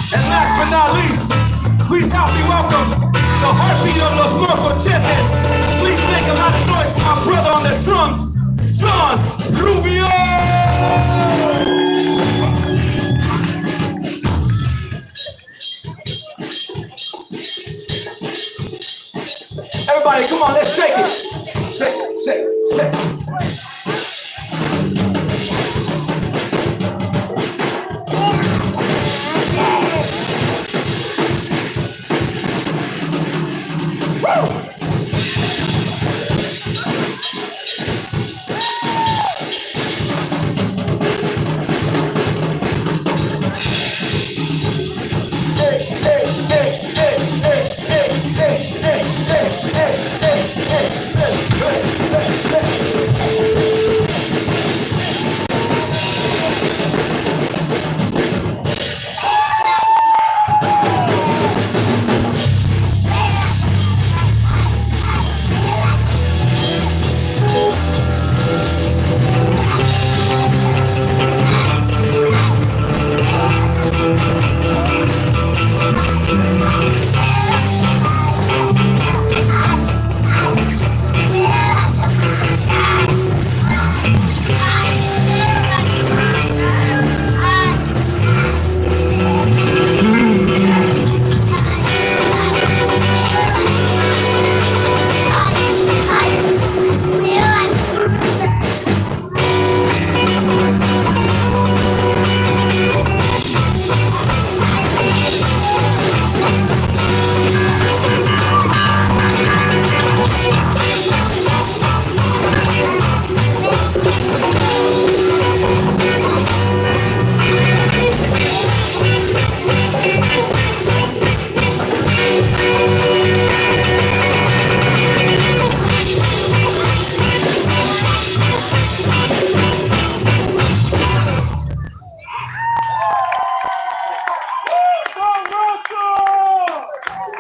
And last but not least, please help me welcome the heartbeat of Los Mocochetes. Please make a lot of noise for my brother on the drums, John Rubio! Everybody, come on, let's shake it. Shake, shake, shake.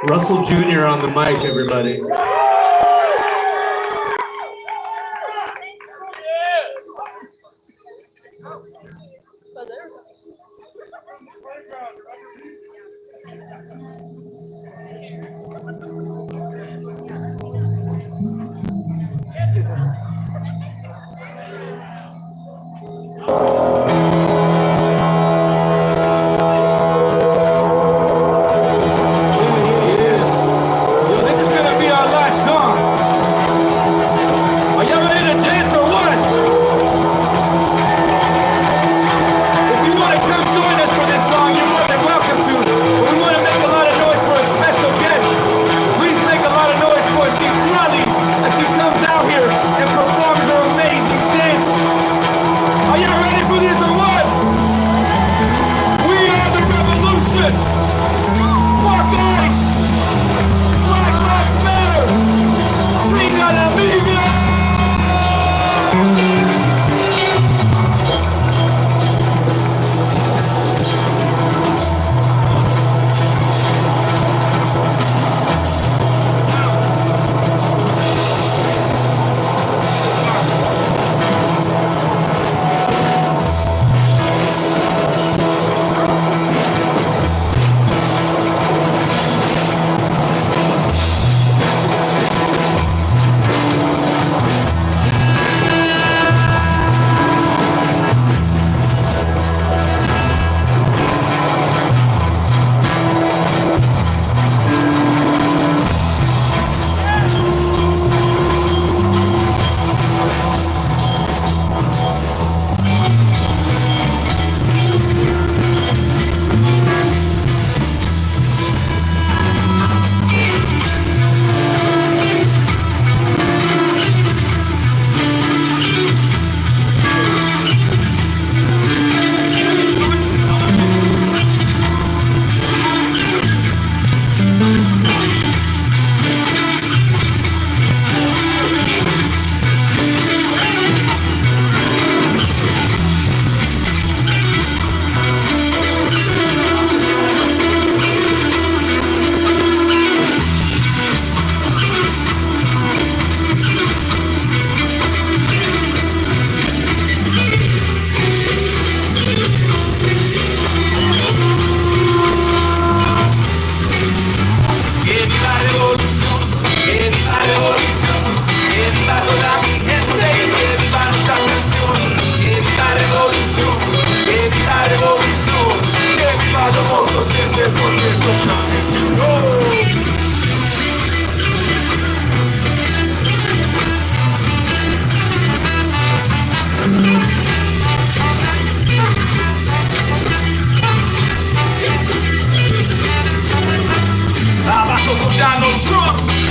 Russell Jr. on the mic, everybody. If you want to come join us for this song, you're more than welcome to. But we want to make a lot of noise for a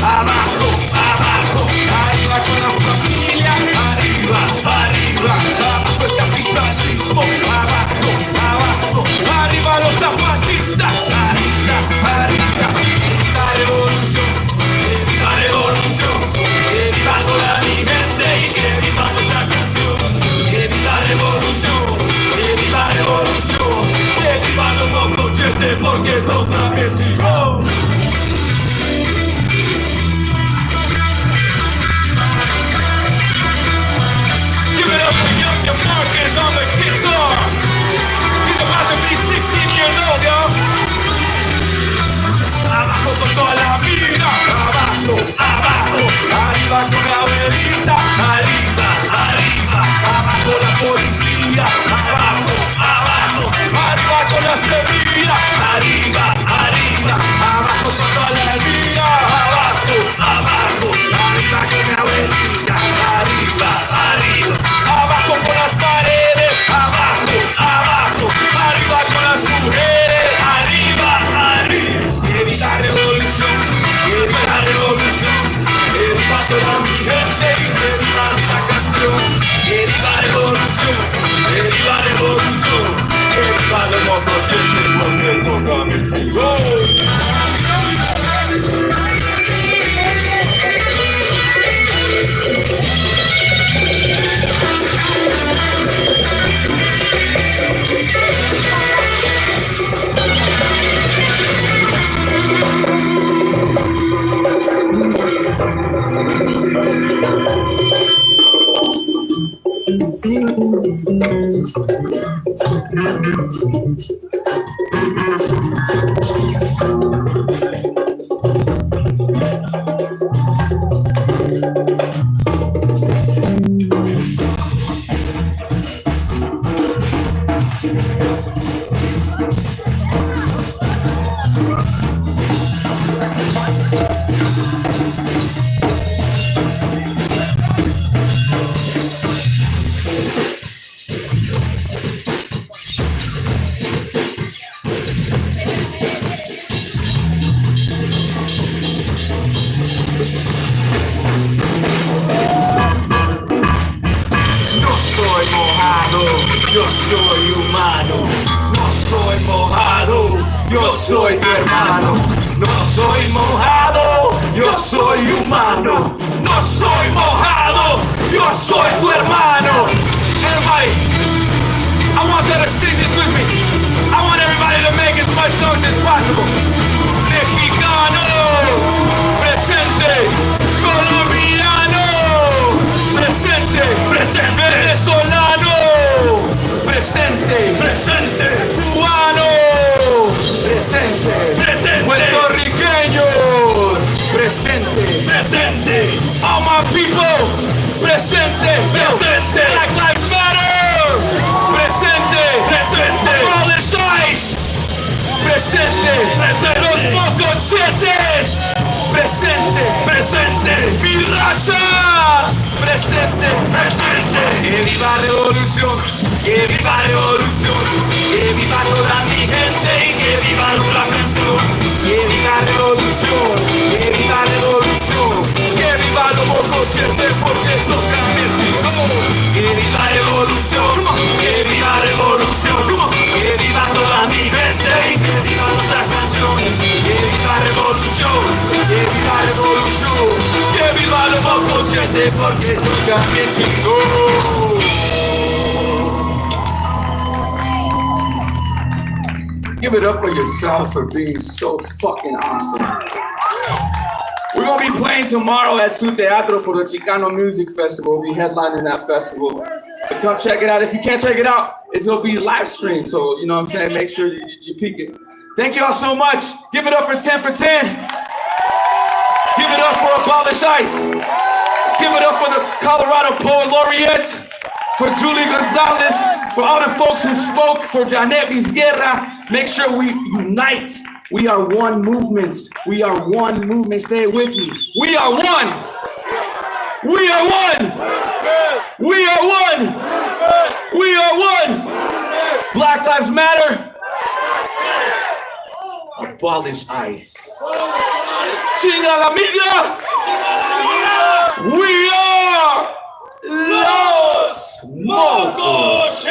abajo, abajo, arriba con la familia, arriba, arriba, abajo el capitalismo, abajo, abajo, arriba los zapatistas, arriba, arriba, viva la revolución, viva la revolución, viva toda mi gente y que viva nuestra canción, que viva la revolución, viva la revolución, que viva los mocochetes porque toca que sigo. Give it up for young Marcus on the guitar. He's about to be 16 years old, y'all. Abajo con toda la vida, abajo, abajo, arriba con la abuelita, arriba, arriba, abajo la policía, abajo, abajo, arriba con la semilla, arriba, arriba, abajo con toda la vida, abajo, abajo, arriba con la abuelita, arriba, arriba, abajo con las paredes, abajo, abajo, arriba con las mujeres, arriba, arriba. Viva la revolución, viva la revolución, viva toda mi gente y que viva nuestra canción. Viva la revolución, viva la revolución, viva los mocochetes porque toca mi chingón. Yo soy humano, no soy mojado, yo soy tu hermano. No soy mojado, yo soy humano. No soy mojado, yo soy tu hermano. Everybody, I want you to sing this with me. I want everybody to make as much noise as possible. Mexicanos, presente. Colombiano, presente. Presente. Venezolano, presente. Presente. Cubano, presente. Presente. Puertorriqueños, presente. Presente. All my people, presente. Presente. Black Lives Matter, presente. Presente. All the size, presente. Presente. Los mocochetes, presente. Presente. Mi raza, presente. Presente. Que viva la revolución, que viva la revolución, que viva toda mi gente y que viva nuestra canción. Que viva la revolución, que viva la revolución, que viva los mocochetes porque toca el chingón. Que viva la revolución, que viva la revolución, que viva toda mi gente y que viva nuestra canción. Que viva la revolución, que viva la revolución, que viva los mocochetes porque toca el chingón. Give it up for yourselves for being so fucking awesome. We're gonna be playing tomorrow at Su Teatro for the Chicano Music Festival. We'll be headlining that festival. So come check it out. If you can't check it out, it's gonna be live streamed. So, you know what I'm saying? Make sure you peek it. Thank you all so much. Give it up for 10 for 10. Give it up for Abolish ICE. Give it up for the Colorado Poet Laureate. For Julie Gonzalez, for all the folks who spoke, for Janet Vizguerra. Make sure we unite. We are one movement. We are one movement. Say it with me. We are one. We are one. We are one. We are one. Black Lives Matter. abolish ICE. Chinga la amiga! We are Los Mocochetes!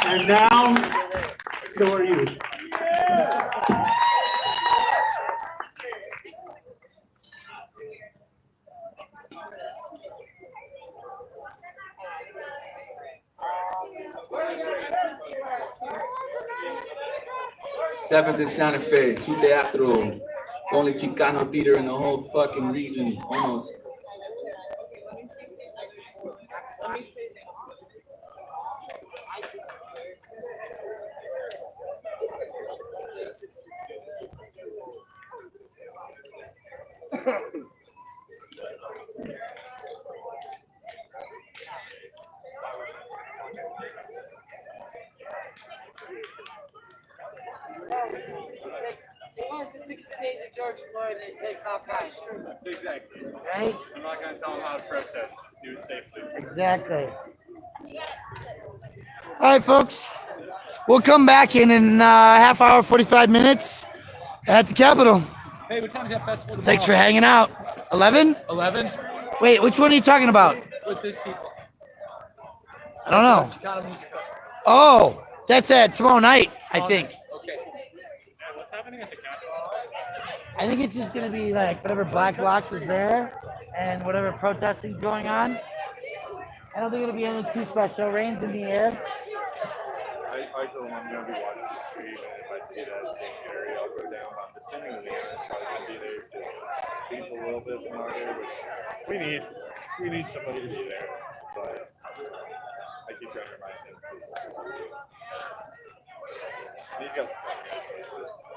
And now, so are you. Seventh in Santa Fe, su teatro. Only Chicano theater in the whole fucking region, almost. Once the 60 days of George Floyd, it takes all kinds. Exactly. Right? I'm not going to tell them how to protest. Do it safely. Exactly. All right, folks. We'll come back in half hour, 45 minutes at the Capitol. Hey, what time is that festival tomorrow? Thanks for hanging out. 11? 11? Wait, which one are you talking about? With these people. I don't know. Chicano Music Festival. Oh, that's tomorrow night, I think. Okay. Yeah, what's happening at the Capitol? I think it's just going to be like whatever Black Bloc is there and whatever protesting's going on. I don't think it'll be anything too special. Rain's in the air. I told them I'm going to be watching the stream, and if I see that same area, I'll go down. I'm assuming the man is probably going to be there to things a little bit harder, which we need somebody to be there. But I keep trying to remind him. He's got the stuff.